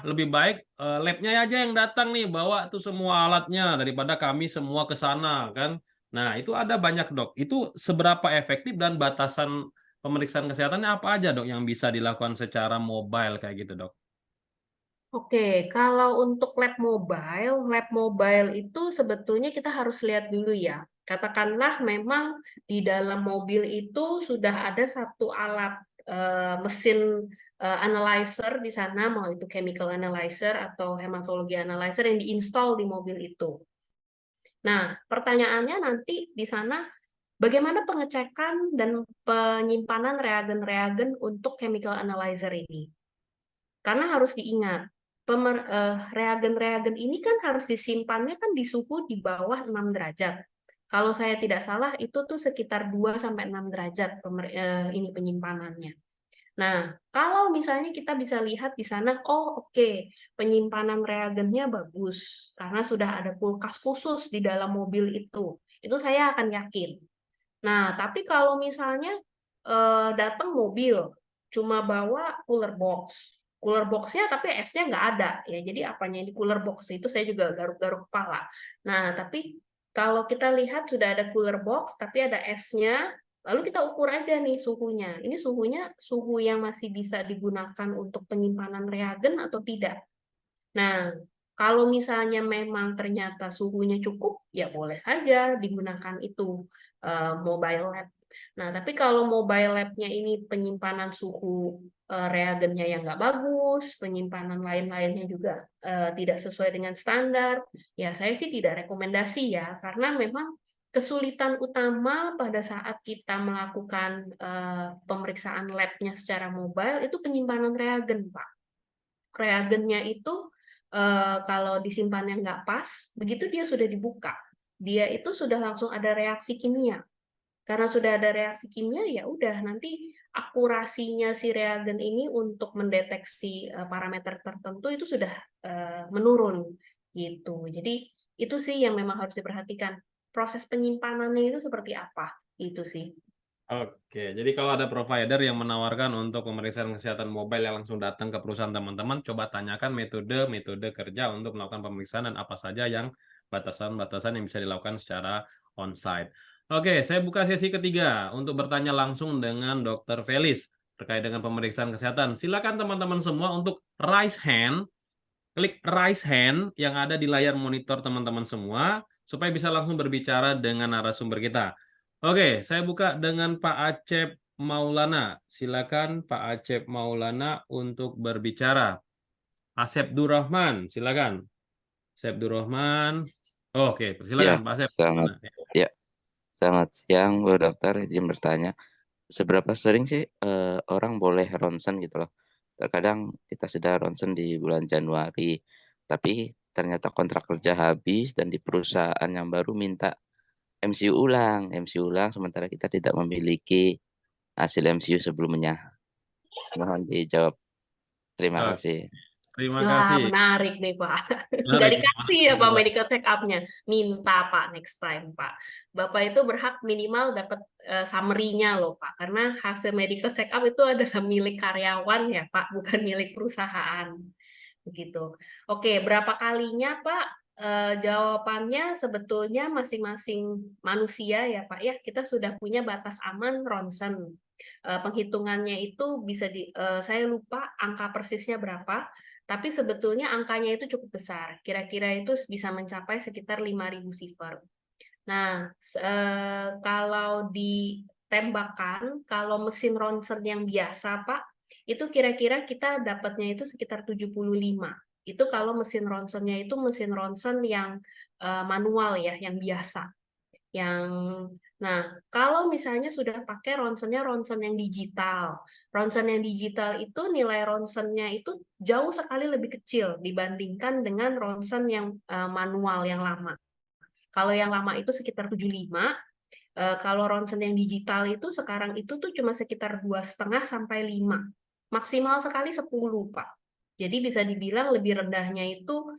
lebih baik lab-nya aja yang datang nih bawa tuh semua alatnya daripada kami semua ke sana kan. Nah, itu ada banyak, Dok. Itu seberapa efektif dan batasan pemeriksaan kesehatannya apa aja, Dok, yang bisa dilakukan secara mobile kayak gitu, Dok?
Oke, kalau untuk lab mobile itu sebetulnya kita harus lihat dulu ya. Katakanlah memang di dalam mobil itu sudah ada satu alat mesin analyzer di sana, mau itu chemical analyzer atau hematologi analyzer yang diinstal di mobil itu. Nah, pertanyaannya nanti di sana bagaimana pengecekan dan penyimpanan reagen-reagen untuk chemical analyzer ini? Karena harus diingat, reagen-reagen ini kan harus disimpannya kan di suhu di bawah 6 derajat. Kalau saya tidak salah itu tuh sekitar 2 sampai 6 derajat ini penyimpanannya. Nah, kalau misalnya kita bisa lihat di sana, oh oke, penyimpanan reagennya bagus karena sudah ada kulkas khusus di dalam mobil itu. Itu saya akan yakin. Nah, tapi kalau misalnya datang mobil cuma bawa cooler box, cooler box-nya tapi esnya nggak ada ya. Jadi apanya di cooler box itu saya juga garuk-garuk kepala. Nah, tapi kalau kita lihat sudah ada cooler box tapi ada esnya, lalu kita ukur aja nih suhunya. Ini suhunya suhu yang masih bisa digunakan untuk penyimpanan reagen atau tidak. Nah, kalau misalnya memang ternyata suhunya cukup, ya boleh saja digunakan itu mobile lab. Nah, tapi kalau mobile lab-nya ini penyimpanan suhu reagennya yang nggak bagus, penyimpanan lain-lainnya juga tidak sesuai dengan standar, ya saya sih tidak rekomendasi ya, karena memang kesulitan utama pada saat kita melakukan pemeriksaan lab-nya secara mobile itu penyimpanan reagen, Pak. Reagennya itu kalau disimpannya nggak pas, begitu dia sudah dibuka, dia itu sudah langsung ada reaksi kimia. Karena sudah ada reaksi kimia, ya udah nanti akurasinya si reagen ini untuk mendeteksi parameter tertentu itu sudah menurun gitu. Jadi itu sih yang memang harus diperhatikan. Proses penyimpanannya itu seperti apa? Itu sih.
Oke, jadi kalau ada provider yang menawarkan untuk pemeriksaan kesehatan mobile yang langsung datang ke perusahaan teman-teman, coba tanyakan metode kerja untuk melakukan pemeriksaan dan apa saja yang batasan-batasan yang bisa dilakukan secara onsite. Oke, saya buka sesi ketiga untuk bertanya langsung dengan Dr. Felis terkait dengan pemeriksaan kesehatan. Silakan teman-teman semua untuk raise hand, klik raise hand yang ada di layar monitor teman-teman semua supaya bisa langsung berbicara dengan narasumber kita. Oke, saya buka dengan Pak Acep Maulana. Silakan Pak Acep Maulana untuk berbicara. Asep Durrahman, silakan. Asep Durrahman. Oke,
Ya,
silakan Pak Asep.
selamat ya, selamat siang Bu Dokter. Izin bertanya, seberapa sering sih orang boleh ronsen gitu loh? Terkadang kita sudah ronsen di bulan Januari, tapi ternyata kontrak kerja habis dan di perusahaan yang baru minta MCU ulang, sementara kita tidak memiliki hasil MCU sebelumnya. Mohon dijawab. Terima
Oke,
kasih.
terima
Wah,
kasih.
menarik nih, Pak. Nggak
Menarik.
dikasih ya, Pak, medical check up-nya. Minta, Pak, next time, Pak. Bapak itu berhak minimal dapat summary-nya loh, Pak. Karena hasil medical check up itu adalah milik karyawan ya, Pak, bukan milik perusahaan. Begitu. Oke, berapa kalinya, Pak? Jawabannya sebetulnya masing-masing manusia ya, Pak, ya. Kita sudah punya batas aman ronsen. Penghitungannya itu bisa saya lupa angka persisnya berapa, tapi sebetulnya angkanya itu cukup besar. Kira-kira itu bisa mencapai sekitar 5.000 sievert. Nah, kalau ditembakkan, kalau mesin ronsen yang biasa, Pak, itu kira-kira kita dapatnya itu sekitar 75. Itu kalau mesin ronsennya itu mesin ronsen yang manual ya, yang biasa. Yang nah, kalau misalnya sudah pakai ronsennya ronsen yang digital. Ronsen yang digital itu nilai ronsennya itu jauh sekali lebih kecil dibandingkan dengan ronsen yang manual yang lama. Kalau yang lama itu sekitar 75, kalau ronsen yang digital itu sekarang itu tuh cuma sekitar 2,5 sampai 5. Maksimal sekali 10, Pak. Jadi bisa dibilang lebih rendahnya itu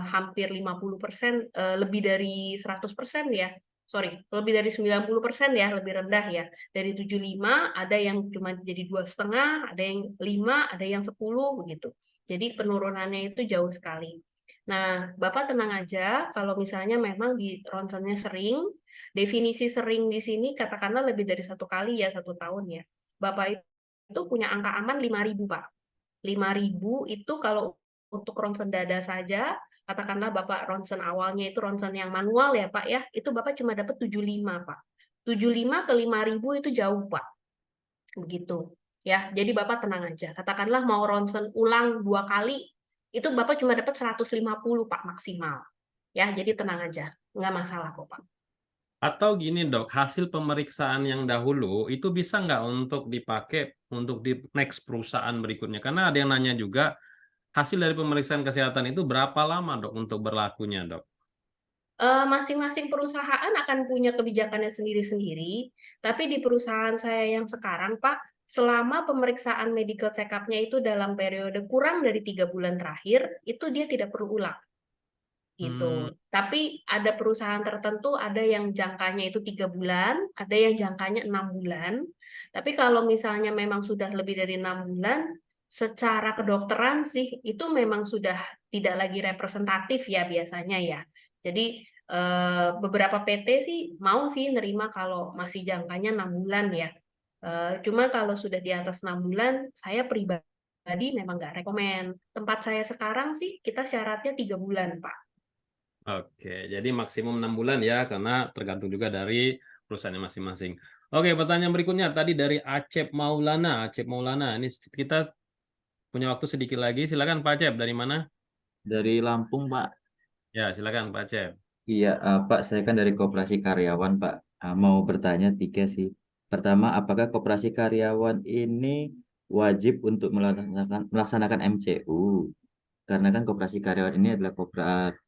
hampir 50%, lebih dari 100% ya. Sorry, lebih dari 90% ya, lebih rendah ya. Dari 75 ada yang cuma jadi 2,5, ada yang 5, ada yang 10 begitu. Jadi penurunannya itu jauh sekali. Nah, Bapak tenang aja kalau misalnya memang di ronsennya sering, definisi sering di sini katakanlah lebih dari 1 kali ya 1 tahun ya. Bapak itu punya angka aman 5.000, Pak. 5.000 itu kalau untuk ronsen dada saja, katakanlah Bapak ronsen awalnya itu ronsen yang manual ya Pak ya, itu Bapak cuma dapat 75, Pak. 75 ke 5.000 itu jauh, Pak. Begitu. Ya, jadi Bapak tenang aja. Katakanlah mau ronsen ulang 2 kali, itu Bapak cuma dapat 150, Pak, maksimal. Ya, jadi tenang aja. Nggak masalah kok, Pak.
Atau gini dok, hasil pemeriksaan yang dahulu itu bisa nggak untuk dipakai untuk di next perusahaan berikutnya? Karena ada yang nanya juga, hasil dari pemeriksaan kesehatan itu berapa lama dok untuk berlakunya dok?
Masing-masing perusahaan akan punya kebijakannya sendiri-sendiri, tapi di perusahaan saya yang sekarang, Pak, selama pemeriksaan medical check-up-nya itu dalam periode kurang dari 3 bulan terakhir, itu dia tidak perlu ulang.
Hmm,
Gitu. Tapi ada perusahaan tertentu, ada yang jangkanya itu 3 bulan, ada yang jangkanya 6 bulan. Tapi kalau misalnya memang sudah lebih dari 6 bulan, secara kedokteran sih itu memang sudah tidak lagi representatif ya biasanya ya. Jadi beberapa PT sih mau sih nerima kalau masih jangkanya 6 bulan ya. Cuma kalau sudah di atas 6 bulan, saya pribadi memang nggak rekomen. Tempat saya sekarang sih kita syaratnya 3 bulan, Pak.
Oke, jadi maksimum 6 bulan ya, karena tergantung juga dari perusahaannya masing-masing. Oke, pertanyaan berikutnya tadi dari Acep Maulana. Acep Maulana, ini kita punya waktu sedikit lagi. Silakan Pak Acep, dari mana?
Dari Lampung, Pak.
Ya, silakan Pak Acep.
Iya, Pak, saya kan dari koperasi karyawan, Pak. Mau bertanya 3 sih. Pertama, apakah koperasi karyawan ini wajib untuk melaksanakan MCU? Karena kan koperasi karyawan ini adalah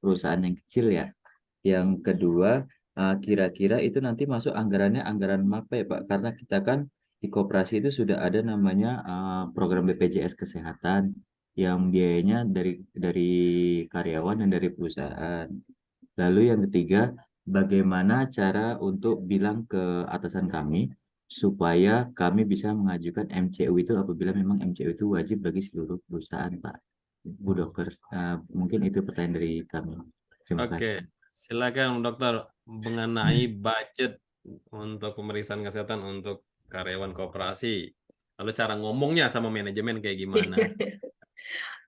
perusahaan yang kecil ya. Yang kedua, kira-kira itu nanti masuk anggarannya anggaran apa ya, Pak? Karena kita kan di koperasi itu sudah ada namanya program BPJS Kesehatan yang biayanya dari karyawan dan dari perusahaan. Lalu yang ketiga, bagaimana cara untuk bilang ke atasan kami supaya kami bisa mengajukan MCU itu apabila memang MCU itu wajib bagi seluruh perusahaan, Pak. Bu Dokter, mungkin itu pertanyaan dari kami. Terima kasih.
Oke, silakan dokter mengenai budget untuk pemeriksaan kesehatan untuk karyawan koperasi. Lalu cara ngomongnya sama manajemen kayak gimana?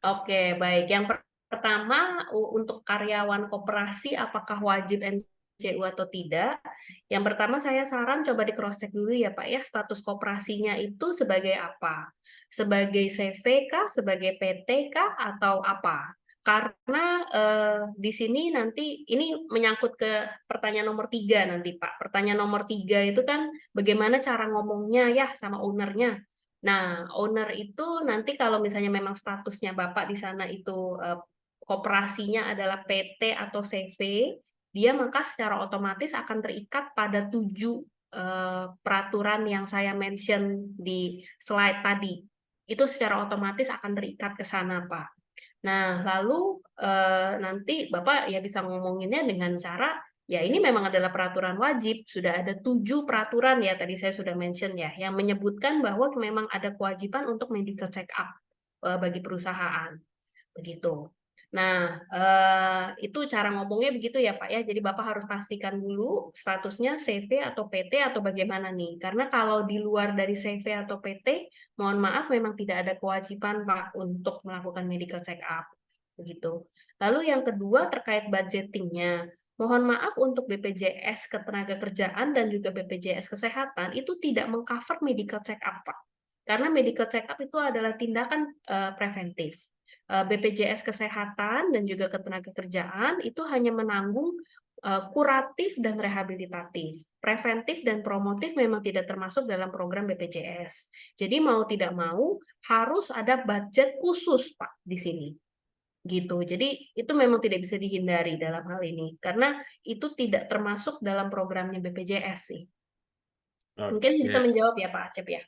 Oke, baik. Yang pertama, untuk karyawan koperasi apakah wajib MCU atau tidak? Yang pertama saya saran coba di cross check dulu ya Pak ya, status koperasinya itu sebagai apa? Sebagai CV kah, sebagai PT kah, atau apa? Karena di sini nanti ini menyangkut ke pertanyaan nomor 3 nanti Pak. Pertanyaan nomor 3 itu kan bagaimana cara ngomongnya ya sama ownernya. Nah, owner itu nanti kalau misalnya memang statusnya Bapak di sana itu koperasinya adalah PT atau CV, dia maka secara otomatis akan terikat pada 7 peraturan yang saya mention di slide tadi. Itu secara otomatis akan terikat ke sana, Pak. Nah, lalu nanti Bapak ya bisa ngomonginnya dengan cara ya ini memang adalah peraturan wajib, sudah ada 7 peraturan ya tadi saya sudah mention ya, yang menyebutkan bahwa memang ada kewajiban untuk medical check up bagi perusahaan, begitu. Nah, itu cara ngomongnya begitu ya Pak ya, jadi Bapak harus pastikan dulu statusnya CV atau PT atau bagaimana nih, karena kalau di luar dari CV atau PT, mohon maaf memang tidak ada kewajiban Pak untuk melakukan medical check up, begitu. Lalu yang kedua terkait budgetingnya. Mohon maaf untuk BPJS Ketenagakerjaan dan juga BPJS Kesehatan itu tidak mengcover medical check up, Pak. Karena medical check up itu adalah tindakan preventif. BPJS Kesehatan dan juga Ketenagakerjaan itu hanya menanggung kuratif dan rehabilitatif. Preventif dan promotif memang tidak termasuk dalam program BPJS. Jadi mau tidak mau harus ada budget khusus, Pak, di sini. Gitu. Jadi itu memang tidak bisa dihindari dalam hal ini karena itu tidak termasuk dalam programnya BPJS sih. Mungkin bisa
Oke.
menjawab ya Pak Acep ya.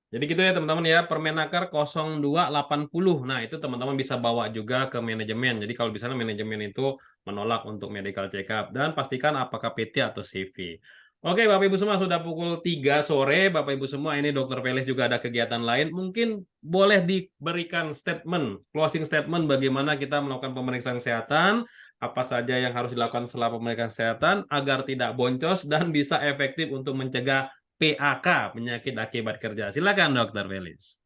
Jadi gitu ya teman-teman ya, Permenaker 0280. Nah, itu teman-teman bisa bawa juga ke manajemen. Jadi kalau misalnya manajemen itu menolak untuk medical check up, dan pastikan apakah PT atau CV. Oke, Bapak Ibu semua, sudah pukul 3 sore. Bapak Ibu semua, ini Dokter Felis juga ada kegiatan lain. Mungkin boleh diberikan statement, closing statement bagaimana kita melakukan pemeriksaan kesehatan, apa saja yang harus dilakukan setelah pemeriksaan kesehatan agar tidak boncos dan bisa efektif untuk mencegah PAK, penyakit akibat kerja. Silakan Dokter Felis.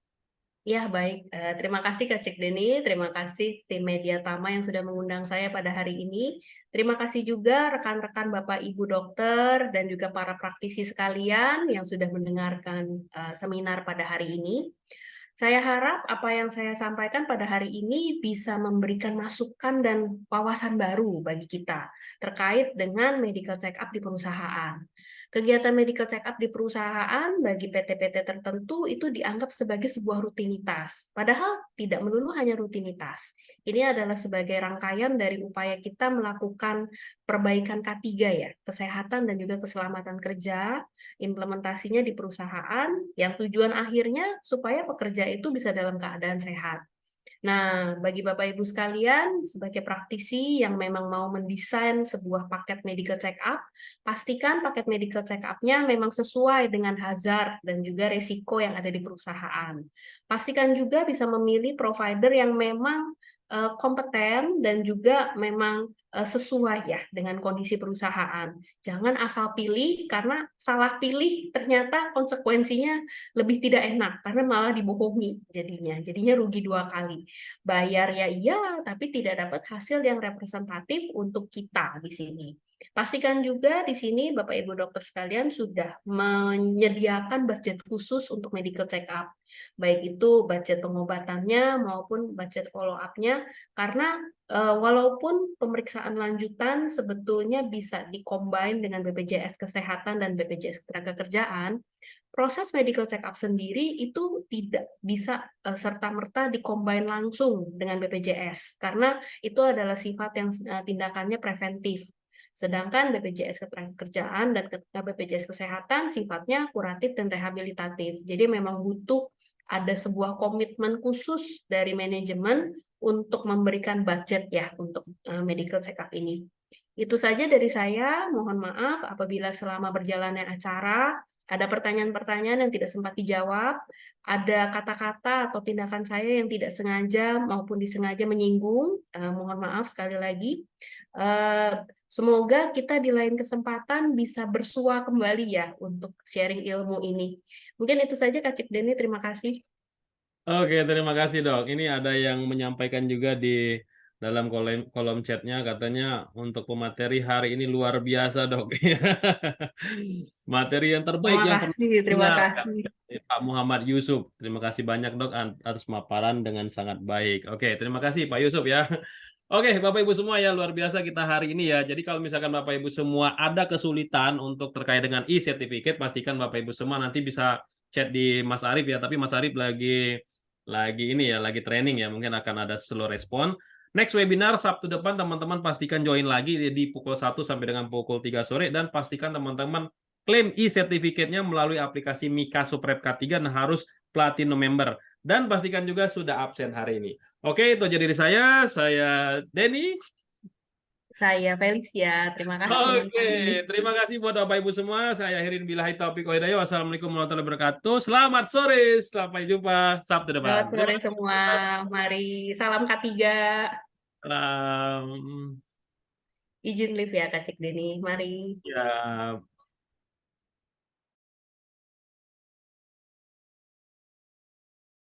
Ya, baik. Terima kasih Kak Cik Deni, terima kasih tim Media Tama yang sudah mengundang saya pada hari ini. Terima kasih juga rekan-rekan Bapak Ibu dokter dan juga para praktisi sekalian yang sudah mendengarkan seminar pada hari ini. Saya harap apa yang saya sampaikan pada hari ini bisa memberikan masukan dan wawasan baru bagi kita terkait dengan medical check up di perusahaan. Kegiatan medical check up di perusahaan bagi PT-PT tertentu itu dianggap sebagai sebuah rutinitas. Padahal tidak melulu hanya rutinitas. Ini adalah sebagai rangkaian dari upaya kita melakukan perbaikan K3 ya, kesehatan dan juga keselamatan kerja, implementasinya di perusahaan yang tujuan akhirnya supaya pekerja itu bisa dalam keadaan sehat. Nah, bagi Bapak Ibu sekalian, sebagai praktisi yang memang mau mendesain sebuah paket medical check up, pastikan paket medical check up-nya memang sesuai dengan hazard dan juga risiko yang ada di perusahaan. Pastikan juga bisa memilih provider yang memang kompeten dan juga memang sesuai ya dengan kondisi perusahaan. Jangan asal pilih karena salah pilih ternyata konsekuensinya lebih tidak enak karena malah dibohongi jadinya rugi 2 kali. Bayar ya iya, tapi tidak dapat hasil yang representatif untuk kita di sini. Pastikan juga di sini Bapak Ibu dokter sekalian sudah menyediakan budget khusus untuk medical check up. Baik itu budget pengobatannya maupun budget follow up-nya, karena walaupun pemeriksaan lanjutan sebetulnya bisa dikombin dengan BPJS Kesehatan dan BPJS Ketenagakerjaan, proses medical check up sendiri itu tidak bisa serta-merta dikombin langsung dengan BPJS, karena itu adalah sifat yang tindakannya preventif. Sedangkan BPJS Ketenagakerjaan dan BPJS Kesehatan sifatnya kuratif dan rehabilitatif. Jadi memang butuh ada sebuah komitmen khusus dari manajemen untuk memberikan budget ya untuk medical check up ini. Itu saja dari saya. Mohon maaf apabila selama berjalannya acara ada pertanyaan-pertanyaan yang tidak sempat dijawab, ada kata-kata atau tindakan saya yang tidak sengaja maupun disengaja menyinggung. Mohon maaf sekali lagi. Semoga kita di lain kesempatan bisa bersua kembali ya untuk sharing ilmu ini. Mungkin itu saja Kak Cik Deni, terima kasih.
Oke, terima kasih dok. Ini ada yang menyampaikan juga di dalam kolom chatnya, katanya untuk pemateri hari ini luar biasa dok. Materi yang terbaik
Terima
yang pernah
kasih, terima
dengar,
kasih.
Pak Muhammad Yusuf. Terima kasih banyak dok atas pemaparan dengan sangat baik. Oke, terima kasih Pak Yusuf ya. Oke, Bapak Ibu semua ya, luar biasa kita hari ini ya. Jadi kalau misalkan Bapak Ibu semua ada kesulitan untuk terkait dengan e-certificate, pastikan Bapak Ibu semua nanti bisa chat di Mas Arif ya. Tapi Mas Arif lagi ini ya, lagi training ya. Mungkin akan ada slow respon. Next webinar Sabtu depan teman-teman pastikan join lagi di pukul 1 sampai dengan pukul 3 sore, dan pastikan teman-teman klaim e-certificate-nya melalui aplikasi Mika Suprep K3 dan harus platinum member. Dan pastikan juga sudah absen hari ini. Oke, itu jadi dari saya Denny.
Saya Felicia, terima kasih.
Oke, terima kasih buat Bapak Ibu semua. Saya akhirin billahi taufiq wa hidayah. Wassalamualaikum warahmatullahi wabarakatuh. Selamat sore, sampai jumpa Sabtu depan.
Selamat
Terima
sore
kasih.
semua. Mari, salam K3.
Salam.
Izin live ya Kak Cik Deni. Mari.
Ya.